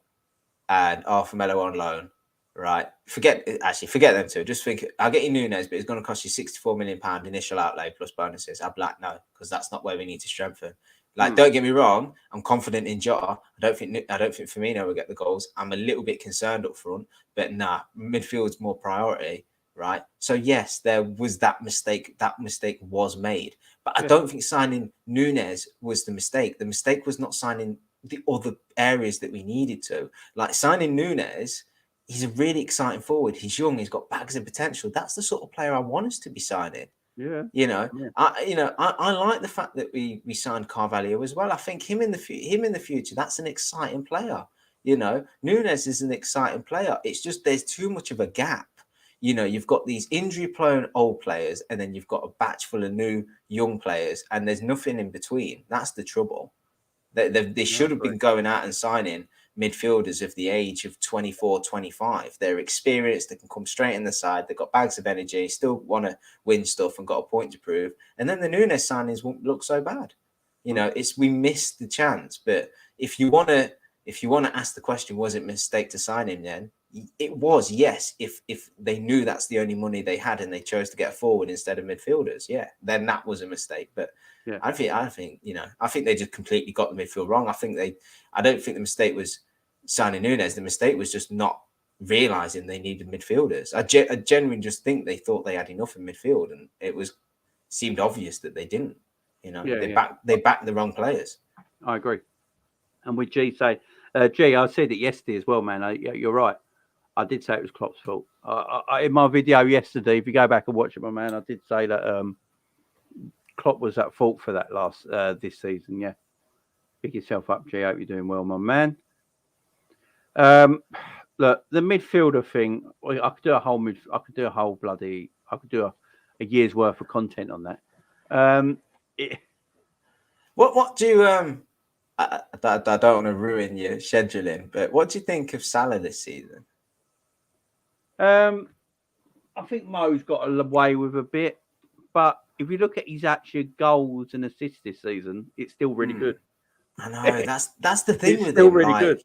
and Arthur Melo on loan, right? Forget them two. Just think, I'll get you Nunez, but it's going to cost you £64 million initial outlay plus bonuses. I'd be like, no, because that's not where we need to strengthen. Like, don't get me wrong, I'm confident in Jota. I don't think Firmino will get the goals. I'm a little bit concerned up front, but nah, midfield's more priority, right? So yes, there was that mistake. That mistake was made, but I don't think signing Nunez was the mistake. The mistake was not signing the other areas that we needed to. Like signing Nunez, he's a really exciting forward. He's young. He's got bags of potential. That's the sort of player I want us to be signing. Yeah, I like the fact that we signed Carvalho as well. I think him in the future, that's an exciting player. Nunez is an exciting player. It's just there's too much of a gap. You've got these injury-prone old players, and then you've got a batch full of new young players, and there's nothing in between. That's the trouble. They should have been going out and signing midfielders of the age of 24, 25. They're experienced. They can come straight in the side. They've got bags of energy, still want to win stuff and got a point to prove. And then the Nunez signings won't look so bad. We missed the chance. But if you want to ask the question, was it a mistake to sign him then? It was, yes. If they knew that's the only money they had and they chose to get forward instead of midfielders, then that was a mistake. But I think they just completely got the midfield wrong. I don't think the mistake was signing Nunez. The mistake was just not realizing they needed midfielders. I genuinely just think they thought they had enough in midfield, and it seemed obvious that they didn't. They backed the wrong players. I agree. And with G say, I said it yesterday as well, man. You're right. I did say it was Klopp's fault. In my video yesterday, if you go back and watch it, my man, I did say that Klopp was at fault for that this season. Yeah, pick yourself up, G. Hope you're doing well, my man. Look, the midfielder thing. I could do a year's worth of content on that. What do you I don't want to ruin your scheduling, but what do you think of Salah this season? I think Mo's got away with a bit, but if you look at his actual goals and assists this season, it's still really good. I know that's the thing with him. Still really good.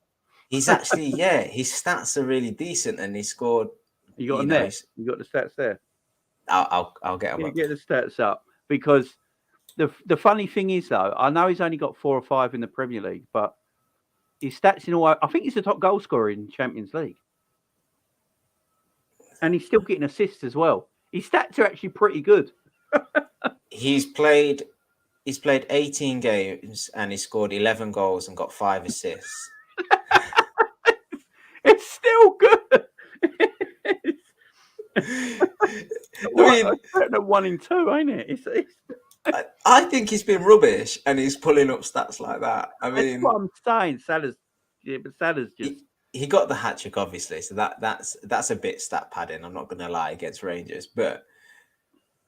He's actually his stats are really decent, and he scored. You got you got the stats there. I'll get them. Get the stats up, because the funny thing is though, I know he's only got 4 or 5 in the Premier League, but his stats in all, I think he's the top goal scorer in Champions League. And he's still getting assists as well. His stats are actually pretty good. He's played 18 games and he scored 11 goals and got 5 assists. It's still good. I mean, 1 in 2, ain't it? I think he's been rubbish and he's pulling up stats like that. I mean, that's what I'm saying. Salah's just. He got the hat trick, obviously, so that's a bit stat padding. I'm not going to lie, against Rangers, but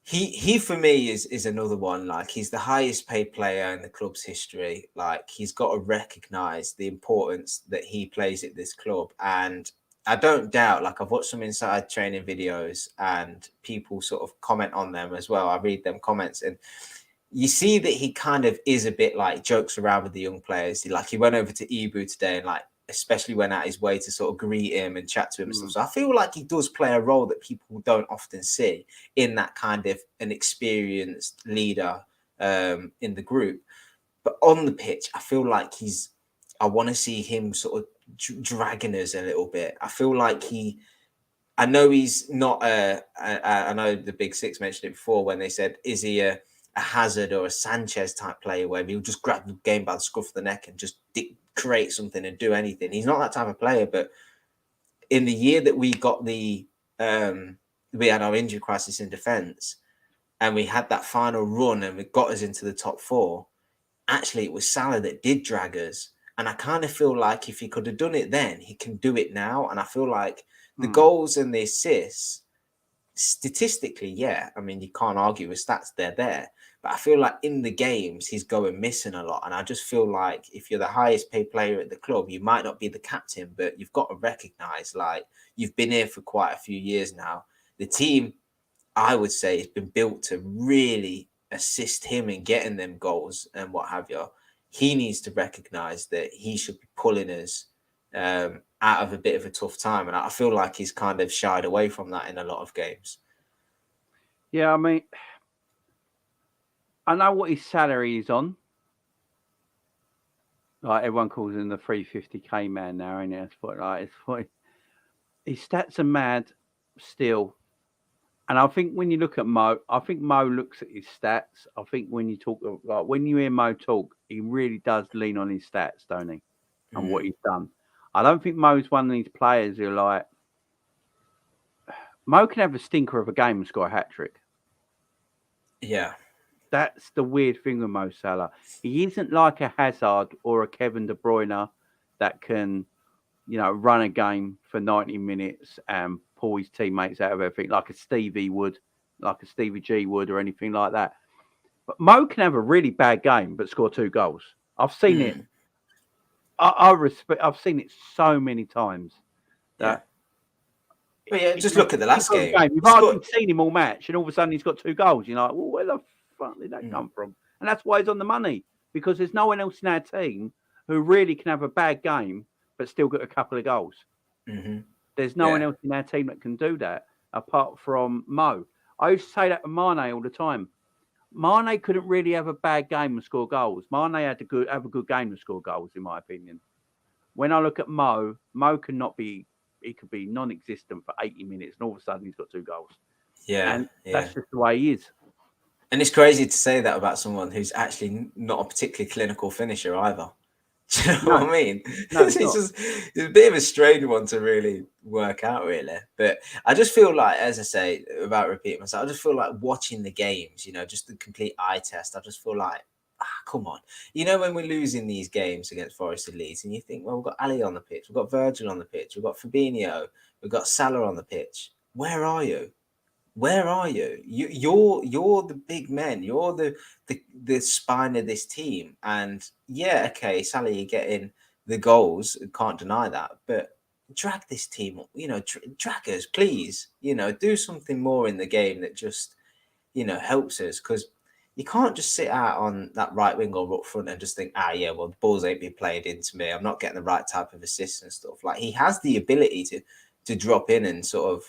he for me is another one. Like, he's the highest paid player in the club's history. Like, he's got to recognise the importance that he plays at this club, and I don't doubt. Like, I've watched some inside training videos, and people sort of comment on them as well. I read them comments, and you see that he kind of is a bit like jokes around with the young players. He went over to Ibu today and especially went out his way to sort of greet him and chat to him and stuff. So I feel like he does play a role that people don't often see in that kind of an experienced leader in the group. But on the pitch, I feel like I want to see him sort of dragging us a little bit. I feel like I know he's not I know the Big Six mentioned it before when they said, is he a Hazard or a Sanchez type player where he'll just grab the game by the scruff of the neck and just create something and do anything? He's not that type of player. But in the year that we got we had our injury crisis in defence and we had that final run and it got us into the top 4, actually it was Salah that did drag us. And I kind of feel like if he could have done it then, he can do it now. And I feel like the goals and the assists, statistically, yeah, I mean, you can't argue with stats, they're there. But I feel like in the games, he's going missing a lot. And I just feel like if you're the highest paid player at the club, you might not be the captain, but you've got to recognise, like, you've been here for quite a few years now. The team, I would say, has been built to really assist him in getting them goals and what have you. He needs to recognise that he should be pulling us out of a bit of a tough time. And I feel like he's kind of shied away from that in a lot of games. Yeah, I mean, I know what his salary is on. Like, everyone calls him the 350k man now, and it's what his stats are mad still. And I think when you look at Mo, I think Mo looks at his stats. I think when you talk, like when you hear Mo talk, he really does lean on his stats, don't he? And what he's done. I don't think Mo's one of these players who are like, Mo can have a stinker of a game and score a hat-trick. Yeah. That's the weird thing with Mo Salah. He isn't like a Hazard or a Kevin De Bruyne that can, you know, run a game for 90 minutes and pull his teammates out of everything like a Stevie would, like a Stevie G would, or anything like that. But Mo can have a really bad game but score 2 goals. I've seen it. I've seen it so many times. That But yeah, just look at the last game. You've hardly seen him all match, and all of a sudden he's got 2 goals. You're like, well, where the fuck did that come from? And that's why he's on the money, because there's no one else in our team who really can have a bad game but still get a couple of goals. There's no one else in our team that can do that apart from Mo. I used to say that to Mane all the time. Mane couldn't really have a bad game and score goals. Mane had to have a good game and score goals, in my opinion. When I look at Mo, Mo cannot be. He could be non-existent for 80 minutes, and all of a sudden he's got 2 goals. And that's just the way he is. And it's crazy to say that about someone who's actually not a particularly clinical finisher either. Do you know what I mean? It's a bit of a strange one to really work out, really. But I just feel like, as I say, without repeating myself, I just feel like watching the games, you know, just the complete eye test. I just feel like, come on. You know, when we're losing these games against Forest and Leeds, and you think, well, we've got Ali on the pitch, we've got Virgil on the pitch, we've got Fabinho, we've got Salah on the pitch. Where are you? Where are you? You're the big men. You're the spine of this team. And yeah, okay, Salah, you're getting the goals. Can't deny that. But drag this team up. You know, drag us, please. You know, do something more in the game that just, you know, helps us. Because you can't just sit out on that right wing or up front and just think, yeah, well, the balls ain't being played into me. I'm not getting the right type of assists and stuff. Like, he has the ability to drop in and sort of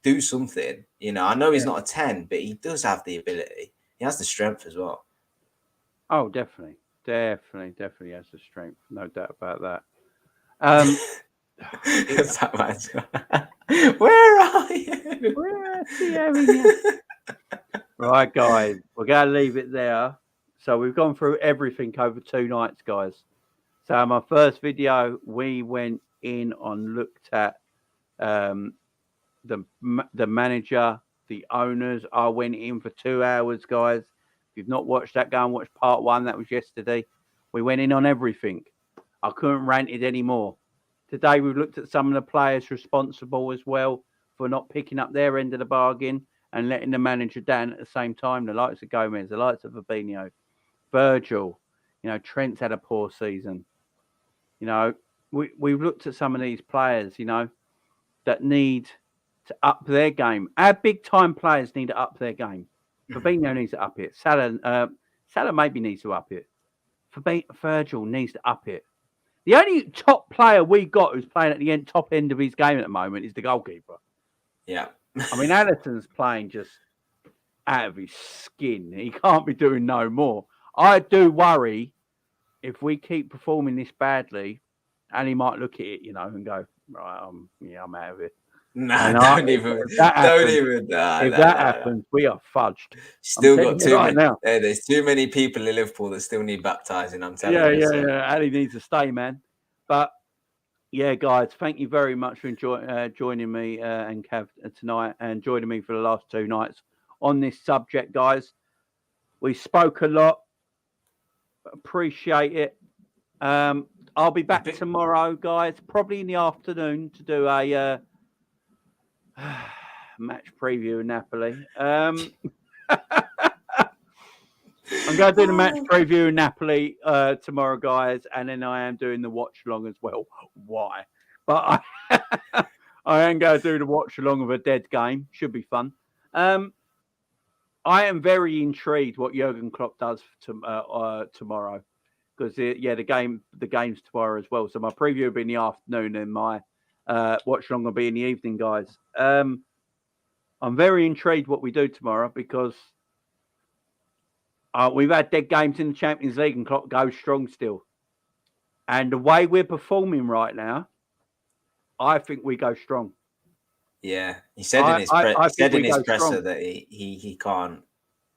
do something. You know, I know he's not a 10, but he does have the ability. He has the strength as well. Oh, definitely has the strength. No doubt about that. Where are you? Where is he having you? Right, guys, we're going to leave it there. So we've gone through everything over 2 nights, guys. So my first video, we went in on looked at the manager, the owners. I went in for 2 hours, guys. If you've not watched that, go and watch part 1. That was yesterday. We went in on everything. I couldn't rant it anymore. Today we've looked at some of the players responsible as well for not picking up their end of the bargain and letting the manager down at the same time. The likes of Gomez, the likes of Fabinho, Virgil. You know, Trent's had a poor season. You know, we've looked at some of these players, you know, that need to up their game. Our big-time players need to up their game. Fabinho needs to up it. Salah maybe needs to up it. Virgil needs to up it. The only top player we got who's playing at the top end of his game at the moment is the goalkeeper. Yeah. I mean, Allison's playing just out of his skin. He can't be doing no more. I do worry if we keep performing this badly, and he might look at it, you know, and go, right, I'm out of it. Nah, don't even. If that happens, we are fudged. Still got too many. Now. There's too many people in Liverpool that still need baptizing. I'm telling you. Yeah. Ali needs to stay, man. But yeah, guys, thank you very much for joining me and Cav tonight, and joining me for the last 2 nights on this subject, guys. We spoke a lot. Appreciate it. I'll be back tomorrow, guys, probably in the afternoon to do a match preview in Napoli. I'm going to do the match preview in Napoli tomorrow, guys, and then I am doing the watch along as well. Why? But I am going to do the watch along of a dead game. Should be fun. I am very intrigued what Jurgen Klopp does tomorrow, because the game's tomorrow as well. So my preview will be in the afternoon, and my watch along will be in the evening, guys. I'm very intrigued what we do tomorrow, because we've had dead games in the Champions League, and Klopp goes strong still. And the way we're performing right now, I think we go strong. Yeah, he said in his presser that he can't.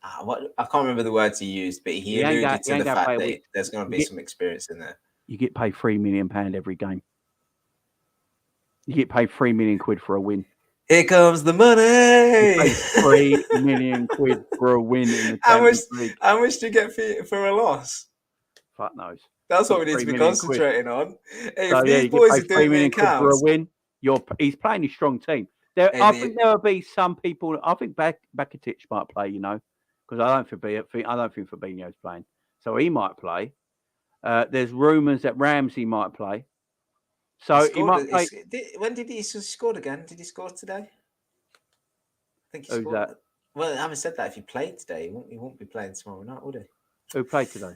I can't remember the words he used, but he alluded to the fact that there's going to be some experience in there. You get paid £3 million every game. You get paid £3 million for a win. Here comes the money. £3 million for a win in the Champions League. How much do you get for a loss? Fuck knows. That's what we need to be concentrating on. Hey, so, if these boys are doing me for a win, he's playing a strong team. I think there will be some people. I think Bakatic might play, because I don't think Fabinho's playing, so he might play. There's rumours that Ramsey might play, so he might play. When did he score again? Did he score today? I think he scored. That? Well, having said that, if he played today, he won't be playing tomorrow night, would he? Who played today?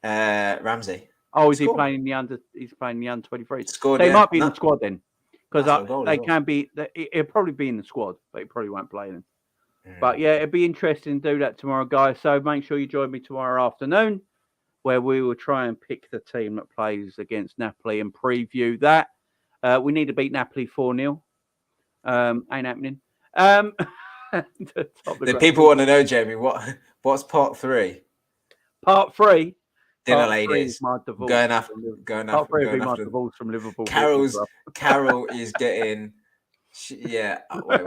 Ramsey. Oh, is he playing in the under? He's playing the under 23. Scored. They might be in the squad then, because they can be. He'll probably be in the squad, but he probably won't play them. But yeah, it'd be interesting to do that tomorrow, guys. So make sure you join me tomorrow afternoon, where we will try and pick the team that plays against Napoli and preview that. We need to beat Napoli 4-0. Ain't happening. The people want to know, Jamie, what's part 3? Part 3. Dinner ladies. Going after my divorce from Liverpool. Carol is getting. Yeah. Wait,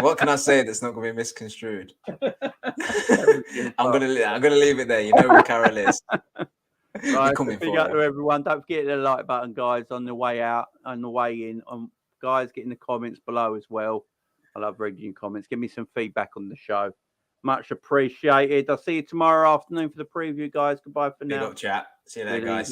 what can I say that's not going to be misconstrued? I'm gonna leave it there. You know who Carol is. Right, big up to everyone. Don't forget the like button, guys, on the way out, on the way in. Guys, get in the comments below as well. I love reading your comments. Give me some feedback on the show. Much appreciated. I'll see you tomorrow afternoon for the preview, guys. Goodbye for now. Big up, chat. See you later, guys.